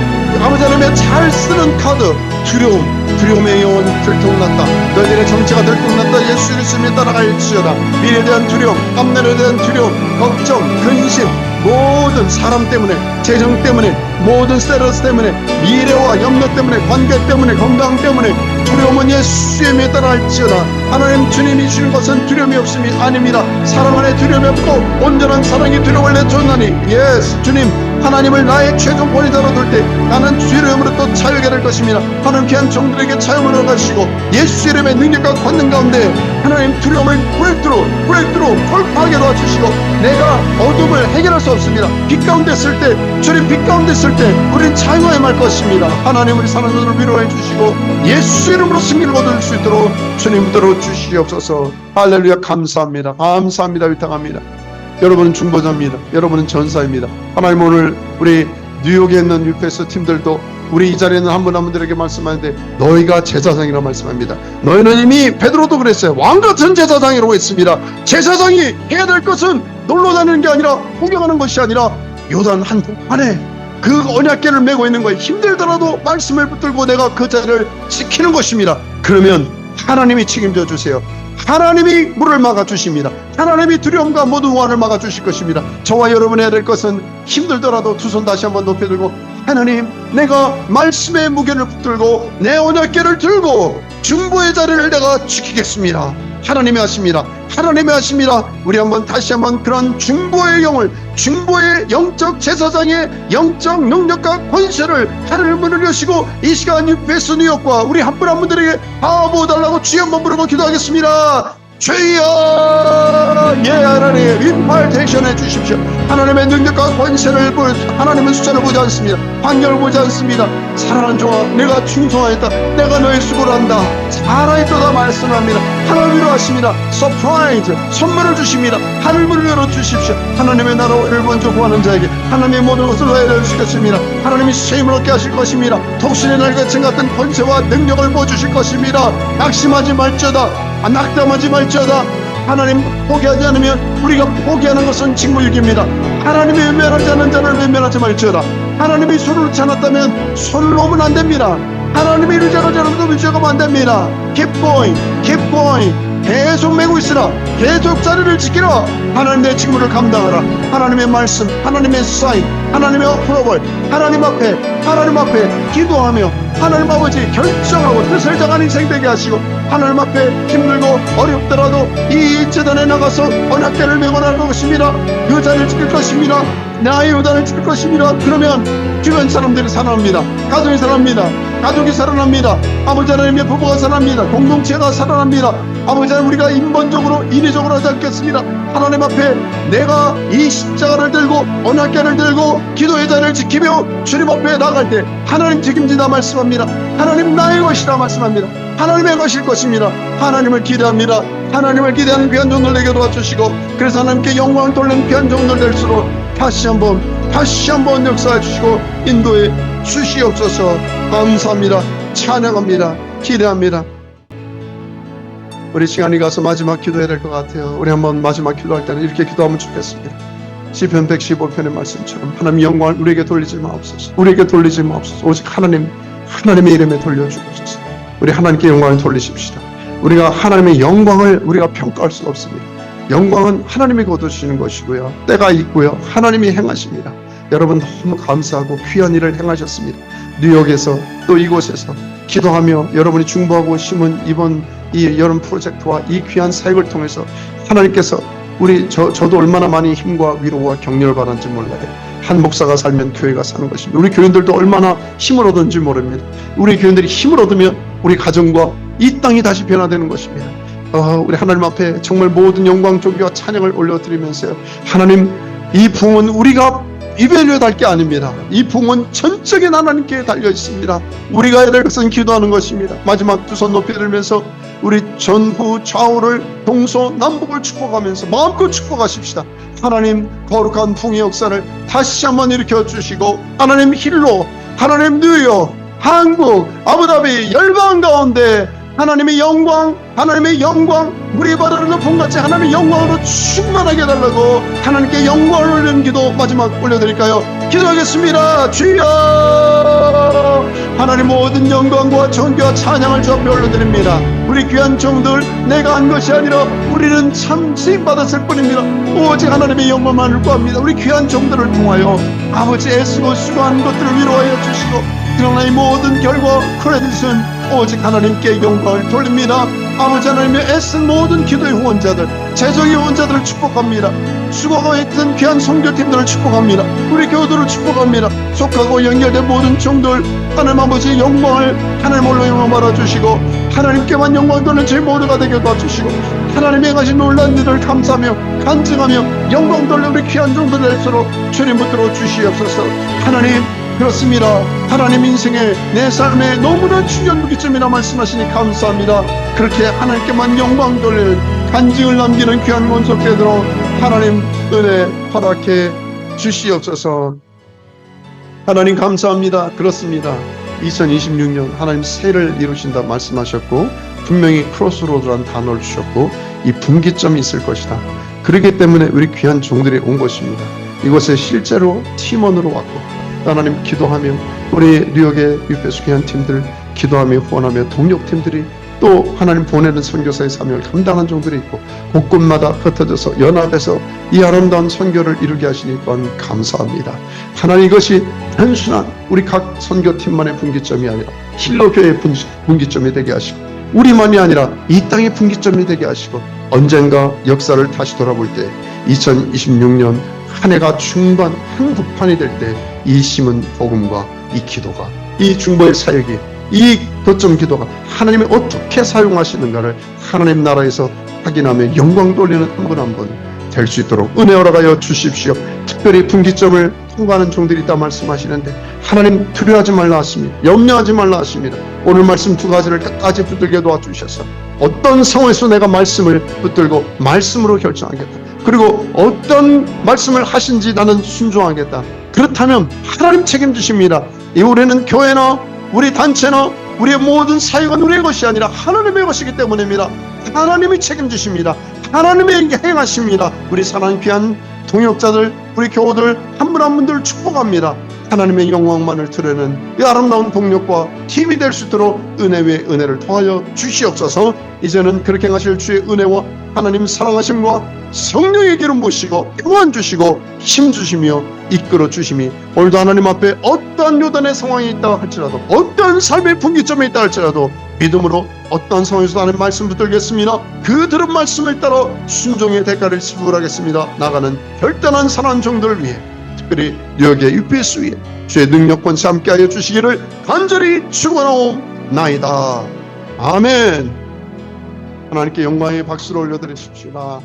아버지 하나님의 잘 쓰는 카드, 두려움의 영혼 들통났다. 너희들의 정체가 들통났다. 예수 그리스도에 따라갈지어다. 미래에 대한 두려움, 앞날에 대한 두려움, 걱정, 근심, 모든 사람 때문에, 재정 때문에, 모든 스테러스 때문에, 미래와 염려 때문에, 관계 때문에, 건강 때문에 두려움은 예수의 이름에 따라갈지어다. 하나님 주님이 주는 것은 두려움이 없음이 아닙니다. 사랑 안에 두려움이 없고 온전한 사랑이 두려움을 내쫓나니, 예수 주님 하나님을 나의 최종 권위자로 둘 때 나는 두려움으로부터 자유하게 될 것입니다. 하나님 귀한 종들에게 자유를 허가하시고 예수 이름의 능력과 권능 가운데 하나님 두려움을 브레이크로 돌파하게 도와주시고, 내가 어둠을 해결할 수 없습니다. 빛 가운데 있을 때, 주님 빛 가운데 있을 때 우리는 자유하게 말 것입니다. 하나님 우리 사랑하는 자들을 위로해 주시고 예수 이름으로 승리를 거둘 수 있도록 주님 들어 주시옵소서. 할렐루야. 감사합니다. 위탁합니다. 여러분은 중보자입니다. 여러분은 전사입니다. 하나님 오늘 우리 뉴욕에 있는 유페스 팀들도 우리 이 자리에 있는 한 분 한 분들에게 말씀하는데, 너희가 제사장이라고 말씀합니다. 너희는 이미 베드로도 그랬어요. 왕같은 제사장이라고 했습니다. 제사장이 해야 될 것은 놀러 다니는 게 아니라, 구경하는 것이 아니라 요단 한복판에 그 언약궤를 메고 있는 거예요. 힘들더라도 말씀을 붙들고 내가 그 자리를 지키는 것입니다. 그러면 하나님이 책임져 주세요. 하나님이 물을 막아주십니다. 하나님이 두려움과 모든 원한을 막아주실 것입니다. 저와 여러분이 해야 될 것은 힘들더라도 두 손 다시 한번 높이 들고, 하나님 내가 말씀의 무게를 붙들고 내 언약궤를 들고 중보의 자리를 내가 지키겠습니다. 하나님이 하십니다. 우리 한번 다시 한번 그런 중보의 영을, 중보의 영적 제사장의 영적 능력과 권세를 하늘 문을 여시고 이 시간 유페스 뉴욕과 우리 한 분 한 분들에게 다 부어달라고 주여 한번 부르고 기도하겠습니다. 주여, 예 하나님 임팔테이션 해주십시오. 하나님의 능력과 권세를 하나님은 숫자를 보지 않습니다. 환경을 보지 않습니다. 사랑하는 종아, 내가 충성하였다. 내가 너의 수고를 한다. 살아있도다 말씀합니다. 하나님 위로하십니다. 서프라이즈 선물을 주십니다. 하늘문을 열어주십시오. 하나님의 나라를 먼저 구하는 자에게 하나님의 모든 것을 내려주시겠습니다. 하나님이 세임을 얻게 하실 것입니다. 독신의 날같이 같은 권세와 능력을 보여주실 것입니다. 낙심하지 말지어다. 낙담하지 말지어다. 하나님 포기하지 않으면 우리가 포기하는 것은 직무유기입니다. 하나님이 외면하지 않는 자를 외면하지 말지어다. 하나님이 손을 놓지 않았다면 손을 놓으면 안 됩니다. 하나님이 의지하지 않으면 의지하면 안 됩니다. Keep going. 계속 메고 있으라. 계속 자리를 지키라. 하나님의 직무를 감당하라. 하나님의 말씀, 하나님의 사인, 하나님의 어프로벌, 하나님 앞에 기도하며 하나님 아버지 결정하고 뜻을 정한 인생 되게 하시고, 하나님 앞에 힘들고 어렵더라도 이 재단에 나가서 언약궤를 메고 나갈 것입니다. 그 자리를 지킬 것입니다. 나의 요단을 지킬 것입니다. 그러면 주변 사람들이 살아납니다. 가정이 살아납니다. 가족이 살아납니다. 아버지 하나님의 부부가 살아납니다. 공동체가 살아납니다. 아버지 하나님, 우리가 인본적으로 인위적으로 하지 않겠습니다. 하나님 앞에 내가 이 십자가를 들고 언약궤를 들고 기도의 자리를 지키며 주님 앞에 나갈 때 하나님 책임지다 말씀합니다. 하나님 나의 것이라 말씀합니다. 하나님의 것일 것입니다. 하나님을 기대합니다. 하나님을 기대하는 귀한 종들 되게 도와주시고, 그래서 하나님께 영광을 돌리는 귀한 종들 될수록 다시 한번 역사해 주시고 인도해 주시옵소서. 감사합니다. 찬양합니다. 기대합니다. 우리 시간이 가서 마지막 기도해야 될 것 같아요. 우리 한번 마지막 기도할 때는 이렇게 기도하면 좋겠습니다. 시편 115편의 말씀처럼 하나님 영광을 우리에게 돌리지 마옵소서. 오직 하나님의 이름에 돌려주옵소서. 우리 하나님께 영광을 돌리십시다. 우리가 하나님의 영광을 우리가 평가할 수가 없습니다. 영광은 하나님이 거두시는 것이고요. 때가 있고요. 하나님이 행하십니다. 여러분 너무 감사하고 귀한 일을 행하셨습니다. 뉴욕에서 또 이곳에서 기도하며 여러분이 중보하고 심은 이번 이 여름 프로젝트와 이 귀한 사역을 통해서 하나님께서 저도 얼마나 많이 힘과 위로와 격려를 받았는지 몰라요. 한 목사가 살면 교회가 사는 것입니다. 우리 교인들도 얼마나 힘을 얻었는지 모릅니다. 우리 교인들이 힘을 얻으면 우리 가정과 이 땅이 다시 변화되는 것입니다. 우리 하나님 앞에 정말 모든 영광, 존귀와 찬양을 올려드리면서요. 하나님, 이 부흥은 우리가 이별료에 달 게 아닙니다. 이 부흥은 전적인 하나님께 달려 있습니다. 우리가 해야 될 것은 기도하는 것입니다. 마지막 두 손 높이 들면서 우리 전후 좌우를 동서남북을 축복하면서 마음껏 축복하십시다. 하나님, 거룩한 부흥의 역사를 다시 한번 일으켜 주시고, 하나님 힐로, 하나님 뉴욕, 한국, 아부다비, 열방 가운데 하나님의 영광, 우리 바다를 높은 같이 하나님의 영광으로 충만하게 해달라고 하나님께 영광을 올리는 기도 마지막 올려드릴까요? 기도하겠습니다. 주여, 하나님 모든 영광과 존귀와 찬양을 주 앞에 올려드립니다. 우리 귀한 종들, 내가 한 것이 아니라 우리는 참 쓰임받았을 뿐입니다. 오직 하나님의 영광만을 구합니다. 우리 귀한 종들을 통하여 아버지 애쓰고 수고한 것들을 위로하여 주시고, 그러나 이 모든 결과 크레딧은 오직 하나님께 영광을 돌립니다. 아버지 하나님의 애쓴 모든 기도의 후원자들, 재정의 후원자들을 축복합니다. 수고가 있던 귀한 선교팀들을 축복합니다. 우리 교우들을 축복합니다. 속하고 연결된 모든 종들, 하나님 아버지의 영광을 하나님으로 영광 받아주시고, 하나님께만 영광 돌리는 저희 모두가 되게 도와주시고, 하나님의 가신 놀라운 일을 감사하며 간증하며 영광 돌려 우리 귀한 종들일수록 주님 붙들어 주시옵소서. 하나님, 그렇습니다. 하나님 인생에 내 삶에 너무나 중요한 무기점이라 말씀하시니 감사합니다. 그렇게 하나님께만 영광 돌리는 간증을 남기는 귀한 원석되도록 하나님 은혜 허락해 주시옵소서. 하나님 감사합니다. 그렇습니다. 2026년 하나님 새해를 이루신다 말씀하셨고, 분명히 크로스로드라는 단어를 주셨고, 이 분기점이 있을 것이다. 그렇기 때문에 우리 귀한 종들이 온 것입니다. 이곳에 실제로 팀원으로 왔고, 하나님 기도하며 우리 뉴욕의 유페스 귀한 팀들 기도하며 후원하며 동력팀들이 또 하나님 보내는 선교사의 사명을 감당한 종들이 있고, 곳곳마다 흩어져서 연합해서 이 아름다운 선교를 이루게 하시니 또한 감사합니다. 하나님, 이것이 단순한 우리 각 선교팀만의 분기점이 아니라 힐러교회의 분기점이 되게 하시고, 우리만이 아니라 이 땅의 분기점이 되게 하시고, 언젠가 역사를 다시 돌아볼 때 2026년 한 해가 중반 한국판이 될 때 이 심은 복음과 이 기도가, 이 중보의 사역이, 이 거점 기도가 하나님이 어떻게 사용하시는가를 하나님 나라에서 확인하며 영광 돌리는 한 분 한 분 될 수 있도록 은혜 허락하여 주십시오. 특별히 분기점을 통과하는 종들이 있다 말씀하시는데, 하나님 두려워하지 말라 하십니다. 염려하지 말라 하십니다. 오늘 말씀 두 가지를 끝까지 붙들게 도와주셔서 어떤 상황에서 내가 말씀을 붙들고 말씀으로 결정하겠다. 그리고 어떤 말씀을 하신지 나는 순종하겠다. 그렇다면 하나님 책임지십니다. 우리는 교회나 우리 단체나 우리의 모든 사역은 우리의 것이 아니라 하나님의 것이기 때문입니다. 하나님이 책임지십니다. 하나님이 행하십니다. 우리 사랑하는 귀한 동역자들, 우리 교우들 한 분 한 분들 축복합니다. 하나님의 영광만을 드러내는 이 아름다운 동력과 힘이 될 수 있도록 은혜 위에 은혜를 더하여 주시옵소서. 이제는 그렇게 행하실 주의 은혜와 하나님 사랑하심과 성령의 기름 부으시고 평안 주시고 힘 주시며 이끌어 주심이 오늘도 하나님 앞에 어떠한 요단의 상황이 있다 할지라도, 어떠한 삶의 분기점에 있다 할지라도 믿음으로 어떠한 상황에서도 하나님 말씀 붙들겠습니다. 그 들은 말씀을 따라 순종의 대가를 지불하겠습니다. 나가는 결단한 사랑하는 종들을 위해, 특별히 뉴욕의 UPS 위에 주의 능력 권세 함께하여 주시기를 간절히 축원하옵나이다. 아멘. 하나님께 영광의 박수를 올려드리십시다.